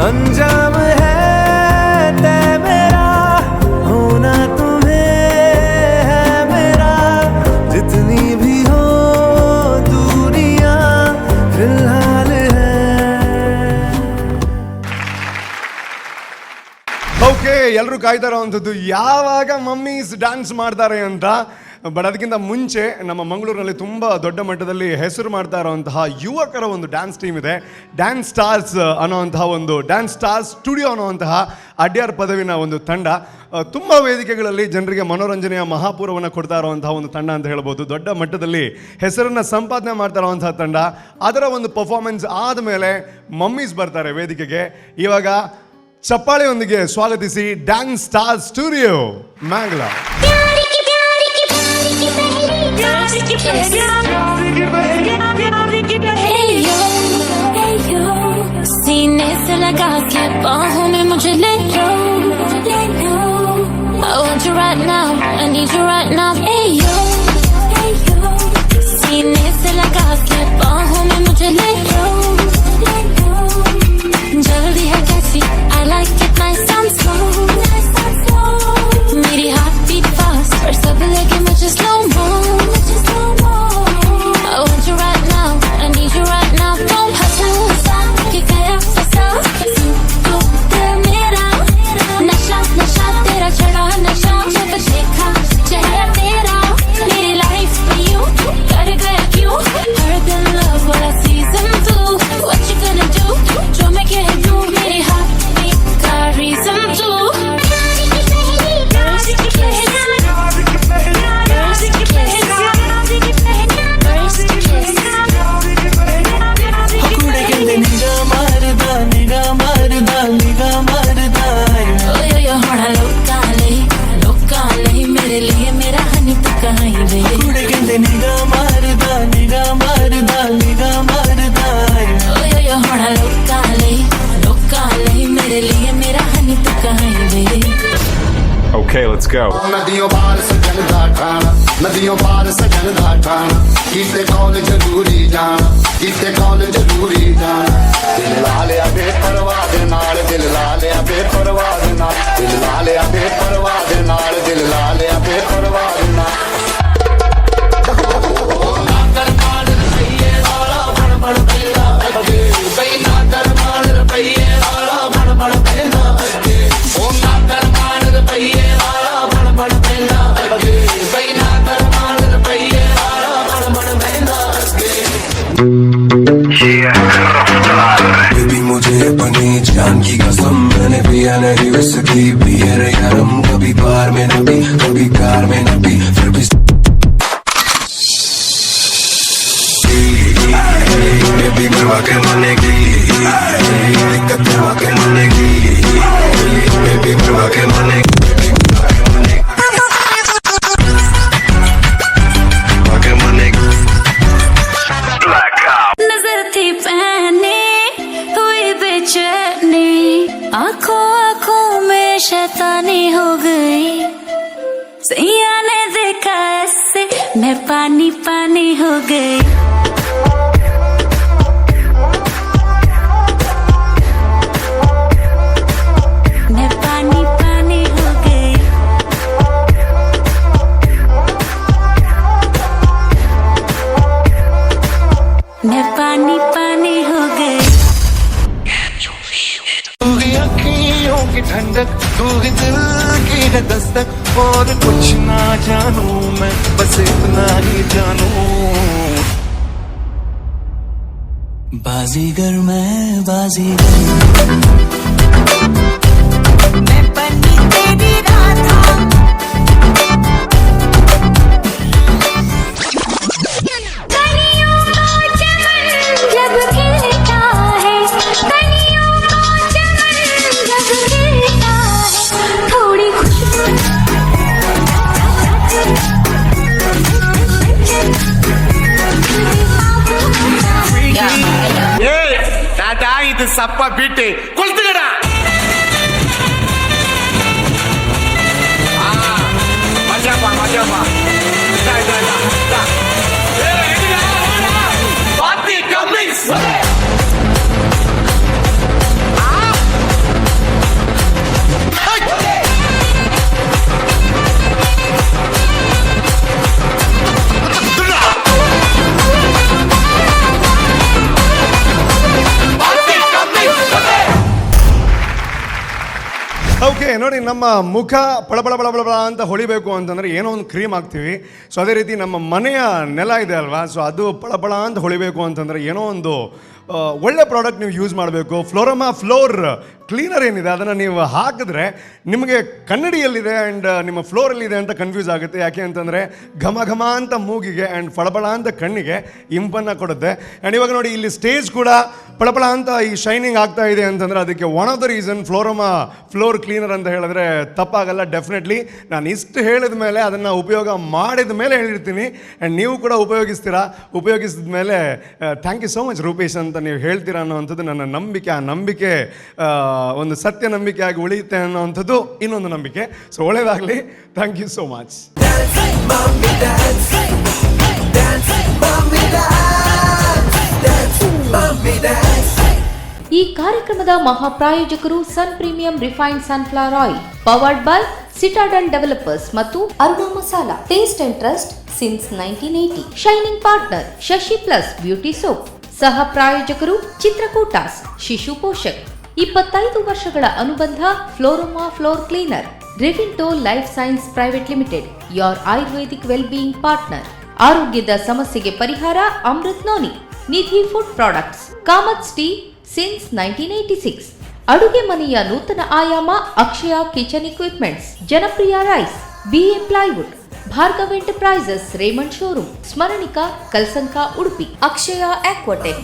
अंजाम है तय मेरा होना तुम्हें है मेरा जितनी भी हो दूरियां फिलहाल है. ಓಕೆ, ಎಲ್ಲರೂ ಕಾಯ್ತಾ ಇರೋವಂಥದ್ದು ಯಾವಾಗ ಮಮ್ಮೀಸ್ ಡ್ಯಾನ್ಸ್ ಮಾಡ್ತಾರೆ ಅಂತ. ಬಟ್ ಅದಕ್ಕಿಂತ ಮುಂಚೆ ನಮ್ಮ ಮಂಗಳೂರಿನಲ್ಲಿ ತುಂಬ ದೊಡ್ಡ ಮಟ್ಟದಲ್ಲಿ ಹೆಸರು ಮಾಡ್ತಾ ಇರೋವಂತಹ ಯುವಕರ ಒಂದು ಡ್ಯಾನ್ಸ್ ಟೀಮ್ ಇದೆ. ಡ್ಯಾನ್ಸ್ ಸ್ಟಾರ್ಸ್ ಅನ್ನೋವಂತಹ ಒಂದು ಡ್ಯಾನ್ಸ್ ಸ್ಟಾರ್ಸ್ ಸ್ಟುಡಿಯೋ ಅನ್ನೋವಂತಹ ಅಡ್ಯಾರ್ ಪದವಿನ ಒಂದು ತಂಡ ತುಂಬ ವೇದಿಕೆಗಳಲ್ಲಿ ಜನರಿಗೆ ಮನೋರಂಜನೆಯ ಮಹಾಪೂರವನ್ನು ಕೊಡ್ತಾ ಇರುವಂತಹ ಒಂದು ತಂಡ ಅಂತ ಹೇಳ್ಬೋದು. ದೊಡ್ಡ ಮಟ್ಟದಲ್ಲಿ ಹೆಸರನ್ನು ಸಂಪಾದನೆ ಮಾಡ್ತಾ ಇರುವಂತಹ ತಂಡ. ಅದರ ಒಂದು ಪರ್ಫಾರ್ಮೆನ್ಸ್ ಆದಮೇಲೆ ಮಮ್ಮೀಸ್ ಬರ್ತಾರೆ ವೇದಿಕೆಗೆ. ಇವಾಗ ಚಪ್ಪಾಳೆಯೊಂದಿಗೆ ಸ್ವಾಗತಿಸಿ ಡ್ಯಾನ್ಸ್ ಸ್ಟಾರ್ ಸ್ಟುಡಿಯೋ ಮ್ಯಾಂಗ್ಲೂರ್. सीने से लगा के बाहों में मुझे ले लो. I want you right now, I need you right now. Hey yo, सीने से लगा के बाहों में मुझे ले लो. जल्दी है कैसी, I like it nice and slow. मेरी हार्ट बीट फास्ट पर सब लगे मुझे slow mo. I want you right now, I need you right now. Don't hustle, कि गया फंसा तू दिल मेरा. नशा नशा तेरा चढ़ा नशा जब देखा चेहरा तेरा. मेरी लाइफ में यूं कर गया क्यों हर दिन लव वाला season 2. What you gonna do जो मैं कह दूं मेरी हार्ट बीट का रीजन 2. मेरे लिए मेरा हनी तो कहीं वे कुड़े कहंदे निगाह मारदा निगाह मारदा निगाह मारदा. ओए ओए होड़ा लोका ले मेरे लिए मेरा हनी तो कहीं वे. Okay, let's go. नदियों पार सजन दा ठाणा नदियों पार सजन दा ठाणा कीते कौन जरूरी जाना कीते कौन जरूरी जाना. दिल ला लिया बेपरवाह दे नाल दिल ला लिया बेपरवाह दे नाल दिल ला लिया बेपरवाह दे नाल दिल ला लिया बेपरवाह दे नाल. बेबी मुझे अपनी जान की कसम मैंने पिया नहीं विस्की पिए रे यारम. कभी बार में न पी कभी कार में न पी फिर भी बेबी मरवा के मानेगी दिक्कत मरवा के मानेगी बेबी मरवा के मानेगी नजर थी पहने हुई बेचैनी आंखों आंखों में शैतानी हो गई. सैया ने देखा ऐसे मैं पानी पानी हो गई. मैं पानी पानी हो गई. मैं पानी पानी हो गई. तू ही अखियों की ठंडक तू ही दिल की दस्तक और कुछ ना जानू मैं बस इतना ही जानू. बाजीगर मैं बाजीगर मैं बनी तेरी राधा. कनियों का चमन जब खिलता है कनियों का चमन जब खिलता है थोड़ी खुशबू ಟಾಟಾ ಇದು ಸಪ್ಪ ಬಿಟ್ಟು ಕೊಳ್ತುಗಡ ಮಜಾಪ ಮಜಾಪ ಪಾರ್ಟಿ ಕಮಿಂಗ್ಸ್. ನೋಡಿ, ನಮ್ಮ ಮುಖ ಪಳಬಳ ಬಳಬಳ ಅಂತ ಹೊಳಿಬೇಕು ಅಂತಂದರೆ ಏನೋ ಒಂದು ಕ್ರೀಮ್ ಹಾಕ್ತೀವಿ. ಸೊ ಅದೇ ರೀತಿ ನಮ್ಮ ಮನೆಯ ನೆಲ ಇದೆ ಅಲ್ವಾ, ಸೊ ಅದು ಪಳಬಳ ಅಂತ ಹೊಳಿಬೇಕು ಅಂತಂದರೆ ಏನೋ ಒಂದು ಒಳ್ಳೆ ಪ್ರಾಡಕ್ಟ್ ನೀವು ಯೂಸ್ ಮಾಡಬೇಕು. ಫ್ಲೋರಮಾ ಫ್ಲೋರ್ ಕ್ಲೀನರ್ ಏನಿದೆ ಅದನ್ನು ನೀವು ಹಾಕಿದ್ರೆ ನಿಮಗೆ ಕನ್ನಡಿಯಲ್ಲಿದೆ ಆ್ಯಂಡ್ ನಿಮ್ಮ ಫ್ಲೋರಲ್ಲಿದೆ ಅಂತ ಕನ್ಫ್ಯೂಸ್ ಆಗುತ್ತೆ. ಯಾಕೆ ಅಂತಂದರೆ ಘಮ ಘಮ ಅಂತ ಮೂಗಿಗೆ ಆ್ಯಂಡ್ ಫಳಬಳ ಅಂತ ಕಣ್ಣಿಗೆ ಇಂಪನ್ನು ಕೊಡುತ್ತೆ. ಆ್ಯಂಡ್ ಇವಾಗ ನೋಡಿ, ಇಲ್ಲಿ ಸ್ಟೇಜ್ ಕೂಡ ಪಳಪಳ ಅಂತ ಈ ಶೈನಿಂಗ್ ಆಗ್ತಾ ಇದೆ ಅಂತಂದರೆ ಅದಕ್ಕೆ one of the reason Florama floor cleaner ಅಂತ ಹೇಳಿದ್ರೆ ತಪ್ಪಾಗಲ್ಲ. ಡೆಫಿನೆಟ್ಲಿ ನಾನು ಇಷ್ಟು ಹೇಳಿದ ಮೇಲೆ ಅದನ್ನು ಉಪಯೋಗ ಮಾಡಿದ ಮೇಲೆ ಹೇಳಿರ್ತೀನಿ ಆ್ಯಂಡ್ ನೀವು ಕೂಡ ಉಪಯೋಗಿಸಿದ ಮೇಲೆ thank you so much Rupesh ಅಂತ ನೀವು ಹೇಳ್ತೀರಾ ಅನ್ನೋವಂಥದ್ದು ನನ್ನ ನಂಬಿಕೆ. ಆ ನಂಬಿಕೆ ಒಂದು ಸತ್ಯ ನಂಬಿಕೆಯಾಗಿ ಉಳಿಯುತ್ತೆ ಅನ್ನೋವಂಥದ್ದು ಇನ್ನೊಂದು ನಂಬಿಕೆ. ಸೊ ಒಳ್ಳೆಯದಾಗಲಿ. Thank you so much. ಈ ಕಾರ್ಯಕ್ರಮದ ಮಹಾಪ್ರಾಯೋಜಕರು Sun premium refined sunflower oil, powered by Citadel developers ಮತ್ತು Aruna Masala. Taste and trust since 1980. Shining partner Shashi plus beauty soap. ಸಹ ಪ್ರಾಯೋಜಕರು ಚಿತ್ರಕೂಟಾಸ್, ಶಿಶು ಪೋಷಕ್. 25 ವರ್ಷಗಳ ಅನುಬಂಧ Florama floor cleaner. Revinto life science private limited, your Ayurvedic well being partner. ಆರೋಗ್ಯದ ಸಮಸ್ಯೆಗೆ ಪರಿಹಾರ Amrit noni. Nidhi food products, Kamath tea since 1986. ಅಡುಗೆ ಮನೆಯ ನೂತನ ಆಯಾಮ ಅಕ್ಷಯ ಕಿಚನ್ ಇಕ್ವಿಪ್ಮೆಂಟ್ಸ್. ಜನಪ್ರಿಯ rice, BA plywood, Bhargav enterprises Raymond showroom, Smaranika Kalsanka Udupi, Akshaya Aquatech.